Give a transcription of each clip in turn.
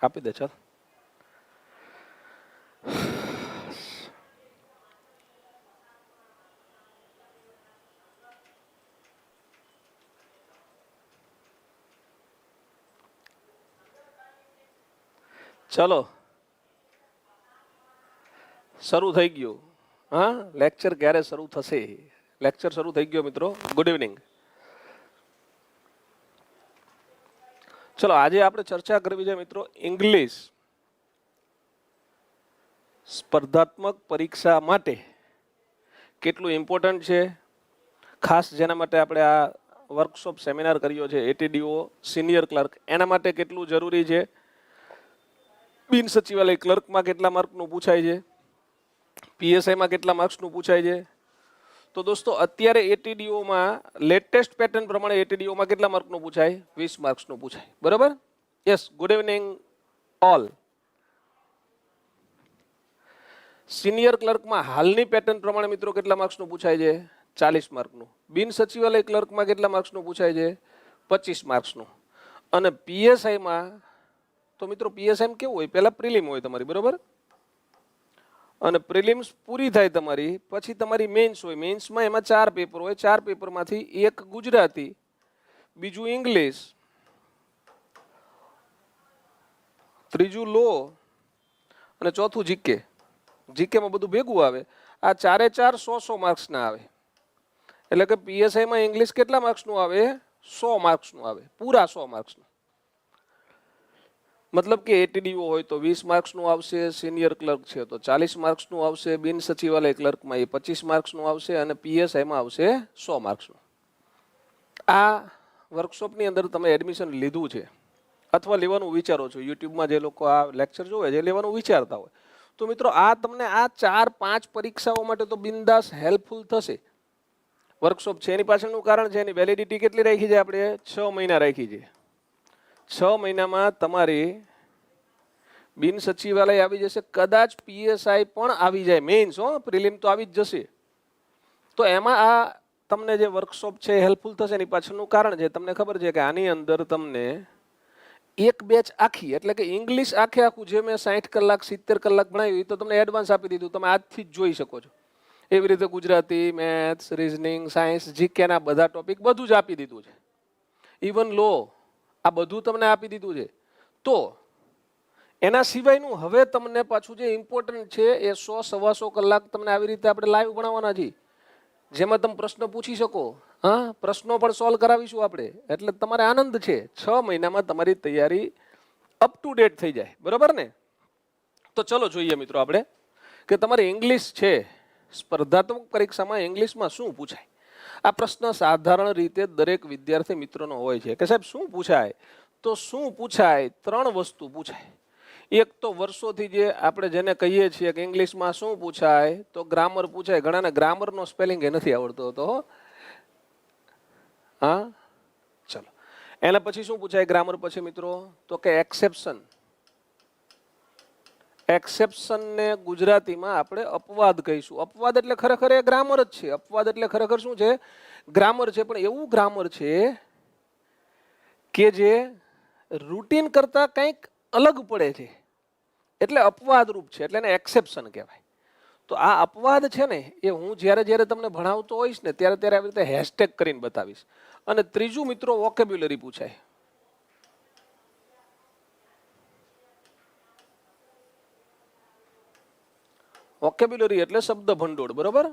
આપી દે ચાલ. ચલો શરૂ થઈ ગયું. હા, લેક્ચર ક્યારે શરૂ થશે? લેક્ચર શરૂ થઈ ગયો મિત્રો. Good evening. ચલો આજે આપણે ચર્ચા કરવી છે મિત્રો ઇંગ્લિશ સ્પર્ધાત્મક પરીક્ષા માટે કેટલું ઇમ્પોર્ટન્ટ છે. ખાસ જેના માટે આપણે આ વર્કશોપ સેમિનાર કર્યો છે એટીડીઓ સિનિયર ક્લર્ક, એના માટે કેટલું જરૂરી છે. બિન સચિવાલય ક્લર્કમાં કેટલા માર્કનું પૂછાય છે, પીએસઆઈમાં કેટલા માર્ક્સનું પૂછાય છે. તો દોસ્તો અત્યારે એટીડીઓમાં લેટેસ્ટ પેટર્ન પ્રમાણે એટીડીઓમાં કેટલા માર્કનું પૂછાય? 20 માર્ક્સનું પૂછાય. બરોબર? Yes. Good evening all. Senior ક્લર્કમાં હાલની પેટર્ન પ્રમાણે મિત્રો કેટલા માર્ક્સનું પૂછાય છે? 40 માર્કનું. બિન સચિવાલય ક્લર્કમાં કેટલા માર્ક્સનું પૂછાય છે? 25 માર્ક્સનું. અને પીએસઆઈમાં તો મિત્રો પીએસઆઈ કેવું હોય? પહેલા પ્રિલિમ હોય તમારી, બરોબર? અને પ્રિલિમ્સ પૂરી થાય તમારી પછી તમારી મેન્સ હોય. મેન્સમાં એમાં 4 પેપર હોય. 4 પેપરમાંથી એક ગુજરાતી, બીજું ઇંગ્લિશ, ત્રીજું લો અને ચોથું જીકે. જીકેમાં બધું ભેગું આવે. આ 4 એ 4 100 માર્ક્સના આવે. એટલે કે પીએસઆઈમાં ઇંગ્લિશ કેટલા માર્ક્સનું આવે? 100 માર્ક્સનું આવે, પૂરા 100 માર્ક્સનું. મતલબ કે એટીડીઓ હોય તો 20 માર્ક્સનું આવશે, સિનિયર ક્લર્ક છે તો 40 માર્ક્સનું આવશે, બિન સચિવાલય ક્લર્કમાં એ 25 માર્ક્સનું આવશે અને પીએસઆઈમાં આવશે 100 માર્ક્સનું. આ વર્કશોપની અંદર તમે એડમિશન લીધું છે અથવા લેવાનું વિચારો છો, યુટ્યુબમાં જે લોકો આ લેક્ચર જોવે છે લેવાનું વિચારતા હોય, તો મિત્રો આ તમને આ 4-5 પરીક્ષાઓ માટે તો બિંદાસ હેલ્પફુલ થશે. વર્કશોપ છે એની પાછળનું કારણ છે એની વેલિડિટી કેટલી રાખી છે આપણે? 6 મહિના રાખી છે. 6 મહિનામાં તમારી બિન સચિવાલય આવી જશે, કદાચ પીએસઆઈ પણ આવી જાય, મેઇન્સ પ્રિલિમ તો આવી જ જશે. તો એમાં આ તમને જે વર્કશોપ છે હેલ્પફુલ થશે એની પાછળનું કારણ છે. તમને ખબર છે કે આની અંદર તમને એક બેચ આખી, એટલે કે ઇંગ્લિશ આખે આખું જે મેં 60 કલાક 70 કલાક ભણાવ્યું તો તમને એડવાન્સ આપી દીધું, તમે આજથી જ જોઈ શકો છો. એવી રીતે ગુજરાતી, મેથ્સ, રીઝનિંગ, સાયન્સ, જીકેના બધા ટોપિક બધું જ આપી દીધું છે. ઇવન લો આ બધું તમને આપી દીધું છે. તો એના સિવાયનું હવે તમને પાછું જે ઇમ્પોર્ટન્ટ છે એ 100-125 કલાક તમને આવી રીતે આપણે લાઈવ ભણાવવાના છીએ, જેમાં તમે પ્રશ્ન પૂછી શકો. હા, પ્રશ્નો પણ સોલ્વ કરાવીશું આપણે. એટલે તમારે આનંદ છે. 6 મહિનામાં તમારી તૈયારી અપ ટુ ડેટ થઈ જાય. બરોબર ને? તો ચલો જોઈએ મિત્રો આપણે કે તમારે ઇંગ્લિશ છે સ્પર્ધાત્મક પરીક્ષામાં ઇંગ્લિશમાં શું પૂછાય. આ પ્રશ્ન સાધારણ રીતે દરેક વિદ્યાર્થી મિત્રોનો હોય છે કે સાહેબ શું પૂછાય? તો શું પૂછાય? 3 વસ્તુ પૂછાય. એક તો વર્ષોથી જે આપણે જેને કહીએ છીએ કે ઇંગ્લિશમાં શું પૂછાય, તો ગ્રામર પૂછાય. ઘણાને ગ્રામરનો સ્પેલિંગ એ નથી આવડતો હતો. હા, ચલો. એના પછી શું પૂછાય ગ્રામર પછી મિત્રો? તો કે એક્સેપ્શન. એક્સેપ્શનને ગુજરાતીમાં આપણે અપવાદ કહીશું. અપવાદ એટલે ખરેખર એ ગ્રામર જ છે. અપવાદ એટલે ખરેખર શું છે? ગ્રામર છે. પણ એવું ગ્રામર છે કે જે રૂટીન કરતા કંઈક અલગ પડે છે, એટલે અપવાદ રૂપ છે, એટલે એને એક્સેપ્શન કહેવાય. તો આ અપવાદ છે ને એ હું જ્યારે જ્યારે તમને ભણાવતો હોઈશ ને ત્યારે ત્યારે આવી રીતે હેશટેગ કરીને બતાવીશ. અને ત્રીજું મિત્રો વોકેબ્યુલરી પૂછાય. વોકેબ્યુલરી એટલે શબ્દ ભંડોળ. બરોબર?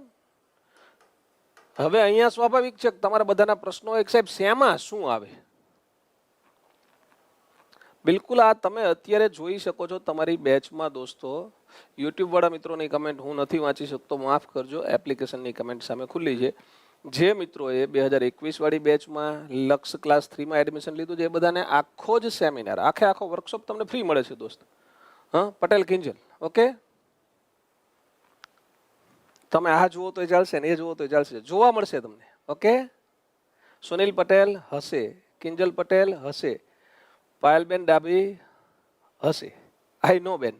હવે અહીંયા સ્વાભાવિક છે કે તમારા બધાના પ્રશ્નો એક સાહેબ શેમાં શું આવે. બિલકુલ આ તમે અત્યારે જોઈ શકો છો તમારી બેચમાં દોસ્તો. યુટ્યુબ વાળા મિત્રોની કમેન્ટ હું નથી વાંચી શકતો, માફ કરજો. એપ્લિકેશનની કમેન્ટ સામે ખુલ્લી છે. જે મિત્રોએ 2021 વાળી બેચમાં લક્ષ ક્લાસ 3માં એડમિશન લીધું છે એ બધાને આખો જ સેમિનાર, આખો વર્કશોપ તમને ફ્રી મળે છે દોસ્ત. હા, પટેલ કિંજલ. ઓકે, તમે આ જુઓ તો ચાલશે ને એ જુઓ તો ચાલશે, જોવા મળશે તમને. ઓકે, સુનિલ પટેલ હશે, કિંજલ પટેલ હશે, પાયલબેન ડાભી હશે. આઈ નો બેન,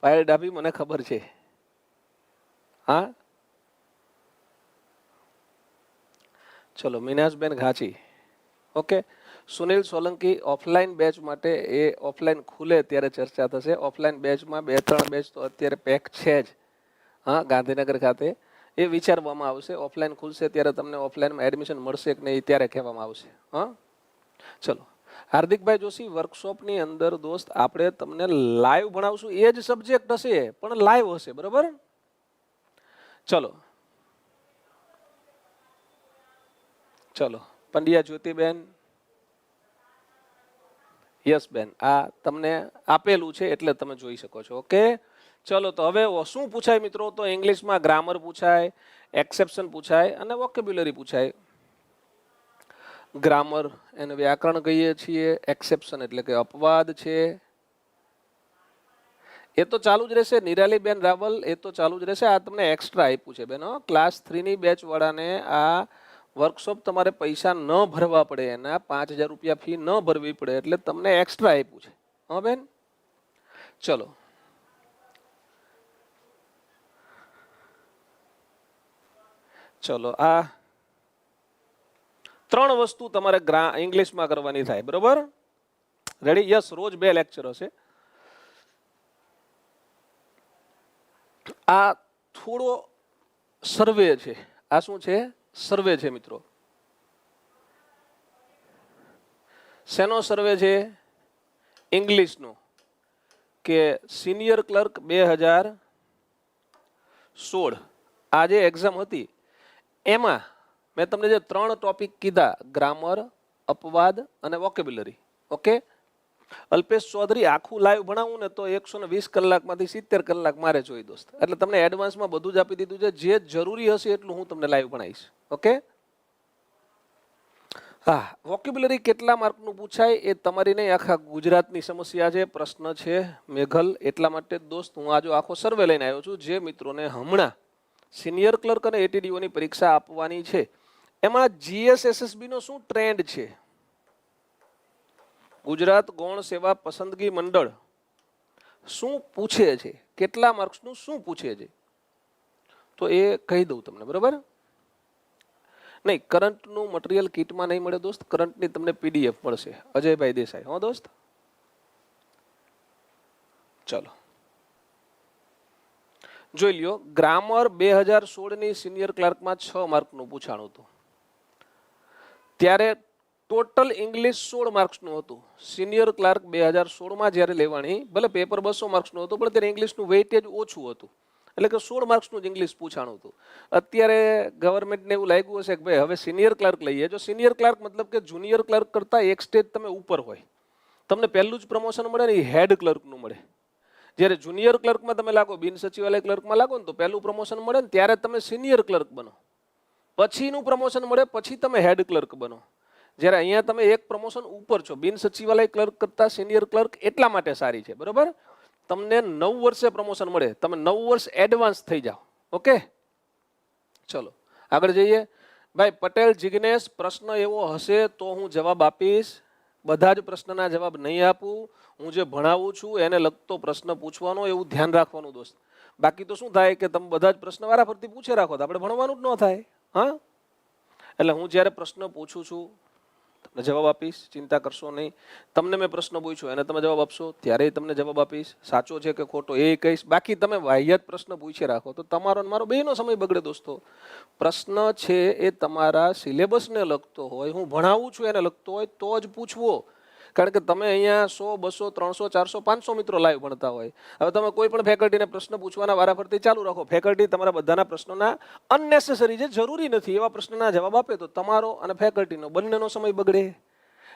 પાયલ ડાભી મને ખબર છે. હા, ચલો. મિનાજબેન ઘાંચી. Okay, Sunil Solanki offline batch માટે એ ઓફલાઈન ખુલે ત્યારે ચર્ચા થશે. ઓફલાઈન બેચમાં 2-3 બેચ તો અત્યારે પેક છે જ, હા, ગાંધીનગર ખાતે. એ વિચારવામાં આવશે. ઓફલાઈન ખુલશે ત્યારે તમને ઓફલાઈનમાં એડમિશન મળશે કે નહીં ત્યારે કહેવામાં આવશે. હા, ચલો. હાર્દિકભાઈ જોશી, વર્કશોપની અંદર દોસ્ત આપણે તમને લાઈવ ભણાવશું. એ જ સબ્જેક્ટ હશે પણ લાઈવ હશે, બરોબર? ચલો ચલો. પંડ્યા જ્યોતિબેન, યસ બેન, આ તમને આપેલું છે એટલે તમે જોઈ શકો છો. ઓકે, ચલો. તો હવે શું પૂછાય મિત્રો? તો ઇંગ્લિશમાં ગ્રામર પૂછાય, એક્સેપ્શન પૂછાય અને વોકેબ્યુલરી પૂછાય. ગ્રામર એને વ્યાકરણ કહીએ છીએ, એક્સેપ્શન એટલે કે અપવાદ છે. એ તો ચાલુ જ રહેશે. નિરાલીબેન રાવલ, એ તો ચાલુ જ રહેશે. આ તમને એક્સ્ટ્રા આપ્યું છે બેન. ક્લાસ 3ની બેચ વાળાને આ વર્કશોપ તમારે પૈસા ન ભરવા પડે, એના 5,000 રૂપિયા ફી ન ભરવી પડે એટલે તમને એક્સ્ટ્રા આપ્યું છે. હા બેન, ચલો. ચલો, આ 3 વસ્તુ તમારે ઇંગ્લિશમાં કરવાની થાય, બરોબર? રેડી? યસ, રોજ 2 લેક્ચર હશે. આ થોડો સર્વે છે. આ શું છે? સર્વે છે મિત્રો. શેનો સર્વે છે? ઇંગ્લિશનો. કે સિનિયર ક્લર્ક 2016 આ જે એક્ઝામ હતી એમાં મેં તમને જે 3 ટોપિક કીધા, ગ્રામર, અપવાદ અને વોકેબ્યુલરી. ઓકે, અલ્પેશ ચૌધરી આખું લાઈવ ભણાવું ને તો 120 કલાકમાંથી 70 કલાક મારે જોઈએ દોસ્ત. એટલે તમને એડવાન્સમાં બધું જ આપી દીધું છે. જે જરૂરી હશે એટલું હું તમને લાઈવ ભણાવીશ. ઓકે, હા. વોકેબ્યુલરી કેટલા માર્કનું પૂછાય એ તમારી નહીં, આખા ગુજરાતની સમસ્યા છે, પ્રશ્ન છે મેઘલ. એટલા માટે દોસ્ત હું આજે આખો સર્વે લઈને આવ્યો છું. જે મિત્રોને હમણાં સિનિયર ક્લર્ક અને એટીડીઓની પરીક્ષા આપવાની છે એમાં જીએસએસએસબી નો શું ટ્રેન્ડ છે, ગુજરાત ગૌણ સેવા પસંદગી મંડળ શું પૂછે છે, કેટલા માર્ક્સનું શું પૂછે છે, તો એ કહી દઉં તમને, બરાબર? નહીં, કરંટનું મટીરિયલ કીટમાં નહીં મળે દોસ્ત. કરંટની તમને પીડીએફ મળશે, અજયભાઈ દેસાઈ. હો દોસ્ત, ચલો જોઈ લ્યો. ગ્રામર 2016ની સિનિયર ક્લાર્કમાં 6 માર્કનું પૂછાણું હતું. ત્યારે ટોટલ ઇંગ્લિશ 16 માર્ક્સનું હતું. સિનિયર ક્લાર્ક 2016માં જ્યારે લેવાની, ભલે પેપર 200 માર્ક્સનું હતું પણ ત્યારે ઇંગ્લિશનું વેઇટેજ ઓછું હતું. એટલે કે 16 માર્ક્સનું જ ઇંગ્લિશ પૂછાણું હતું. અત્યારે ગવર્મેન્ટને એવું લાગ્યું હશે કે ભાઈ હવે સિનિયર ક્લાર્ક લઈએ. જો સિનિયર ક્લાર્ક મતલબ કે જુનિયર ક્લાર્ક કરતાં એક સ્ટેજ તમે ઉપર હોય, તમને પહેલું જ પ્રમોશન મળે ને એ હેડ ક્લર્કનું મળે. જ્યારે જુનિયર ક્લર્કમાં તમે લાગો, બિન સચિવાલય ક્લર્કમાં લાગો ને તો પહેલું પ્રમોશન મળે ને ત્યારે તમે સિનિયર ક્લર્ક બનો. પછીનું પ્રમોશન મળે પછી તમે હેડ ક્લર્ક બનો. જ્યારે અહીંયા તમે એક પ્રમોશન ઉપર છો. બિન સચિવાલય ક્લર્ક કરતાં સિનિયર ક્લર્ક એટલા માટે સારી છે, બરોબર? તમને 9 વર્ષે પ્રમોશન મળે, તમે 9 વર્ષ એડવાન્સ થઈ જાઓ. ઓકે, ચલો આગળ જઈએ. ભાઈ પટેલ જિગ્નેશ, પ્રશ્ન એવો હશે તો હું જવાબ આપીશ. બધા જ પ્રશ્નના જવાબ નહીં આપું. હું જે ભણાવું છું એને લગતો પ્રશ્ન પૂછવાનો, એવું ધ્યાન રાખવાનું દોસ્ત. બાકી તો શું થાય કે તમે બધા જ પ્રશ્ન વારાફરતી પૂછે રાખો તો આપણે ભણવાનું જ ન થાય. હા, એટલે હું જ્યારે પ્રશ્ન પૂછું છું તમને જવાબ આપીશ, ચિંતા કરશો નહીં. તમને મેં પ્રશ્ન પૂછ્યો એને તમે જવાબ આપશો ત્યારે તમને જવાબ આપીશ. સાચો છે કે ખોટો એ કહીશ. બાકી તમે વાહિયાત પ્રશ્ન પૂછી રાખો તો તમારો મારો બેનો સમય બગડે દોસ્તો. પ્રશ્ન છે એ તમારા સિલેબસને લગતો હોય, હું ભણાવું છું એને લગતો હોય તો જ પૂછવો. કારણ કે તમે અહીંયા 100, 200, 300, 400, 500 મિત્રો લાઈવ ભણતા હોય. હવે તમે કોઈ પણ ફેકલ્ટીને પ્રશ્ન પૂછવાના વારાફરતી ચાલુ રાખો. ફેકલ્ટી તમારા બધાના પ્રશ્નોના અનનેસેસરી, જે જરૂરી નથી એવા પ્રશ્નના જવાબ આપે તો તમારો અને ફેકલ્ટીનો બંનેનો સમય બગડે.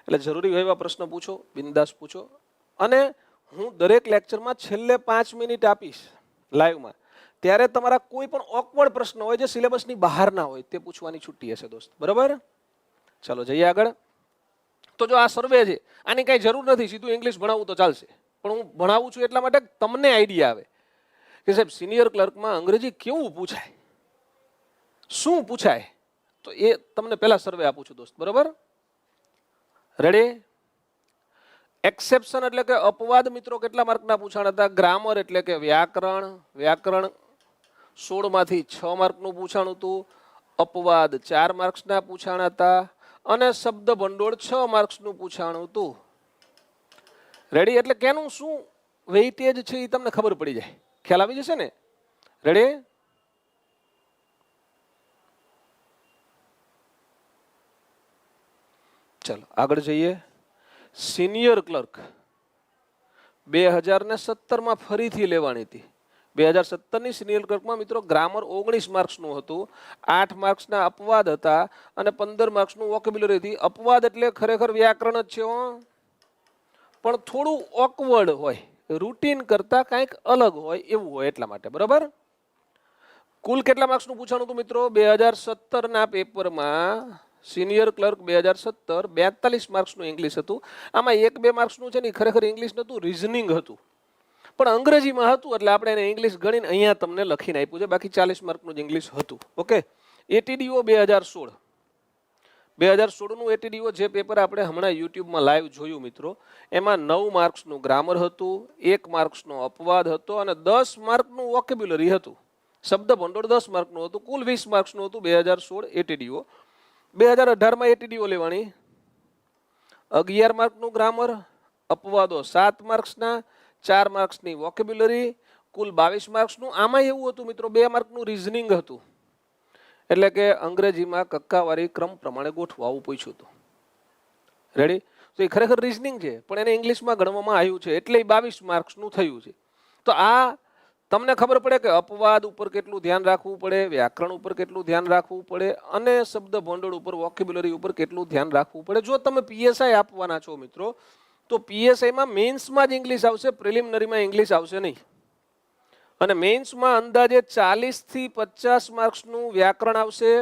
એટલે જરૂરી હોય એવા પ્રશ્ન પૂછો, બિંદાસ પૂછો. અને હું દરેક લેક્ચરમાં છેલ્લે 5 મિનિટ આપીશ લાઈવમાં, ત્યારે તમારા કોઈ પણ ઓકવર્ડ પ્રશ્ન હોય જે સિલેબસની બહારના હોય તે પૂછવાની છૂટી હશે દોસ્ત, બરાબર? ચાલો જઈએ આગળ. તો જો આ સર્વે છે આની કાંઈ જરૂર નથી, સીધું ઇંગ્લિશ ભણાવું તો ચાલશે. પણ હું ભણાવું છું એટલા માટે તમને આઈડિયા આવે કે સાહેબ સિનિયર ક્લર્કમાં અંગ્રેજી કેવું પૂછાય, શું પૂછાય, તો એ તમને પહેલા સર્વે આપું છું દોસ્ત, બરાબર? રેડી? એક્સેપ્શન એટલે કે અપવાદ મિત્રો કેટલા માર્કના પૂછાણ હતા? ગ્રામર એટલે કે વ્યાકરણ, વ્યાકરણ 16માંથી 6 માર્કનું પૂછાણ હતું. અપવાદ 4 માર્ક્સના પૂછાણ હતા. અને શબ્દ ભંડોળ 6 માર્ક્સનું પૂછાણું હતું. રેડી? એટલે કેનું શું વેઇટેજ છે એ તમને ખબર પડી જાય, ખ્યાલ આવી જશે ને? રેડી? ચાલો આગળ જઈએ. સિનિયર ક્લર્ક 2017માં ફરીથી લેવાની હતી. 2017ની સિનિયર ક્લર્કમાં મિત્રો ગ્રામર 19 માર્ક્સનું હતું, 8 માર્ક્સના અપવાદ હતા અને 15 માર્ક્સનું વોકેબ્યુલરી હતી. અપવાદ એટલે ખરેખર વ્યાકરણ જ છે હો, પણ થોડું ઓકવર્ડ હોય, રૂટીન કરતા કંઈક અલગ હોય એવું હોય એટલા માટે. બરાબર? કુલ કેટલા માર્ક્સનું પૂછાણું હતું મિત્રો? 2017ના પેપરમાં સિનિયર ક્લર્ક 2017 42 માર્ક્સનું ઇંગ્લિશ હતું. આમાં 1-2 માર્ક્સનું છે ને ખરેખર ઇંગ્લિશ નહોતું, રીઝનિંગ હતું, પણ અંગ્રેજીમાં હતું એટલે આપણે એને ઇંગ્લિશ ગણીને અહીંયા તમને લખીને આપ્યું છે. બાકી 40 માર્કનું જ ઇંગ્લિશ હતું. ઓકે. એટીડીઓ 2016નું એટીડીઓ જે પેપર આપણે હમણાં યુટ્યુબમાં લાઈવ જોયું મિત્રો, એમાં 9 માર્ક્સનું ગ્રામર હતું, 1 માર્ક્સનો અપવાદ હતો અને 10 માર્કનું વોકેબ્યુલરી હતું. શબ્દ ભંડોળ 10 માર્કનું હતું, કુલ 20 માર્ક્સનું હતું 2016 એટીડીઓ. 2018માં એટીડીઓ લેવાની, 11 માર્કનું ગ્રામર, અપવાદો 7 માર્ક્સના, 4 માર્ક્સની વોકેબ્યુલરી, કુલ 22 માર્ક્સનું. આમાં એવું હતું મિત્રો 2 માર્કનું રીઝનિંગ હતું, એટલે કે અંગ્રેજીમાં કક્કાવારી ક્રમ પ્રમાણે ગોઠવું આવું પૂછ્યું હતું. રેડી? તો એ ખરેખર રીઝનિંગ છે પણ એને ઇંગ્લિશમાં ગણવામાં આવ્યું છે એટલે 22 માર્ક્સનું થયું છે. તો આ તમને ખબર પડે કે અપવાદ ઉપર કેટલું ધ્યાન રાખવું પડે, વ્યાકરણ ઉપર કેટલું ધ્યાન રાખવું પડે અને શબ્દ ભંડોળ ઉપર, વોકેબ્યુલરી ઉપર કેટલું ધ્યાન રાખવું પડે. જો તમે પીએસઆઈ આપવાના છો મિત્રો તો પીએસઆઈમાં મેન્સમાં જ ઇંગ્લિશ આવશે, પ્રિલિમિનરીમાં ઇંગ્લિશ આવશે નહીં. અને મેન્સમાં અંદાજે 40 થી 50 માર્ક્સનું વ્યાકરણ આવશે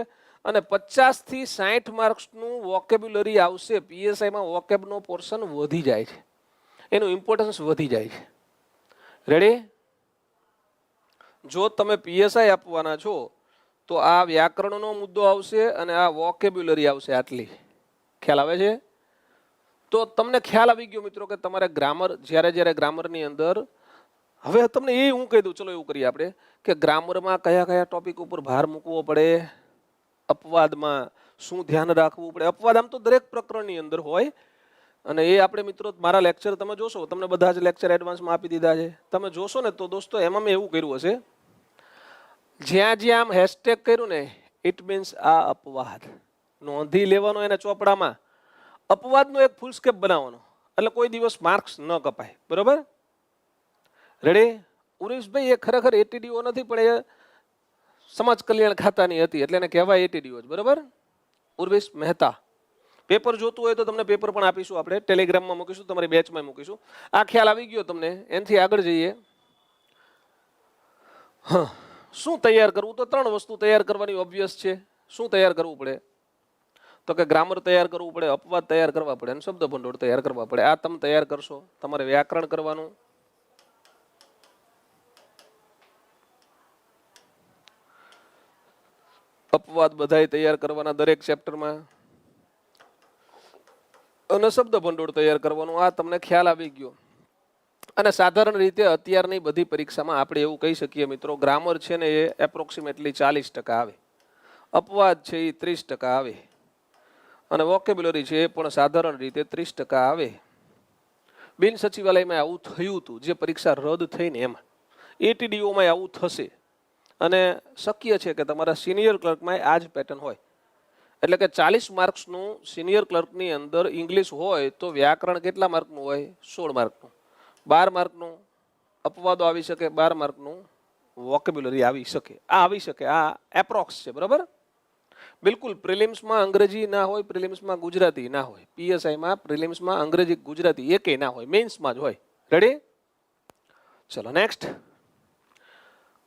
અને 50 થી 60 માર્ક્સનું વોકેબ્યુલરી આવશે. પીએસઆઈમાં વોકેબનો પોર્શન વધી જાય છે, એનું ઇમ્પોર્ટન્સ વધી જાય છે. રેડી? જો તમે પીએસઆઈ આપવાના છો તો આ વ્યાકરણનો મુદ્દો આવશે અને આ વોકેબ્યુલરી આવશે. આટલી ખ્યાલ આવે છે? તો તમને ખ્યાલ આવી ગયો મિત્રો કે તમારે ગ્રામર જ્યારે ગ્રામરની અંદર, હવે તમને એ હું કહી દઉં, ચલો એવું કરીએ આપણે કે ગ્રામરમાં કયા કયા ટોપિક ઉપર ભાર મૂકવો પડે, અપવાદમાં શું ધ્યાન રાખવું પડે. અપવાદ આમ તો દરેક પ્રકરણની અંદર હોય અને એ આપણે મિત્રો મારા લેક્ચર તમે જોશો, તમને બધા જ લેક્ચર એડવાન્સમાં આપી દીધા છે. તમે જોશો ને તો દોસ્તો એમાં મેં એવું કર્યું હશે, જ્યાં જ્યાં આમ હેશટેગ કર્યું ને ઇટ મીન્સ આ અપવાદ નોંધી લેવાનો એને ચોપડામાં. અપવાદનો એક ફૂલ સ્કેપ બનાવવાનો એટલે કોઈ દિવસ માર્ક્સ ન કપાય. બરોબર? રેડી? ઉરેશભાઈ એ ખરેખર એટીડીઓ નથી પણ એ સમાજ કલ્યાણ ખાતાની હતી એટલે એને કહેવાય એટીડીઓ જ. બરોબર? ઉર્વેશ મહેતા. પેપર જોતું હોય તો તમને પેપર પણ આપીશું, આપણે ટેલિગ્રામમાં મૂકીશું, તમારી બેચમાં મૂકીશું. આ ખ્યાલ આવી ગયો તમને? એનાથી આગળ જઈએ. હા, શું તૈયાર કરવું? તો 3 વસ્તુ તૈયાર કરવાની ઓબ્વિયસ છે. શું તૈયાર કરવું પડે? તો કે ગ્રામર તૈયાર કરવું પડે, અપવાદ તૈયાર કરવા પડે અને શબ્દ ભંડોળ તૈયાર કરવા પડે. આ તમે તૈયાર કરશો. તમારે વ્યાકરણ કરવાનું, અપવાદ બધાય તૈયાર કરવાના દરેક ચેપ્ટરમાં અને શબ્દ ભંડોળ તૈયાર કરવાનું. આ તમને ખ્યાલ આવી ગયો. અને સાધારણ રીતે અત્યારની બધી પરીક્ષામાં આપણે એવું કહી શકીએ મિત્રો, ગ્રામર છે ને એ એપ્રોક્સિમેટલી 40% આવે, અપવાદ છે એ 30% આવે અને વોકેબ્યુલરી છે એ પણ સાધારણ રીતે 30% આવે. બિન સચિવાલયમાં આવું થયું હતું, જે પરીક્ષા રદ થઈને એમાં. એટીડીઓમાં આવું થશે અને શક્ય છે કે તમારા સિનિયર ક્લર્કમાં આ જ પેટર્ન હોય. એટલે કે 40 માર્ક્સનું સિનિયર ક્લર્કની અંદર ઇંગ્લિશ હોય તો વ્યાકરણ કેટલા માર્કનું હોય? 16 માર્કનું. 12 માર્કનું અપવાદો આવી શકે, 12 માર્કનું વોકેબ્યુલરી આવી શકે. આ આવી શકે, આ એપ્રોક્સ છે. બરાબર? બિલકુલ પ્રિલિમ્સમાં અંગ્રેજી ના હોય, પ્રિલિમ્સમાં ગુજરાતી ના હોય, પીએસઆઈમાં પ્રિલિમ્સમાં અંગ્રેજી ગુજરાતી એકેય ના હોય, મેન્સમાં જ હોય. રેડી? ચલો નેક્સ્ટ.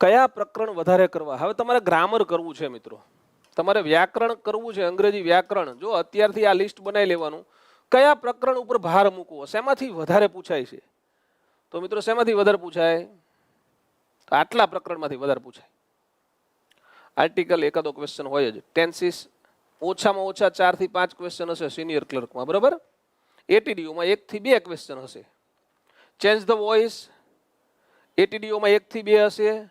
કયા પ્રકરણ વધારે કરવા? હવે તમારે ગ્રામર કરવું છે મિત્રો, તમારે વ્યાકરણ કરવું છે, અંગ્રેજી વ્યાકરણ. જો અત્યારથી આ લિસ્ટ બનાવી લેવાનું, કયા પ્રકરણ ઉપર ભાર મૂકવો, શેમાંથી વધારે પૂછાય છે. તો મિત્રો શેમાંથી વધારે પૂછાય? આટલા પ્રકરણમાંથી વધારે પૂછાય. આર્ટિકલ એકાદો ક્વેશ્ચન હોય જ. ટેન્સીસ ઓછામાં ઓછા 4 થી 5 ક્વેશ્ચન હશે સિનિયર ક્લર્કમાં. બરાબર? એટીડીઓમાં 1 થી 2 ક્વેશ્ચન હશે. ચેન્જ ધ વોઇસ એટીડીઓમાં 1 થી 2 હશે,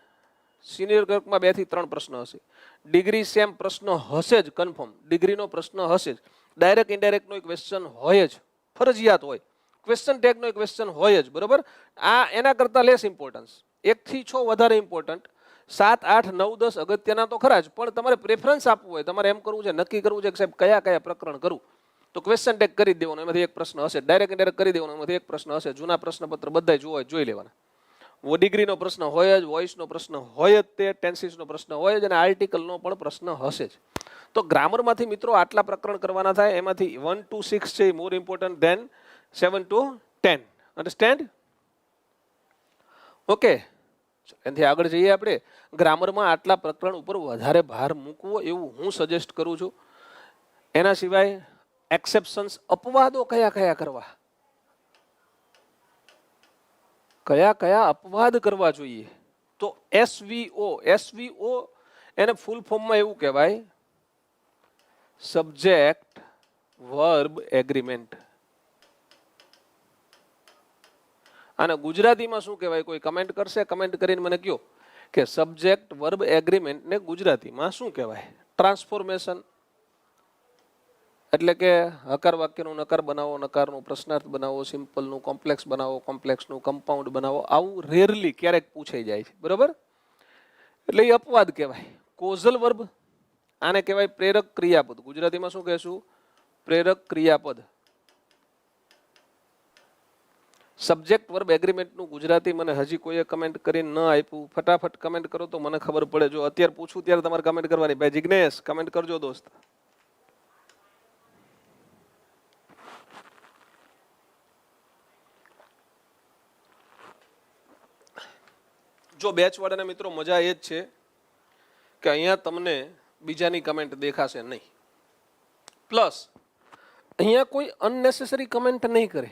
સિનિયર ક્લર્કમાં 2 થી 3 પ્રશ્ન હશે. ડિગ્રી સેમ પ્રશ્ન હશે જ, કન્ફર્મ ડિગ્રીનો પ્રશ્ન હશે જ. ડાયરેક્ટ ઇનડાયરેક્ટનો એક ક્વેશ્ચન હોય જ, ફરજિયાત હોય. ક્વેશ્ચન ટેગનો એક ક્વેશ્ચન હોય જ, બરોબર. આ એના કરતાં લેસ ઇમ્પોર્ટન્સ. 1 થી 6 વધારે ઇમ્પોર્ટન્ટ, 7, 8, 9, 10 અગત્યના તો ખરા જ, પણ તમારે પ્રેફરન્સ આપવું હોય, તમારે એમ કરવું છે, નક્કી કરવું છે કે સાહેબ કયા કયા પ્રકરણ કરું, તો ક્વેશ્ચન ટેગ કરી દેવાનો, એમાંથી એક પ્રશ્ન હશે. ડાયરેક્ટ ઇનડાયરેક્ટ કરી દેવાનો, એમાંથી એક પ્રશ્ન હશે. જૂના પ્રશ્નપત્ર બધા જોઈ લેવાના. ડિગ્રીનો પ્રશ્ન હોય જ, વોઇસનો પ્રશ્ન હોય જ, તે ટેન્સીસનો પ્રશ્ન હોય જ, અને આર્ટિકલનો પણ પ્રશ્ન હશે જ. તો ગ્રામરમાંથી મિત્રો આટલા પ્રકરણ કરવાના થાય, એમાંથી 1 to 6 છે more important than 7 to 10. Understand? Okay, એનાથી આગળ જઈએ આપણે. ગ્રામરમાં આટલા પ્રકરણ ઉપર વધારે ભાર મૂકવો એવું હું સજેસ્ટ કરું છું. એના સિવાય એક્સેપ્શન્સ, અપવાદો કયા કયા કરવા, કયા કયા અપવાદ કરવા જોઈએ. તો એસવીઓ એને ફૂલ ફોર્મમાં એવું કહેવાય, સબ્જેક્ટ વર્બ એગ્રીમેન્ટ. અને ગુજરાતીમાં શું કહેવાય? કોઈ કમેન્ટ કરશે? કમેન્ટ કરીને મને કહો કે સબ્જેક્ટ વર્બ એગ્રીમેન્ટ ને ગુજરાતીમાં શું કહેવાય? ટ્રાન્સફોર્મેશન એટલે કે હકાર વાક્યનું નકાર બનાવો, નકારનું પ્રશ્નાર્થ બનાવો, સિમ્પલનું કોમ્પ્લેક્સ બનાવો, કોમ્પ્લેક્સનું કમ્પાઉન્ડ બનાવો. આવું રેરલી ક્યારેક પૂછાઈ જાય છે, બરોબર. એટલે એ અપવાદ કહેવાય. કોઝલ વર્બ, આને કહેવાય પ્રેરક ક્રિયાપદ. ગુજરાતીમાં શું કહેશું? પ્રેરક ક્રિયાપદ. સબ્જેક્ટ વર્બ એગ્રીમેન્ટનું ગુજરાતી મને હજી કોઈએ કમેન્ટ કરીને ન આપ્યું. ફટાફટ કમેન્ટ કરો તો મને ખબર પડે. જો અત્યારે પૂછું ત્યારે તમારે કમેન્ટ કરવાની. ભાઈ જિગ્નેશ, કમેન્ટ કરજો દોસ્ત. જો બેચ વાળાના મિત્રો મજા એ જ છે કે અહીંયા તમને બીજાની કમેન્ટ દેખાશે નહીં, પ્લસ અહીંયા કોઈ અનનેસેસરી કમેન્ટ નહીં કરે,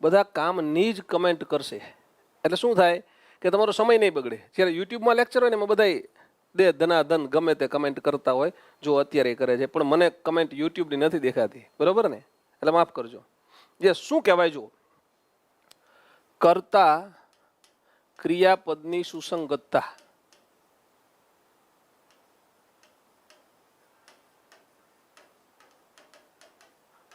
બધા કામની જ કમેન્ટ કરશે. એટલે શું થાય કે તમારો સમય નહીં બગડે. જ્યારે યુટ્યુબમાં લેક્ચર હોય ને એમાં બધા દે ધનાધન ગમે તે કમેન્ટ કરતા હોય, જો અત્યારે કરે છે, પણ મને કમેન્ટ યુટ્યુબની નથી દેખાતી, બરોબર ને? એટલે માફ કરજો. જે શું કહેવાય, જો કર્તા ક્રિયાપદની સુસંગતતા.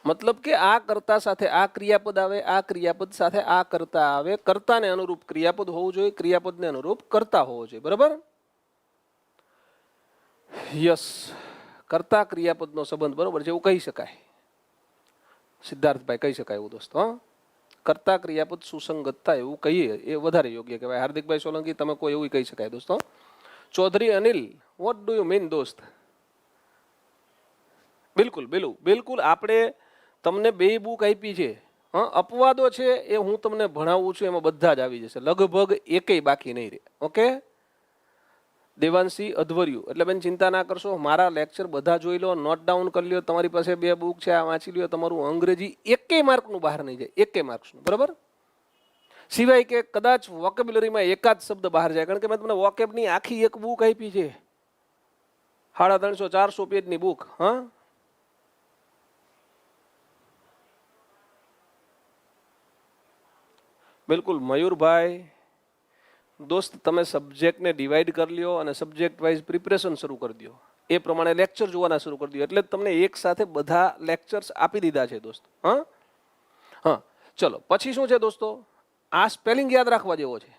મતલબ કે આ કર્તા સાથે આ ક્રિયાપદ આવે, આ ક્રિયાપદ સાથે આ કર્તા આવે, કર્તાને અનુરૂપ ક્રિયાપદ હોવું જોઈએ, ક્રિયાપદને અનુરૂપ કર્તા હોવો જોઈએ, બરાબર? યસ, કર્તા ક્રિયાપદનો સંબંધ બરોબર છે એવું કહી શકાય. સિદ્ધાર્થભાઈ કહી શકાય એવું દોસ્તો. હા, કર્તા ક્રિયાપદ સુસંગતતા એવું કહીએ એ વધારે યોગ્ય કહેવાય. હાર્દિકભાઈ સોલંકી તમે કોઈ એવું કહી શકાય દોસ્તો. Chaudhary Anil, what do you mean દોસ્ત? બિલકુલ બિલકુલ બિલકુલ. આપણે તમને 2 બુક આપી છે. હા, અપવાદો છે એ હું તમને ભણાવું છું, એમાં બધા જ આવી જશે, લગભગ એકેય બાકી નહીં રહે. ઓકે, દેવાંશી અધવર્યુ. એટલે બેન ચિંતા ના કરશો, મારા લેક્ચર બધા જોઈ લો, નોટ ડાઉન કરી લ્યો. તમારી પાસે 2 બુક છે, આ વાંચી લ્યો. તમારું અંગ્રેજી એકેય માર્કનું બહાર નહીં જાય, એકેય માર્ક્સનું, બરાબર? સિવાય કે કદાચ વોકેબ્યુલરીમાં એકાદ શબ્દ બહાર જાય, કારણ કે મેં તમને વોકેબની આખી એક બુક આપી છે, 350-400 પેજની બુક. હા, બિલકુલ મયુરભાઈ દોસ્ત, તમે સબ્જેક્ટને ડિવાઈડ કરી લ્યો અને સબ્જેક્ટ વાઇઝ પ્રિપરેશન શરૂ કરી દો. એ પ્રમાણે લેક્ચર જોવાના શરૂ કરી દો. એટલે જ તમને એક સાથે બધા લેક્ચર્સ આપી દીધા છે દોસ્ત. હા હા, ચલો પછી શું છે દોસ્તો? આ સ્પેલિંગ યાદ રાખવા જેવો છે.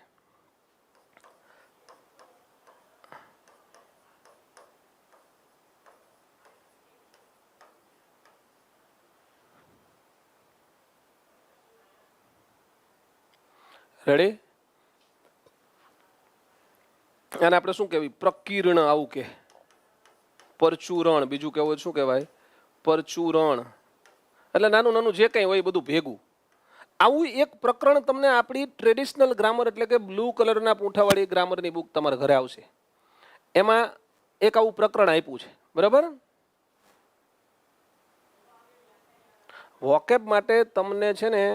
રેડી? અને આપણે શું કહેવાય? પ્રકીર્ણ, આવું કે પરચુરણ. બીજું કહેવું શું કહેવાય? પરચુરણ. એટલે નાનું નાનું જે કંઈ હોય બધું ભેગું. આવું એક પ્રકરણ તમને આપણી ટ્રેડિશનલ ગ્રામર એટલે કે બ્લુ કલરના પૂંઠાવાળી ગ્રામરની બુક તમારા ઘરે આવશે. એમાં એક આવું પ્રકરણ આપ્યું છે, બરાબર? વોકેબ માટે તમને છે ને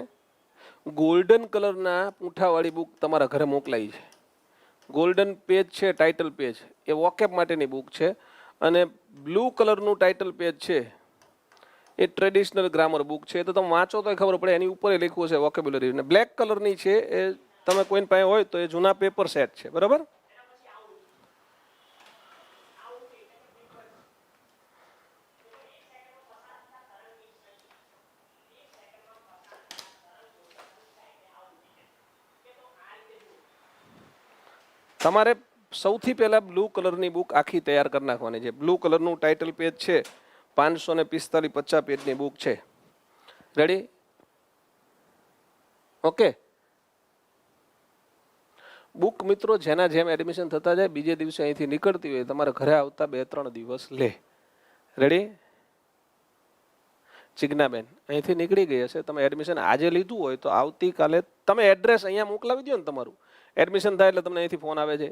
ગોલ્ડન કલરના પૂંઠાવાળી બુક તમારા ઘરે મોકલાઈ છે. ગોલ્ડન પેજ છે, ટાઇટલ પેજ, એ વોકેબ માટેની બુક છે. અને બ્લુ કલરનું ટાઇટલ પેજ છે એ ટ્રેડિશનલ ગ્રામર બુક છે. તો તમે વાંચો તો ખબર પડે, એની ઉપર લખ્યું છે વોકેબ્યુલરી. અને બ્લેક કલરની છે, એ તમે કોઈ પાસે હોય તો એ જૂના પેપર સેટ છે, બરાબર? તમારે સૌથી પહેલા બ્લુ કલરની બુક આખી તૈયાર કરી નાખવાની છે. બ્લુ કલરનું ટાઇટલ પેજ છે, 545-50 પેજની બુક છે. રેડી? ઓકે. બુક મિત્રો જેના જેમ એડમિશન થતા જાય બીજે દિવસે અહીંથી નીકળતી હોય તમારે ઘરે આવતા 2-3 દિવસ લે. રેડી? ચિજ્ઞાબેન અહીંથી નીકળી ગઈ હશે, તમે એડમિશન આજે લીધું હોય તો આવતીકાલે તમે એડ્રેસ અહીંયા મોકલાવી દો ને. તમારું એડમિશન થાય એટલે તમને અહીંથી ફોન આવે છે,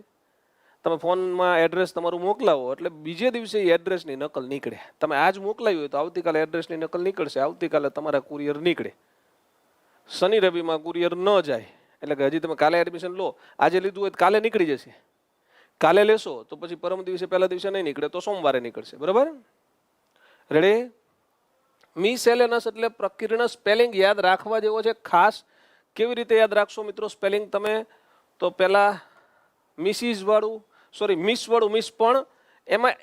તમે ફોનમાં એડ્રેસ તમારું મોકલાવો એટલે બીજે દિવસે એ એડ્રેસની નકલ નીકળે. તમે આજ મોકલાવી હોય તો આવતીકાલે એડ્રેસની નકલ નીકળશે, આવતીકાલે તમારા કુરિયર નીકળે. શનિ રવિમાં કુરિયર ન જાય એટલે કે હજી તમે કાલે એડમિશન લો, આજે લીધું હોય તો કાલે નીકળી જશે. કાલે લેશો તો પછી પરમ દિવસે પહેલા દિવસે નહીં નીકળે તો સોમવારે નીકળશે. બરાબર? રેડી? મિસેલેનસ એટલે પ્રકીર્ણ. સ્પેલિંગ યાદ રાખવા જેવો છે ખાસ. કેવી રીતે યાદ રાખશો મિત્રો સ્પેલિંગ તમે? તો પહેલા મિસિસ વાળું મિસ વાળું મિસ, પણ એમાં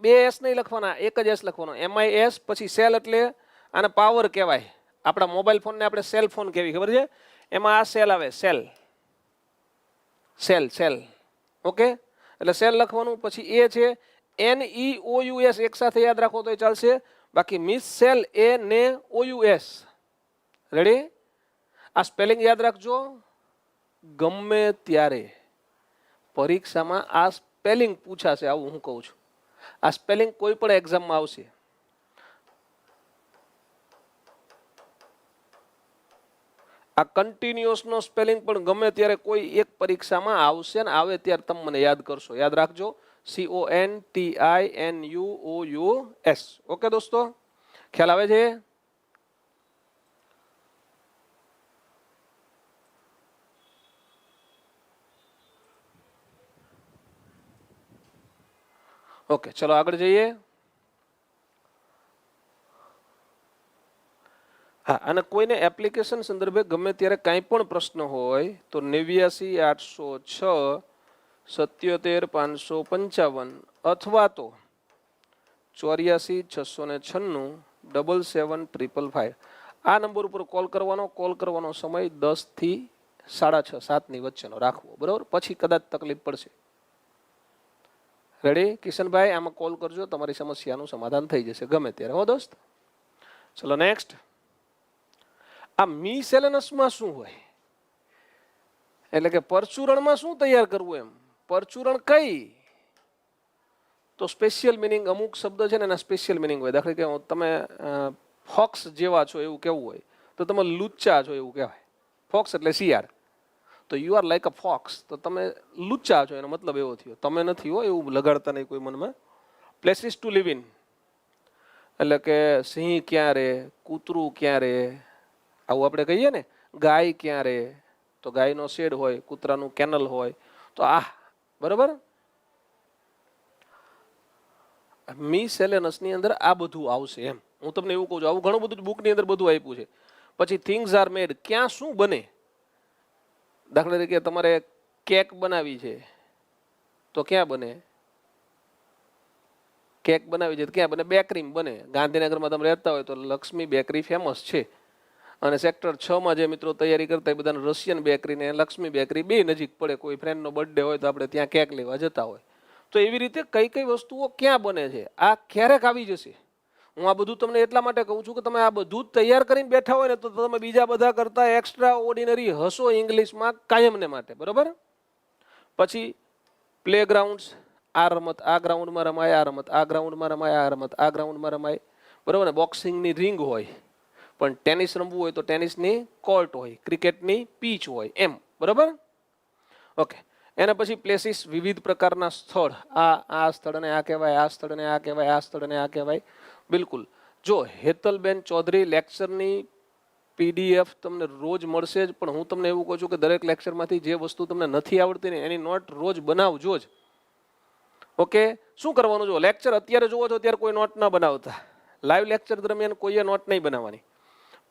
2 એસ નહીં લખવાના, એક જ એસ લખવાનો. MIS પછી સેલ એટલે આને પાવર કહેવાય. આપણા મોબાઈલ ફોનને આપણે સેલ ફોન કહેવી, ખબર છે? એમાં આ સેલ આવે, સેલ સેલ સેલ. ઓકે, એટલે સેલ લખવાનું. પછી એ છે NEOUS, એક સાથે યાદ રાખો તો ચાલશે. બાકી મિસ સેલ ANEOUS. રેડી? આ સ્પેલિંગ યાદ રાખજો. ગમે ત્યારે પરીક્ષામાં આ સ્પેલિંગ પૂછાશે, આવું હું કહું છું. આ સ્પેલિંગ કોઈ પણ એક્ઝામમાં આવશે. આ કન્ટિન્યુઅસનો સ્પેલિંગ પણ ગમે ત્યારે કોઈ એક પરીક્ષામાં આવશે ને આવે ત્યારે તમે મને યાદ કરશો. યાદ રાખજો, CONTINUOUS. ઓકે દોસ્તો, ખ્યાલ આવે છે? ઓકે, ચલો આગળ જઈએ. હા, અને કોઈને એપ્લિકેશન સંદર્ભે ગમે ત્યારે કાંઈ પણ પ્રશ્ન હોય તો 89-806-77-555 અથવા તો 84-696-77-555 આ નંબર ઉપર કોલ કરવાનો. કોલ કરવાનો સમય 10 થી 6:30-7 ની વચ્ચેનો રાખવો. બરાબર? પછી કદાચ તકલીફ પડશે. રેડી કિશનભાઈ? આમાં કોલ કરજો, તમારી સમસ્યાનું સમાધાન થઈ જશે ગમે ત્યારે. હો દોસ્ત? ચલો નેક્સ્ટ. આ મિસેલેનસમાં શું હોય એટલે કે પરચુરણમાં શું તૈયાર કરવું એમ. પરચુરણ કઈ? તો સ્પેશિયલ મિનિંગ. અમુક શબ્દ છે ને એના સ્પેશિયલ મિનિંગ હોય. દાખલા કે તમે ફોક્સ જેવા છો એવું કેવું હોય તો તમે લુચ્ચા છો એવું કહેવાય. ફોક્સ એટલે શિયાળ, તો you are like a fox, તો તમે લુચ્ચા છો એનો મતલબ એવો થયો. તમે નથી હો, એવું લગાડતા નહીં કોઈ મનમાં. પ્લેસીસ ટુ લિવ ઇન એટલે કે સિંહ ક્યાં રે, કૂતરું ક્યાં રે, આવું આપણે કહીએ ને. ગાય ક્યાં રે, તો ગાયનો શેડ હોય, કૂતરાનું કેનલ હોય. તો બરાબર. મિસેલેનસની અંદર આ બધું આવશે એમ. હું તમને એવું કહું છું, આવું ઘણું બધું બુકની અંદર બધું આપ્યું છે. પછી થિંગ્સ આર મેડ, ક્યાં શું બને. દાખલા તરીકે તમારે કેક બનાવી છે તો ક્યાં બને? કેક બનાવી છે તો ક્યાં બને? બેકરીમાં બને. ગાંધીનગરમાં તમે રહેતા હોય તો લક્ષ્મી બેકરી ફેમસ છે. અને સેક્ટર 6માં જે મિત્રો તૈયારી કરતા હોય બધાને રશિયન બેકરી ને લક્ષ્મી બેકરી બે નજીક પડે. કોઈ ફ્રેન્ડનો બર્થડે હોય તો આપણે ત્યાં કેક લેવા જતા હોય. તો એવી રીતે કઈ કઈ વસ્તુઓ ક્યાં બને છે આ ક્યારેક આવી જશે. હું આ બધું તમને એટલા માટે કહું છું કે તમે આ બધું જ તૈયાર કરીને બેઠા હોય ને તો તમે બીજા બધા કરતા એક્સ્ટ્રા ઓર્ડિનરી હશો ઇંગ્લિશમાં કાયમને માટે. બરાબર? પછી પ્લેગ્રાઉન્ડ્સ, આ રમત આ ગ્રાઉન્ડમાં રમાય, આ રમત આ ગ્રાઉન્ડમાં રમાય, આ રમત આ ગ્રાઉન્ડમાં રમાય. બરાબર ને? બોક્સિંગની રિંગ હોય, પણ ટેનિસ રમવું હોય તો ટેનિસની કોર્ટ હોય, ક્રિકેટની પીચ હોય એમ. બરાબર? ઓકે. એના પછી પ્લેસીસ, વિવિધ પ્રકારના સ્થળ. આ સ્થળને આ કહેવાય, આ સ્થળને આ કહેવાય, આ સ્થળને આ કહેવાય. બિલકુલ. જો હેતલબેન ચૌધરી લેક્ચરની PDF તમને રોજ મળશે જ, પણ હું તમને એવું કહું છું કે દરેક લેક્ચરમાંથી જે વસ્તુ તમને નથી આવડતી ને એની નોટ રોજ બનાવજો જ. ઓકે? શું કરવાનું? જો લેક્ચર અત્યારે જોવો છો ત્યારે કોઈ નોટ ન બનાવતા. લાઈવ લેક્ચર દરમિયાન કોઈએ નોટ નહીં બનાવવાની.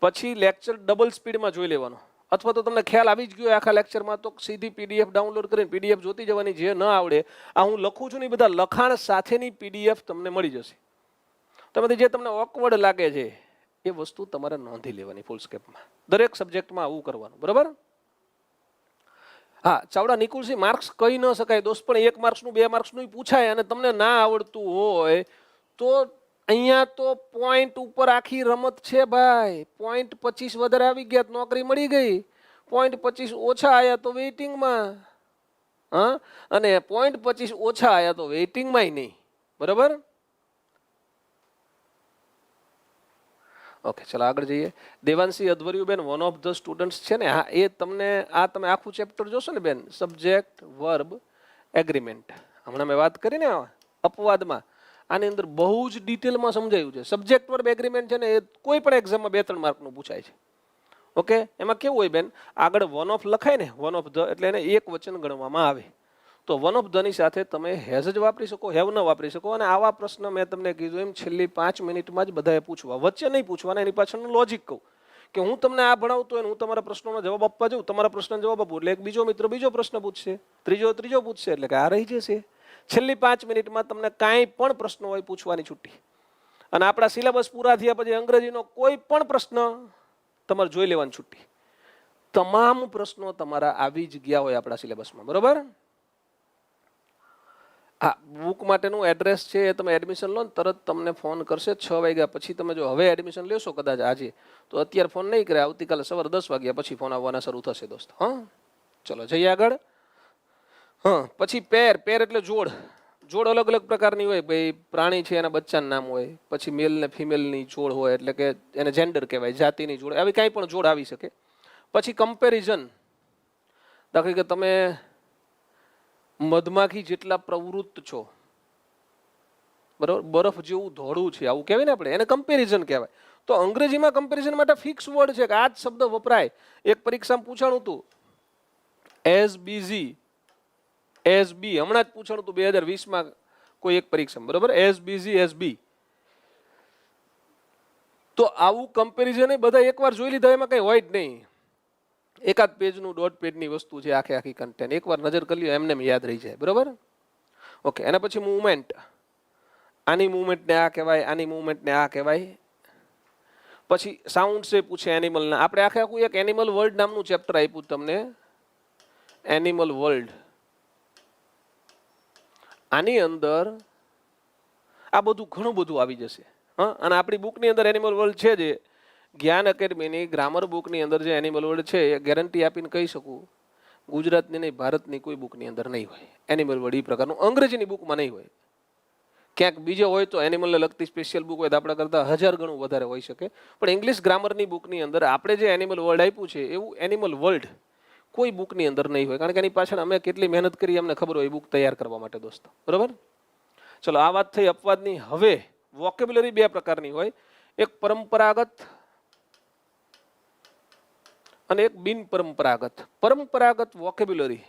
પછી લેક્ચર ડબલ સ્પીડમાં જોઈ લેવાનો. અથવા તો તમને ખ્યાલ આવી જ ગયો આખા લેક્ચરમાં તો સીધી PDF ડાઉનલોડ કરીને PDF જોતી જવાની. જે ન આવડે, આ હું લખું છું ને બધા લખાણ સાથેની PDF તમને મળી જશે. તેમાંથી જે તમને ઓકવર્ડ લાગે છે એ વસ્તુ તમારે નોંધી લેવાની ફૂલ સ્કેપમાં. દરેક સબ્જેક્ટમાં આવું કરવાનું. બરાબર? હા ચાવડા નિકુલસિંહ, માર્ક્સ કહી ન શકાય દોસ્ત, પણ 1 માર્ક્સનું 2 માર્ક્સનું પૂછાય અને તમને ના આવડતું હોય તો અહીંયા તો પોઈન્ટ ઉપર આખી રમત છે ભાઈ. .25 વધારે આવી ગયા તો નોકરી મળી ગઈ, .25 ઓછા આયા તો વેઇટિંગમાં, હા, અને .25 ઓછા આયા તો વેઇટિંગમાંય નહીં. બરાબર? ઓકે, ચલો આગળ જઈએ. દેવાંશી અધવર્યુબેન, વન ઓફ ધ સ્ટુડન્ટ્સ છે ને, હા, એ તમને આ તમે આખું ચેપ્ટર જોશો ને બેન, સબ્જેક્ટ વર્બ એગ્રીમેન્ટ, હમણાં મેં વાત કરી ને અપવાદમાં, આની અંદર બહુ જ ડિટેલમાં સમજાયું છે. સબ્જેક્ટ વર્બ એગ્રીમેન્ટ છે ને એ કોઈ પણ એક્ઝામમાં 2-3 માર્કનું પૂછાય છે. ઓકે, એમાં કેવું હોય બેન, આગળ વન ઓફ લખાય ને, વન ઓફ ધ, એટલે એને એક વચન ગણવામાં આવે. તો વન ઓફ ધની સાથે તમે હેઝ જ વાપરી શકો, હેવ ન વાપરી શકો. અને આવા પ્રશ્ન મેં તમને કીધું એમ છેલ્લી 5 મિનિટમાં જ બધાએ પૂછવા, વચ્ચે નહીં પૂછવાના. એની પાછળનું લોજિક કહું કે હું તમને આ ભણાવતો હોય, હું તમારા પ્રશ્નોનો જવાબ આપવા જાઉં, તમારા પ્રશ્નનો જવાબ આપું એટલે એક બીજો મિત્ર બીજો પ્રશ્ન પૂછશે, ત્રીજો પૂછશે, એટલે કે આ રહી જશે. છેલ્લી 5 મિનિટમાં તમને કાંઈ પણ પ્રશ્ન હોય પૂછવાની છૂટી. અને આપણા સિલેબસ પૂરા થયા પછી અંગ્રેજીનો કોઈ પણ પ્રશ્ન તમારે જોઈ લેવાની છૂટી. તમામ પ્રશ્નો તમારા આવી જ ગયા હોય આપણા સિલેબસમાં. બરોબર? હા, બુક માટેનું એડ્રેસ છે એ તમે એડમિશન લો ને તરત તમને ફોન કરશે 6 વાગ્યા પછી. તમે જો હવે એડમિશન લેશો કદાચ આજે, તો અત્યારે ફોન નહીં કરે, આવતીકાલે સવારે 10 વાગ્યા પછી ફોન આવવાના શરૂ થશે દોસ્ત. હા, ચલો જઈએ આગળ. હા, પછી પેર. પેર એટલે જોડ. જોડ અલગ અલગ પ્રકારની હોય ભાઈ. પ્રાણી છે એના બચ્ચાનું નામ હોય, પછી મેલ ને ફિમેલની જોડ હોય, એટલે કે એને જેન્ડર કહેવાય, જાતિની જોડ, આવી કાંઈ પણ જોડ આવી શકે. પછી કમ્પેરિઝન, દાખલા કે તમે મધમાખી જેટલા પ્રવૃત્ત છો, બરાબર, બરફ જેવું ધોળું છે, આવું કહેવાય ને આપણે, એને કમ્પેરિઝન કહેવાય. તો અંગ્રેજીમાં કમ્પેરિઝન માટે ફિક્સ વર્ડ છે કે આ જ શબ્દ વપરાય. એક પરીક્ષામાં પૂછાણું હતું, એઝ બીઝી, એઝ બી, હમણાં જ પૂછાણું હતું 2020માં કોઈ એક પરીક્ષામાં, બરાબર, એઝ બીઝી, એઝ બી. તો આવું કમ્પેરિઝન બધા એકવાર જોઈ લીધા, એમાં કંઈ હોય જ નહીં. એકાદ પેજનું 1.5 પેજની વસ્તુ છે આખી કન્ટેન્ટ. એકવાર નજર કરી લ્યો એમને યાદ રહી જાય. બરોબર? ઓકે, એના પછી મૂવમેન્ટ. આની મૂવમેન્ટને આ કહેવાય, આની મૂવમેન્ટને આ કહેવાય. પછી સાઉન્ડ છે પૂછે એનિમલના. આપણે આખું એક એનિમલ વર્લ્ડ નામનું ચેપ્ટર આપ્યું તમને, એનિમલ વર્લ્ડ. આની અંદર આ બધું ઘણું બધું આવી જશે. હા, અને આપણી બુકની અંદર એનિમલ વર્લ્ડ છે જે જ્ઞાન એકેડમીની ગ્રામર બુકની અંદર જે એનિમલ વર્લ્ડ છે એ ગેરંટી આપીને કહી શકું ગુજરાતની નહીં ભારતની કોઈ બુકની અંદર નહીં હોય એનિમલ વર્લ્ડ. એ પ્રકારનું અંગ્રેજીની બુકમાં નહીં હોય. ક્યાંક બીજો હોય તો એનિમલને લગતી સ્પેશિયલ બુક હોય તો આપણા કરતાં 1000 ગણું વધારે હોઈ શકે. પણ ઇંગ્લિશ ગ્રામરની બુકની અંદર આપણે જે એનિમલ વર્લ્ડ આપ્યું છે એવું એનિમલ વર્લ્ડ કોઈ બુકની અંદર નહીં હોય. કારણ કે એની પાછળ અમે કેટલી મહેનત કરી અમને ખબર હોય બુક તૈયાર કરવા માટે દોસ્તો. બરોબર? ચલો, આ વાત થઈ અપવાદની. હવે વોકેબ્યુલરી 2 પ્રકારની હોય, એક પરંપરાગત અને એક બિન પરંપરાગત. પરંપરાગત વોકેબ્યુલરી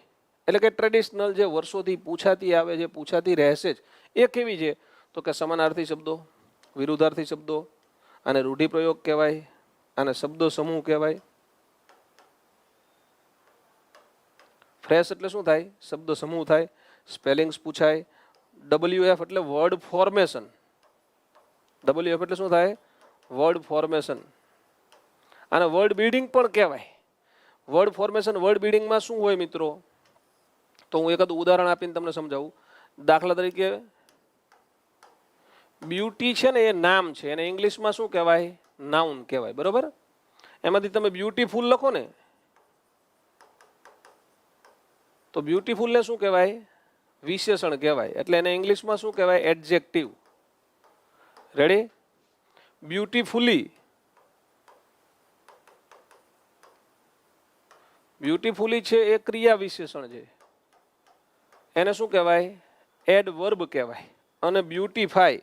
એટલે કે ટ્રેડિશનલ, જે વર્ષોથી પૂછાતી આવે, જે પૂછાતી રહેશે જ, એ કેવી છે તો કે સમાનાર્થી શબ્દો, વિરુદ્ધાર્થી શબ્દો, અને રૂઢિપ્રયોગ કહેવાય, અને શબ્દો સમૂહ કહેવાય. ફ્રેશ એટલે શું થાય? શબ્દ સમૂહ થાય. સ્પેલિંગ્સ પૂછાય. WF એટલે વર્ડ ફોર્મેશન. WF એટલે શું થાય? Word formation. અને વર્ડ બિલ્ડિંગ પણ કહેવાય. વર્ડ ફોર્મેશન, વર્ડ બિલ્ડિંગમાં શું હોય મિત્રો? તો હું એકાદ ઉદાહરણ આપીને તમને સમજાવું. દાખલા તરીકે બ્યુટી છે ને એ નામ છે, એને ઇંગ્લિશમાં શું કહેવાય? નાઉન કહેવાય. બરોબર? એમાંથી તમે બ્યુટીફુલ લખો ને તો બ્યુટીફુલને શું કહેવાય? વિશેષણ કહેવાય. એટલે એને ઇંગ્લિશમાં શું કહેવાય? એડજેક્ટિવ. રેડી? બ્યુટીફુલી, બ્યુટીફુલી છે એ ક્રિયા વિશેષણ છે, એને શું કહેવાય? એડવર્બ કહેવાય. અને બ્યુટીફાઈ,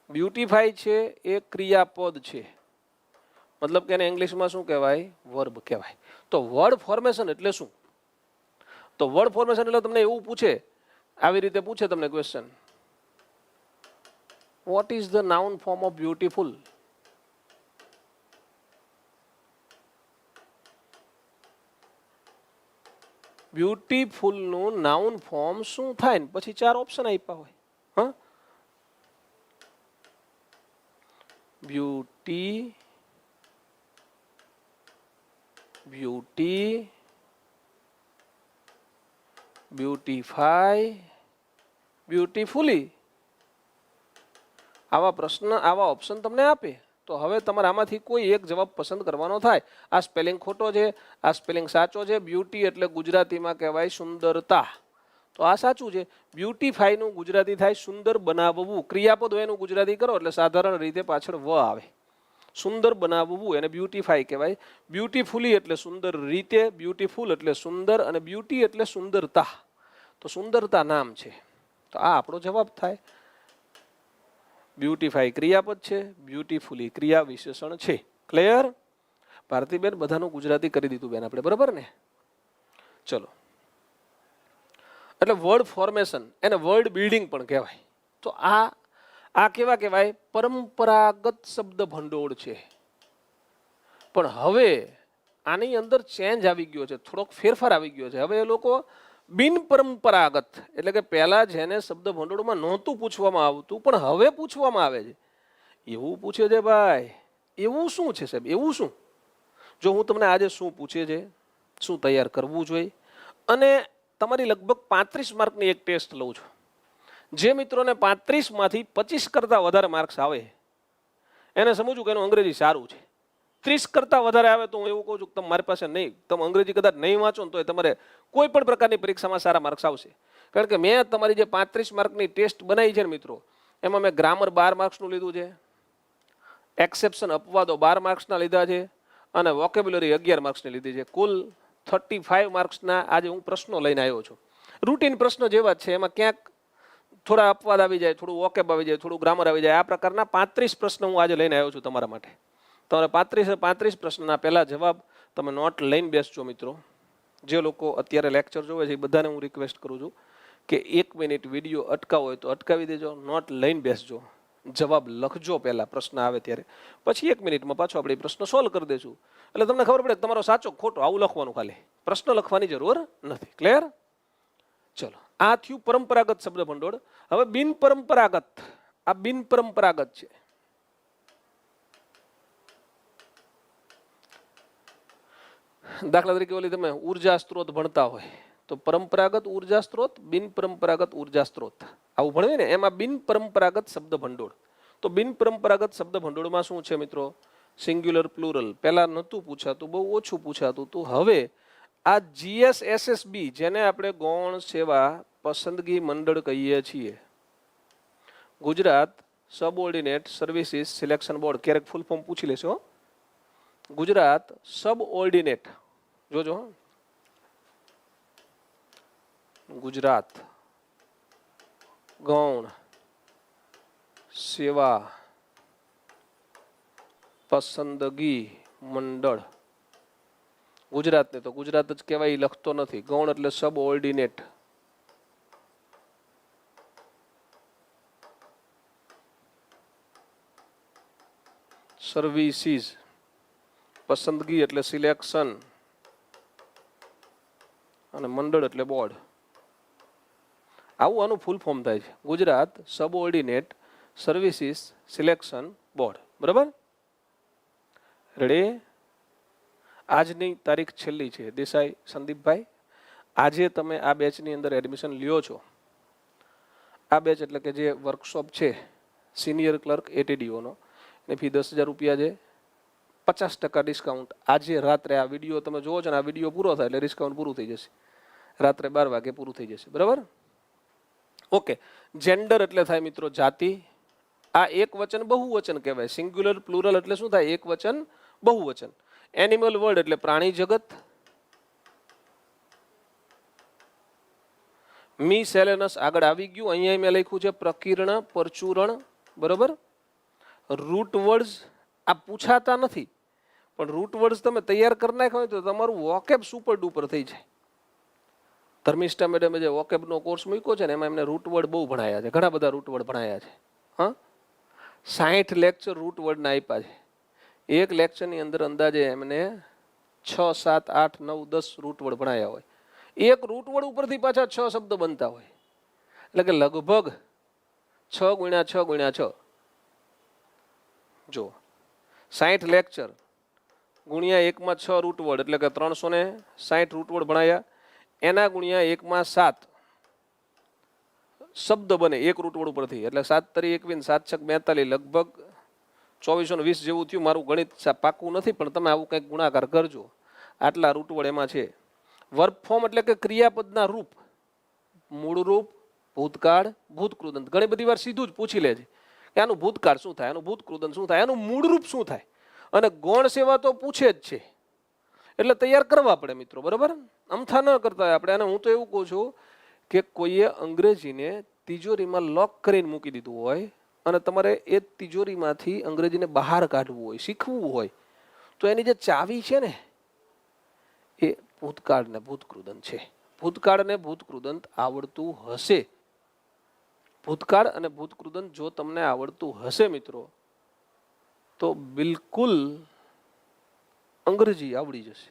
બ્યુટીફાઈ છે એ ક્રિયાપદ છે, મતલબ કે એને ઇંગ્લિશમાં શું કહેવાય? વર્બ કહેવાય. તો વર્ડ ફોર્મેશન એટલે શું? તો વર્ડ ફોર્મેશન એટલે તમને એવું પૂછે, આવી રીતે પૂછે તમને question, what is the noun form of beautiful? બ્યુટીફુલનું નાઉન ફોર્મ શું થાય? પછી 4 ઓપ્શન આપ્યા હોય. હા, બ્યુટી, બ્યુટી, બ્યુટીફાઈ, બ્યુટીફુલી, આવા પ્રશ્ન, આવા ઓપ્શન તમને આપે તો હવે તમારે આમાંથી કોઈ એક જવાબ પસંદ કરવાનો થાય. આ સ્પેલિંગ ખોટો છે, આ સ્પેલિંગ સાચો છે. બ્યુટી એટલે ગુજરાતીમાં કહેવાય સુંદરતા, તો આ સાચું છે. બ્યુટીફાઈનું ગુજરાતી થાય સુંદર બનાવવું. ક્રિયાપદ હોય એનું ગુજરાતી કરો એટલે સાધારણ રીતે પાછળ વ આવે. સુંદર બનાવવું એને બ્યુટીફાઈ કહેવાય. બ્યુટીફુલી એટલે સુંદર રીતે, બ્યુટીફુલ એટલે સુંદર, અને બ્યુટી એટલે સુંદરતા. તો સુંદરતા નામ છે, તો આ આપણો જવાબ થાય. બ્યુટીફાઈ ક્રિયાપદ છે, બ્યુટીફુલી ક્રિયા વિશેષણ છે. ક્લિયર? ભારતીબેન બધાનું ગુજરાતી કરી દીધું બેન આપણે, બરાબર ને? ચલો, એટલે વર્ડ ફોર્મેશન એને વર્ડ બિલ્ડિંગ પણ કહેવાય. તો આ કેવા કહેવાય? પરંપરાગત શબ્દ ભંડોળ છે. પણ હવે આની અંદર ચેન્જ આવી ગયો છે, થોડોક ફેરફાર આવી ગયો છે. હવે એ લોકો બિન પરંપરાગત એટલે કે પહેલા જેને શબ્દ ભંડોળમાં નહોતું પૂછવામાં આવતું પણ હવે પૂછવામાં આવે છે, એવું પૂછે છે ભાઈ. એવું શું છે સાહેબ? એવું શું? જો હું તમને આજે શું પૂછે છે, શું તૈયાર કરવું જોઈએ, અને તમારી લગભગ 35 માર્કની એક ટેસ્ટ લઉં છું. જે મિત્રોને 35માંથી 25 કરતાં વધારે માર્ક્સ આવે એને સમજવું કે એનું અંગ્રેજી સારું છે. 30 કરતાં વધારે આવે તો હું એવું કહું છું કે તમારી પાસે નહીં, તમે અંગ્રેજી કદાચ નહીં વાંચો ને તો તમારે કોઈ પણ પ્રકારની પરીક્ષામાં સારા માર્ક્સ આવશે. કારણ કે મેં તમારી જે 35 માર્કની ટેસ્ટ બનાવી છે ને મિત્રો, એમાં મેં ગ્રામર 12 માર્ક્સનું લીધું છે, એક્સેપ્શન અપવાદો 12 માર્ક્સના લીધા છે, અને વોકેબ્યુલરી 11 માર્ક્સની લીધી છે. કુલ 35 માર્ક્સના આજે હું પ્રશ્નો લઈને આવ્યો છું. રૂટીન પ્રશ્ન જેવા જ છે, એમાં ક્યાંક થોડા અપવાદ આવી જાય, થોડું વોકેબ આવી જાય, થોડું ગ્રામર આવી જાય. આ પ્રકારના 35 પ્રશ્ન હું આજે લઈને આવ્યો છું તમારા માટે. તમારે 35 પ્રશ્નના પહેલા જવાબ તમે નોટ લઈને બેસજો મિત્રો. જે લોકો અત્યારે લેક્ચર જોવે છે એ બધાને હું રિક્વેસ્ટ કરું છું કે 1 મિનિટ વિડીયો અટકાવો હોય તો અટકાવી દેજો, નોટ લઈને બેસજો, જવાબ લખજો પહેલા પ્રશ્ન આવે ત્યારે, પછી 1 મિનિટમાં પાછો આપણે પ્રશ્ન સોલ્વ કરી દઈશું. એટલે તમને ખબર પડે કે તમારો સાચો ખોટો આવું લખવાનું, ખાલી પ્રશ્ન લખવાની જરૂર નથી. ક્લિયર? ચલો, આ થયું પરંપરાગત શબ્દ ભંડોળ. હવે બિન પરંપરાગત, આ બિન પરંપરાગત છે. દાખલા તરીકે ઓલી તમે ઉર્જા સ્ત્રોત ભણતા હોય તો પરંપરાગત ઉર્જા સ્ત્રોત, બિન પરંપરાગત ઉર્જા સ્ત્રોત આવું ભણવે ને, એમાં બિન પરંપરાગત શબ્દ ભંડોળ. તો બિન પરંપરાગત શબ્દ ભંડોળમાં શું છે મિત્રો? Singular, plural. પહેલા નહોતું પૂછાતું, બહુ ઓછું પૂછાતું હતું. હવે આ GSSSB જેને આપણે ગૌણ સેવા પસંદગી મંડળ કહીએ છીએ, Gujarat subordinate services selection board, ક્યારેક ફૂલ ફોર્મ પૂછી લેશો. ગુજરાત સબઓર્ડિનેટ, જોજો, ગુજરાત ગૌણ સેવા પસંદગી મંડળ. ગુજરાતને તો ગુજરાત જ કહેવાય, લખતો નથી. ગૌણ એટલે સબઓર્ડિનેટ. સર્વિસીસ પસંદગી એટલે સિલેક્શન, અને મંડળ એટલે બોર્ડ. આવું આનું ફૂલ ફોર્મ થાય છે, Gujarat subordinate services selection board. બરાબર? રેડી? આજની તારીખ છેલ્લી છે. દેસાઈ સંદીપભાઈ, આજે તમે આ બેચની અંદર એડમિશન લ્યો છો. આ બેચ એટલે કે જે વર્કશોપ છે સિનિયર ક્લર્ક ATDOનો, એની ફી 10,000 રૂપિયા છે. 50% ડિસ્કાઉન્ટ. આજે રાત્રે આ વિડીયો તમે જોવો છો ને, આ વિડીયો પૂરો થાય એટલે ડિસ્કાઉન્ટ પૂરું થઈ જશે. રાત્રે 12 વાગે પૂરું થઈ જશે. બરાબર? ઓકે. જેન્ડર એટલે થાય મિત્રો જાતિ. આ એક વચન બહુવચન કહેવાય. સિંગ્યુલર પ્લુરલ એટલે શું થાય? એક વચન બહુવચન. એનિમલ વર્લ્ડ એટલે પ્રાણી જગત. મી સેલેનસ આગળ આવી ગયું. અહીંયા મેં લખ્યું છે પ્રકીર્ણ, પરચુરણ. બરોબર? રૂટ વર્ડ્સ આ પૂછાતા નથી, પણ રૂટ વર્ડ્સ તમે તૈયાર કરી નાખ્યો હોય તો તમારું વોકેબ સુપર ડુપર થઈ જાય. ધર્મિષ્ઠા મેડમે જે વોકેબનો કોર્સ મૂક્યો છે ને, એમાં એમને રૂટ વર્ડ બહુ ભણાયા છે, ઘણા બધા રૂટ વર્ડ ભણાયા છે. હા, 60 લેક્ચર રૂટ વર્ડના આપ્યા છે. એક લેક્ચરની અંદર અંદાજે એમને 6, 7, 8, 9, 10 રૂટ વર્ડ ભણાયા હોય. એક રૂટ વર્ડ ઉપરથી પાછા 6 શબ્દ બનતા હોય. એટલે કે લગભગ 6 × 6 × 6. જો 60 લેક્ચર ગુણ્યા 1 માં 6 રૂટ વર્ડ એટલે કે 360 રૂટ વર્ડ ભણાયા, એના ગુણ્યા 1 માં 7 શબ્દ બને એક રૂટ વર્ડ ઉપરથી, એટલે 7 તરી 21 7 છક 42 લગભગ 2420 જેવું થયું. મારું ગણિત પાકું નથી પણ તમે આવું કંઈક ગુણાકાર કરજો. આટલા રૂટ વર્ડ એમાં છે. વર્બ ફોર્મ એટલે કે ક્રિયાપદના રૂપ, મૂળ રૂપ, ભૂતકાળ, ભૂતકૃદંત. ઘણી બધી વાર સીધું જ પૂછી લે છે કે આનું ભૂતકાળ શું થાય, આનું ભૂતકૃદંત શું થાય, આનું મૂળ રૂપ શું થાય, અને ગૌણ સેવા તો પૂછે જ છે એટલે તૈયાર કરવા પડે મિત્રો, બરાબર. અમથા ન કરતા હોય આપણે. અને હું તો એવું કહું છું કે કોઈએ અંગ્રેજીને તિજોરીમાં લોક કરીને મૂકી દીધું હોય અને તમારે એ તિજોરીમાંથી અંગ્રેજીને બહાર કાઢવું હોય, શીખવું હોય, તો એની જે ચાવી છે ને એ ભૂતકાળ ને ભૂતકૃદંત છે. ભૂતકાળ અને ભૂતકૃદંત આવડતું હશે, ભૂતકાળ અને ભૂતકૃદંત જો તમને આવડતું હશે મિત્રો, તો બિલકુલ અંગ્રેજી આવડી જશે.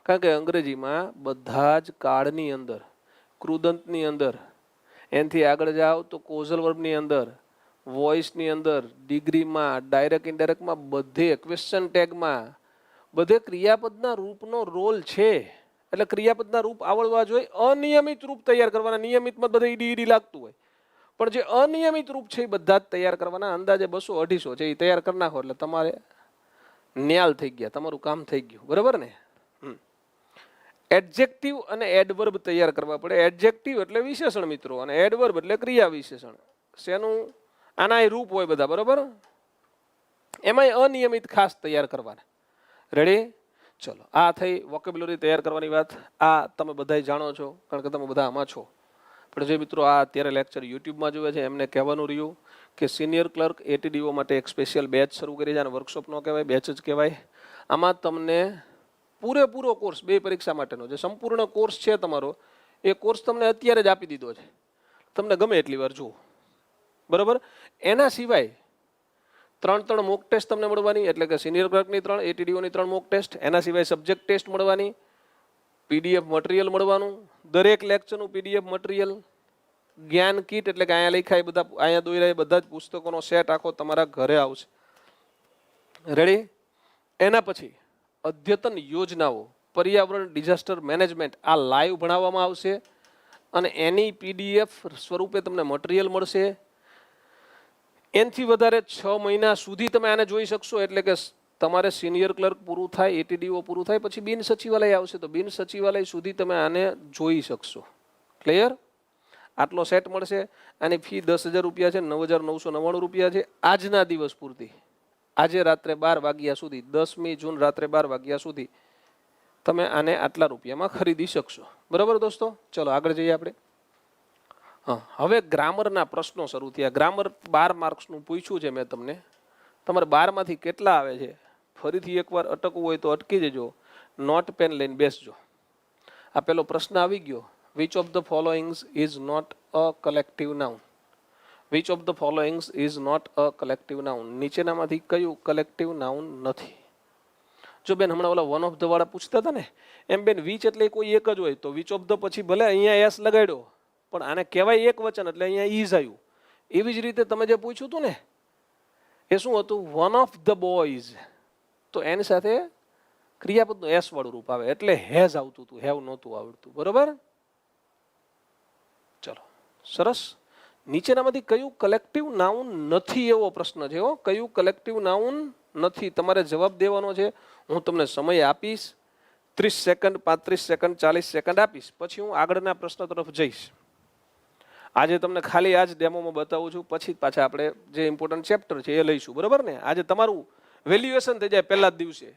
કારણ કે અંગ્રેજીમાં બધા જ કાળની અંદર, કૃદંતની અંદર, એનાથી આગળ જાઓ તો કોઝલ વર્બની અંદર, વોઇસની અંદર, ડિગ્રીમાં, ડાયરેક્ટ ઇનડાયરેક્ટમાં, બધે ક્વેશ્ચન ટેગમાં, બધે ક્રિયાપદના રૂપનો રોલ છે. એટલે ક્રિયાપદના રૂપ આવડવા જોઈએ. અનિયમિત રૂપ તૈયાર કરવાના, નિયમિતમાં બધે ઈડી ઈડી લાગતું હોય, પણ જે અનિયમિત રૂપ છે એ બધા જ તૈયાર કરવાના. અંદાજે 200-250 છે એ તૈયાર કરી નાખો એટલે તમારે ન્યાલ થઈ ગયા, તમારું કામ થઈ ગયું, બરાબર ને. એડજેક્ટિવ અને એડવર્બ તૈયાર કરવા પડે. એડજેક્ટિવ એટલે વિશેષણ મિત્રો, અને એડવર્બ એટલે ક્રિયા વિશેષણ. શેનું? આના રૂપ હોય બધા, બરાબર. એમાંય અનિયમિત ખાસ તૈયાર કરવાના. રેડી? ચલો, આ થઈ વોકેબ્યુલરી તૈયાર કરવાની વાત. આ તમે બધા જાણો છો કારણ કે તમે બધા આમાં છો. પણ જે મિત્રો આ અત્યારે લેક્ચર યુટ્યુબમાં જોવે છે એમને કહેવાનું રહ્યું કે સિનિયર ક્લર્ક એટીડીઓ માટે એક સ્પેશિયલ બેચ શરૂ કરી છે. અને વર્કશોપ ન કહેવાય, બેચ જ કહેવાય. આમાં તમને પૂરેપૂરો કોર્સ, 2 પરીક્ષા માટેનો જે સંપૂર્ણ કોર્સ છે તમારો, એ કોર્સ તમને અત્યારે જ આપી દીધો છે. તમને ગમે એટલી વાર જુઓ, બરાબર. એના સિવાય 3 મોક ટેસ્ટ તમને મળવાની, એટલે કે સિનિયર ક્લર્કની 3, એટીડીઓની 3 મોક ટેસ્ટ. એના સિવાય સબ્જેક્ટ ટેસ્ટ મળવાની, પીડીએફ મટીરિયલ મળવાનું, દરેક લેક્ચરનું પીડીએફ મટીરિયલ, જ્ઞાન કીટ એટલે કે અહીંયા લખાય બધા, અહીંયા દોરાય બધા જ પુસ્તકોનો સેટ આખો તમારા ઘરે આવશે. રેડી? એના પછી અદ્યતન યોજનાઓ, પર્યાવરણ, ડિઝાસ્ટર મેનેજમેન્ટ, આ લાઈવ ભણાવવામાં આવશે અને એની પીડીએફ સ્વરૂપે તમને મટીરિયલ મળશે. એનાથી વધારે 6 મહિના સુધી તમે આને જોઈ શકશો. એટલે કે તમારે સિનિયર ક્લર્ક પૂરું થાય, એટીડીઓ પૂરું થાય પછી બિન સચિવાલય આવશે, તો બિન સચિવાલય સુધી તમે આને જોઈ શકશો. ક્લિયર? આટલો સેટ મળશે. આની ફી 10,000 રૂપિયા છે, 9,999 રૂપિયા છે આજના દિવસ પૂરતી. આજે રાત્રે 12 વાગ્યા સુધી, 10મી જૂન રાત્રે 12 વાગ્યા સુધી તમે આને આટલા રૂપિયામાં ખરીદી શકશો. બરાબર દોસ્તો? ચલો આગળ જઈએ આપણે. હા, હવે ગ્રામરના પ્રશ્નો શરૂ થયા. ગ્રામર 12 માર્ક્સનું પૂછ્યું છે મેં તમને. તમારે 12માંથી કેટલા આવે છે ફરીથી એકવાર અટકવું હોય તો અટકી જજો, નોટ પેન લઈને બેસજો. આ પેલો પ્રશ્ન આવી ગયો, which of the followings is not a collective noun. Which of the followings is not a collective noun. નીચેનામાંથી કયું કલેક્ટિવ નાઉન નથી? જો બેન હમણાં ઓલા વન ઓફ ધ વાળા પૂછતા હતા ને, એમ બેન વિચ એટલે કોઈ એક જ હોય તો વિચ ઓફ ધ પછી ભલે અહીંયા એસ લગાડ્યો પણ આને કહેવાય એક વચન એટલે અહીંયા ઇઝ આવ્યું. એવી જ રીતે તમે જે પૂછ્યું હતું ને એ શું હતું? વન ઓફ ધ બોયઝ, તો એની સાથે ક્રિયાપદનું એસ વાળું રૂપ આવે એટલે હેઝ આવતું હતું, હેવ નહોતું આવડતું. બરોબર? ચલો સરસ. નીચેનામાંથી કયું કલેક્ટિવ નાઉન નથી એવો પ્રશ્ન છે. કયું કલેક્ટિવ નાઉન નથી તમારે જવાબ દેવાનો છે. હું તમને સમય આપીશ, 30 સેકન્ડ, 35 સેકન્ડ, 40 સેકન્ડ આપીશ, પછી હું આગળના પ્રશ્ન તરફ જઈશ. આજે તમને ખાલી આ જ ડેમોમાં બતાવું છું, પછી પાછા આપણે જે ઇમ્પોર્ટન્ટ ચેપ્ટર છે એ લઈશું. બરાબર ને? આજે તમારું વેલ્યુએશન થઈ જાય પહેલા જ દિવસે.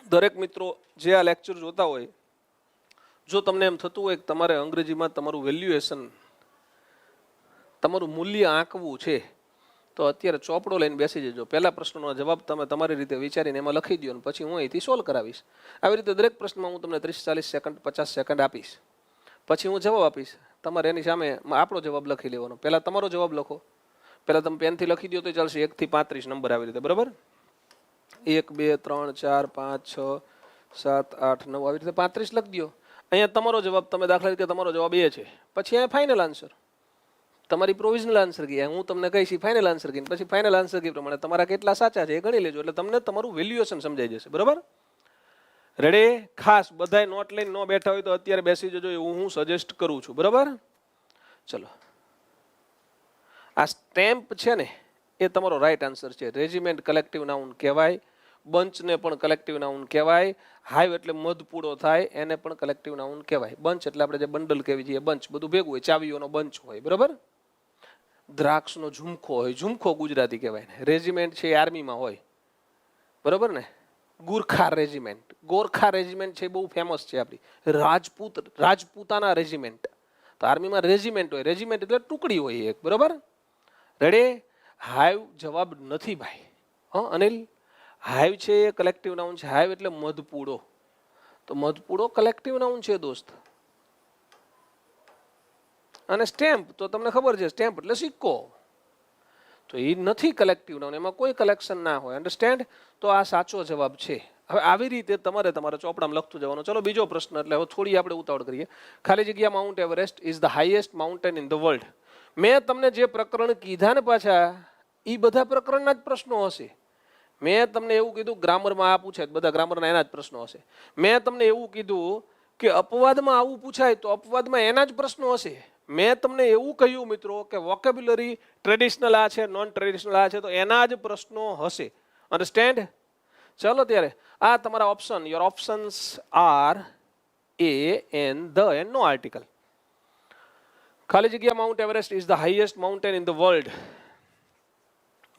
દરેક મિત્રો જે આ લેક્ચર જોતા હોય, જો તમને એમ થતું હોય કે તમારે અંગ્રેજીમાં તમારું વેલ્યુએશન, તમારું મૂલ્ય આંકવું છે, તો અત્યારે ચોપડો લઈને બેસી જજો. પહેલા પ્રશ્નનો જવાબ તમે તમારી રીતે વિચારીને એમાં લખી દો, અને પછી હું અહીંથી સોલ્વ કરાવીશ. આવી રીતે દરેક પ્રશ્નમાં હું તમને 30-40 સેકન્ડ, 50 સેકન્ડ આપીશ, પછી હું જવાબ આપીશ. તમારે એની સામે આપણો જવાબ લખી લેવાનો. પહેલાં તમારો જવાબ લખો. પહેલાં તમે પેનથી લખી દો તો ચાલશે. 1 થી 35 નંબર આવી રીતે. બરાબર? 1, 2, 3, 4, 5, 6, 7, 8, 9 આવી રીતે 35 લખી દો. અહીંયા તમારો જવાબ, તમે દાખલા તરીકે તમારો જવાબ એ છે, પછી અહીંયા ફાઇનલ આન્સર. તમારી પ્રોવિઝનલ આન્સર કી હું તમને કહીશ ફાઇનલ આન્સર કી પછી ફાઇનલ આન્સર કી પ્રમાણે તમારા કેટલા સાચા છે એ ગણી લેજો એટલે તમને તમારું વેલ્યુએશન સમજાઈ જશે બરાબર રેડી ખાસ બધાય નોટ લઈને ન બેઠા હોય તો અત્યારે બેસી જજો એવું હું સજેસ્ટ કરું છું બરાબર ચલો આ સ્ટેમ્પ છે ને એ તમારો રાઈટ આન્સર છે રેજિમેન્ટ કલેક્ટિવ નાઉન કહેવાય બંચને પણ કલેક્ટિવ નાઉન કહેવાય હાઈવ એટલે મધપૂડો થાય એને પણ કલેક્ટિવ નાઉન કહેવાય બંચ એટલે આપણે જે બંડલ કહેવી છીએ બંચ બધું ભેગું હોય ચાવીઓનો બંચ હોય બરાબર દ્રાક્ષનો ઝુમખો હોય ઝુમખો ગુજરાતી કહેવાય ને રેજિમેન્ટ છે એ આર્મીમાં હોય બરાબર ને ગુરખા રેજિમેન્ટ ગોરખા રેજિમેન્ટ છે બહુ ફેમસ છે આપણી રાજપૂતાના રેજિમેન્ટ તો આર્મીમાં રેજિમેન્ટ હોય રેજિમેન્ટ એટલે ટુકડી હોય એક બરાબર રેડી હાઈવ જવાબ નથી ભાઈ હા અનિલ હાઈવ છે એ કલેક્ટિવ નાઉન છે હાઈવ એટલે મધપૂડો તો મધપૂડો કલેક્ટિવ નાઉન છે દોસ્ત અને સ્ટેમ્પ તો તમને ખબર છે સ્ટેમ્પ એટલે સિક્કો તો એ નથી કલેક્ટિવ નાઉન એમાં કોઈ કલેક્શન ના હોય અન્ડરસ્ટેન્ડ તો આ સાચો જવાબ છે હવે આવી રીતે તમારે તમારા ચોપડામાં લખતું જવાનું ચલો બીજો પ્રશ્ન એટલે હવે થોડી આપણે ઉતાવળ કરીએ ખાલી જગ્યા Mount Everest is the highest mountain in the world મેં તમને જે પ્રકરણ કીધા ને પાછા એ બધા પ્રકરણના જ પ્રશ્નો હશે મેં તમને એવું કીધું ગ્રામરમાં આ પૂછાય બધા ગ્રામરના એના જ પ્રશ્નો હશે મેં તમને એવું કીધું કે અપવાદમાં આવું પૂછાય તો અપવાદમાં એના જ પ્રશ્નો હશે મેં તમને એવું કહ્યું મિત્રો કે વોકેબ્યુલરી ટ્રેડિશનલ આ છે નોન ટ્રેડિશનલ આ છે તો એના જ પ્રશ્નો હશે અન્ડરસ્ટેન્ડ ચલો ત્યારે આ તમારા option your options are a an the and નો આર્ટિકલ ખાલી જગ્યા Mount Everest is the highest mountain in the world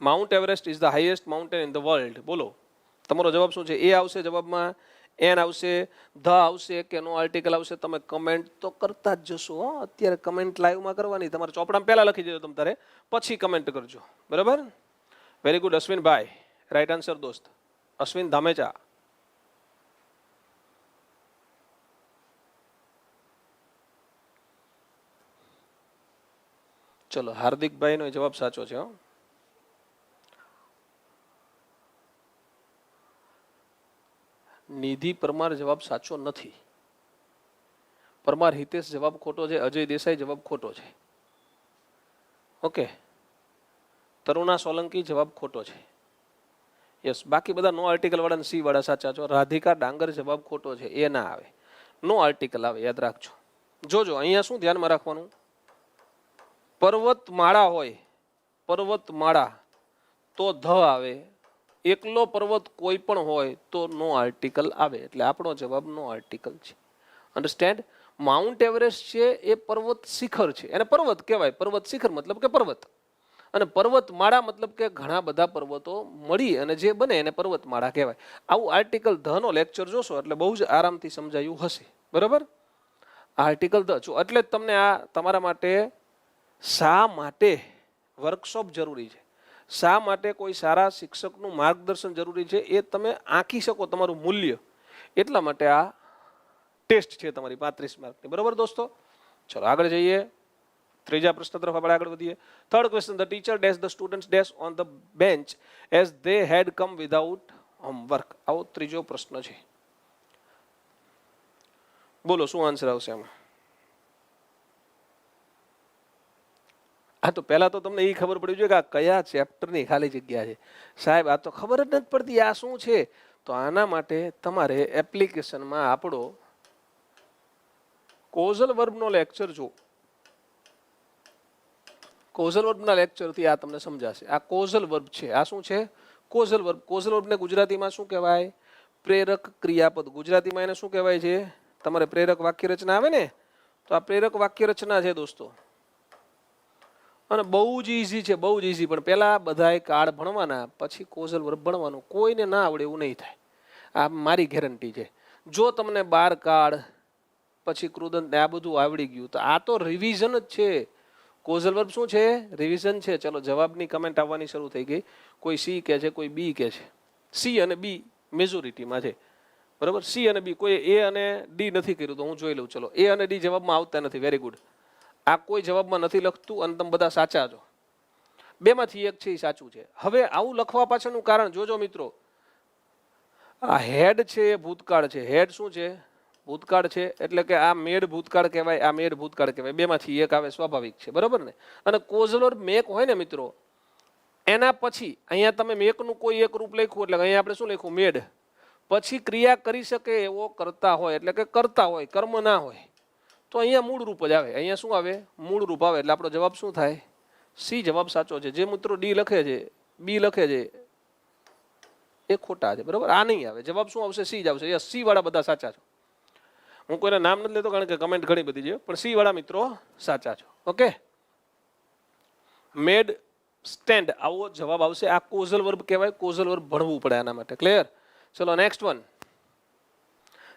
Mount Everest is the highest mountain in the world બોલો તમારો જવાબ શું છે એ આવશે જવાબમાં એન આવશે ધ આવશે કે નો આર્ટિકલ આવશે તમે કમેન્ટ તો કરતા જ જશો અત્યારે કમેન્ટ લાઈવમાં કરવાની તમારે ચોપડામાં પહેલા લખી દેજો તમે તારે પછી કમેન્ટ કરજો બરાબર વેરી ગુડ અશ્વિનભાઈ રાઈટ આન્સર દોસ્ત અશ્વિન ધામેચા ચલો હાર્દિકભાઈ નો જવાબ સાચો છે નિધિ પરમાર જવાબ સાચો નથી પરમાર હિતેશ જવાબ ખોટો છે અજય દેસાઈ જવાબ ખોટો છે ઓકે તરુણા સોલંકી જવાબ ખોટો છે યસ બાકી બધા નો આર્ટિકલ વાળા સી વાળા સાચા છો રાધિકા ડાંગર જવાબ ખોટો છે એ ના આવે નો આર્ટિકલ આવે યાદ રાખજો જોજો અહીંયા શું ધ્યાનમાં રાખવાનું પર્વતમાળા હોય પર્વતમાળા તો ધ આવે એકલો પર્વત કોઈ પણ હોય તો નો આર્ટિકલ આવે એટલે આપણો જવાબ નો આર્ટિકલ છે અન્ડરસ્ટેન્ડ માઉન્ટ એવરેસ્ટ છે એ પર્વત શિખર છે એને પર્વત કહેવાય પર્વત શિખર મતલબ કે પર્વત અને પર્વતમાળા મતલબ કે ઘણા બધા પર્વતો મળી અને જે બને એને પર્વતમાળા કહેવાય આવું આર્ટિકલ ધ નો લેક્ચર જોશો એટલે બહુ જ આરામથી સમજાયું હશે બરાબર આર્ટિકલ ધ જો એટલે જ તમને આ તમારા માટે શા માટે વર્કશોપ જરૂરી છે શા માટે કોઈ સારા શિક્ષકનું માર્ગદર્શન જરૂરી છે એ તમે આંકી શકો તમારું મૂલ્ય એટલા માટે આ ટેસ્ટ છે તમારી 35 માર્કની બરાબર દોસ્તો ચલો આગળ જઈએ ત્રીજા પ્રશ્ન તરફ આપણે આગળ વધીએ third question the teacher dash the students dash on the bench as they had come without homework આવો ત્રીજો પ્રશ્ન છે બોલો શું આન્સર આવશે આમાં હા તો પહેલા તો તમને એ ખબર પડી જોઈએ કે આ કયા ચેપ્ટરની ખાલી જગ્યા છે સાહેબ આ તો ખબર જ નથી પડતી આ શું છે તો આના માટે તમારે એપ્લિકેશનમાં આપણો કોઝલ વર્બનો લેક્ચર જો કોઝલ વર્બના લેક્ચરથી આ તમને સમજાશે આ કોઝલ વર્બ છે આ શું છે કોઝલ વર્બને ગુજરાતીમાં શું કહેવાય પ્રેરક ક્રિયાપદ ગુજરાતીમાં એને શું કહેવાય છે તમારે પ્રેરક વાક્ય રચના આવે ને તો આ પ્રેરક વાક્ય રચના છે દોસ્તો અને બહુ જ ઇઝી છે બહુ જ ઇઝી પણ પહેલા બધાએ કાર્ડ ભણવાના પછી કોઝલ વર્બ ભણવાનું કોઈને ના આવડે એવું નહીં થાય આ મારી ગેરંટી છે જો તમને 12 કાર્ડ પછી કૃદંત આ બધું આવડી ગયું તો આ તો રિવિઝન જ છે કોઝલ વર્બ શું છે રિવિઝન છે ચલો જવાબની કમેન્ટ આવવાની શરૂ થઈ ગઈ કોઈ સી કહે છે કોઈ બી કહે છે સી અને બી મેજોરિટીમાં છે બરાબર સી અને બી કોઈ એ અને ડી નથી કર્યું તો હું જોઈ લઉં ચલો એ અને ડી જવાબમાં આવતા નથી વેરી ગુડ આ કોઈ જવાબમાં નથી લખતું અને તમે બધા સાચા છો બેમાંથી એક છે એ સાચું છે હવે આવું લખવા પાછળનું કારણ જોજો મિત્રો આ હેડ છે એ ભૂતકાળ છે હેડ શું છે ભૂતકાળ છે એટલે કે આ મેડ ભૂતકાળ કહેવાય, આ મેડ ભૂતકાળ કહેવાય, બેમાંથી એક આવે, સ્વાભાવિક છે, બરાબર ને. અને કોઝલ વર્બ મેક હોય ને મિત્રો, એના પછી અહીંયા તમે મેકનું કોઈ એક રૂપ લખ્યું એટલે અહીંયા આપણે શું લખ્યું, મેડ. પછી ક્રિયા કરી શકે એવો કરતા હોય એટલે કે કરતા હોય, કર્મ ના હોય, તો અહીંયા મૂળ રૂપ જ આવે. અહીંયા શું આવે, મૂળ રૂપ આવે. એટલે આપણો જવાબ શું થાય, સી જવાબ સાચો છે. જે મિત્રો ડી લખે છે, બી લખે છે, એ ખોટા છે, બરાબર. આ નહીં આવે, જવાબ શું આવશે, સી જ આવશે. યસ, સી વાળા બધા સાચા છો. હું કોઈના નામ નથી લેતો કારણ કે કમેન્ટ ઘણી બધી છે, પણ સી વાળા મિત્રો સાચા છો. ઓકે, મેડ સ્ટેન્ડ, આવો જવાબ આવશે. આ કોઝલ વર્બ કહેવાય, કોઝલ વર્બ ભણવું પડે આના માટે. ક્લિયર? ચલો નેક્સ્ટ વન.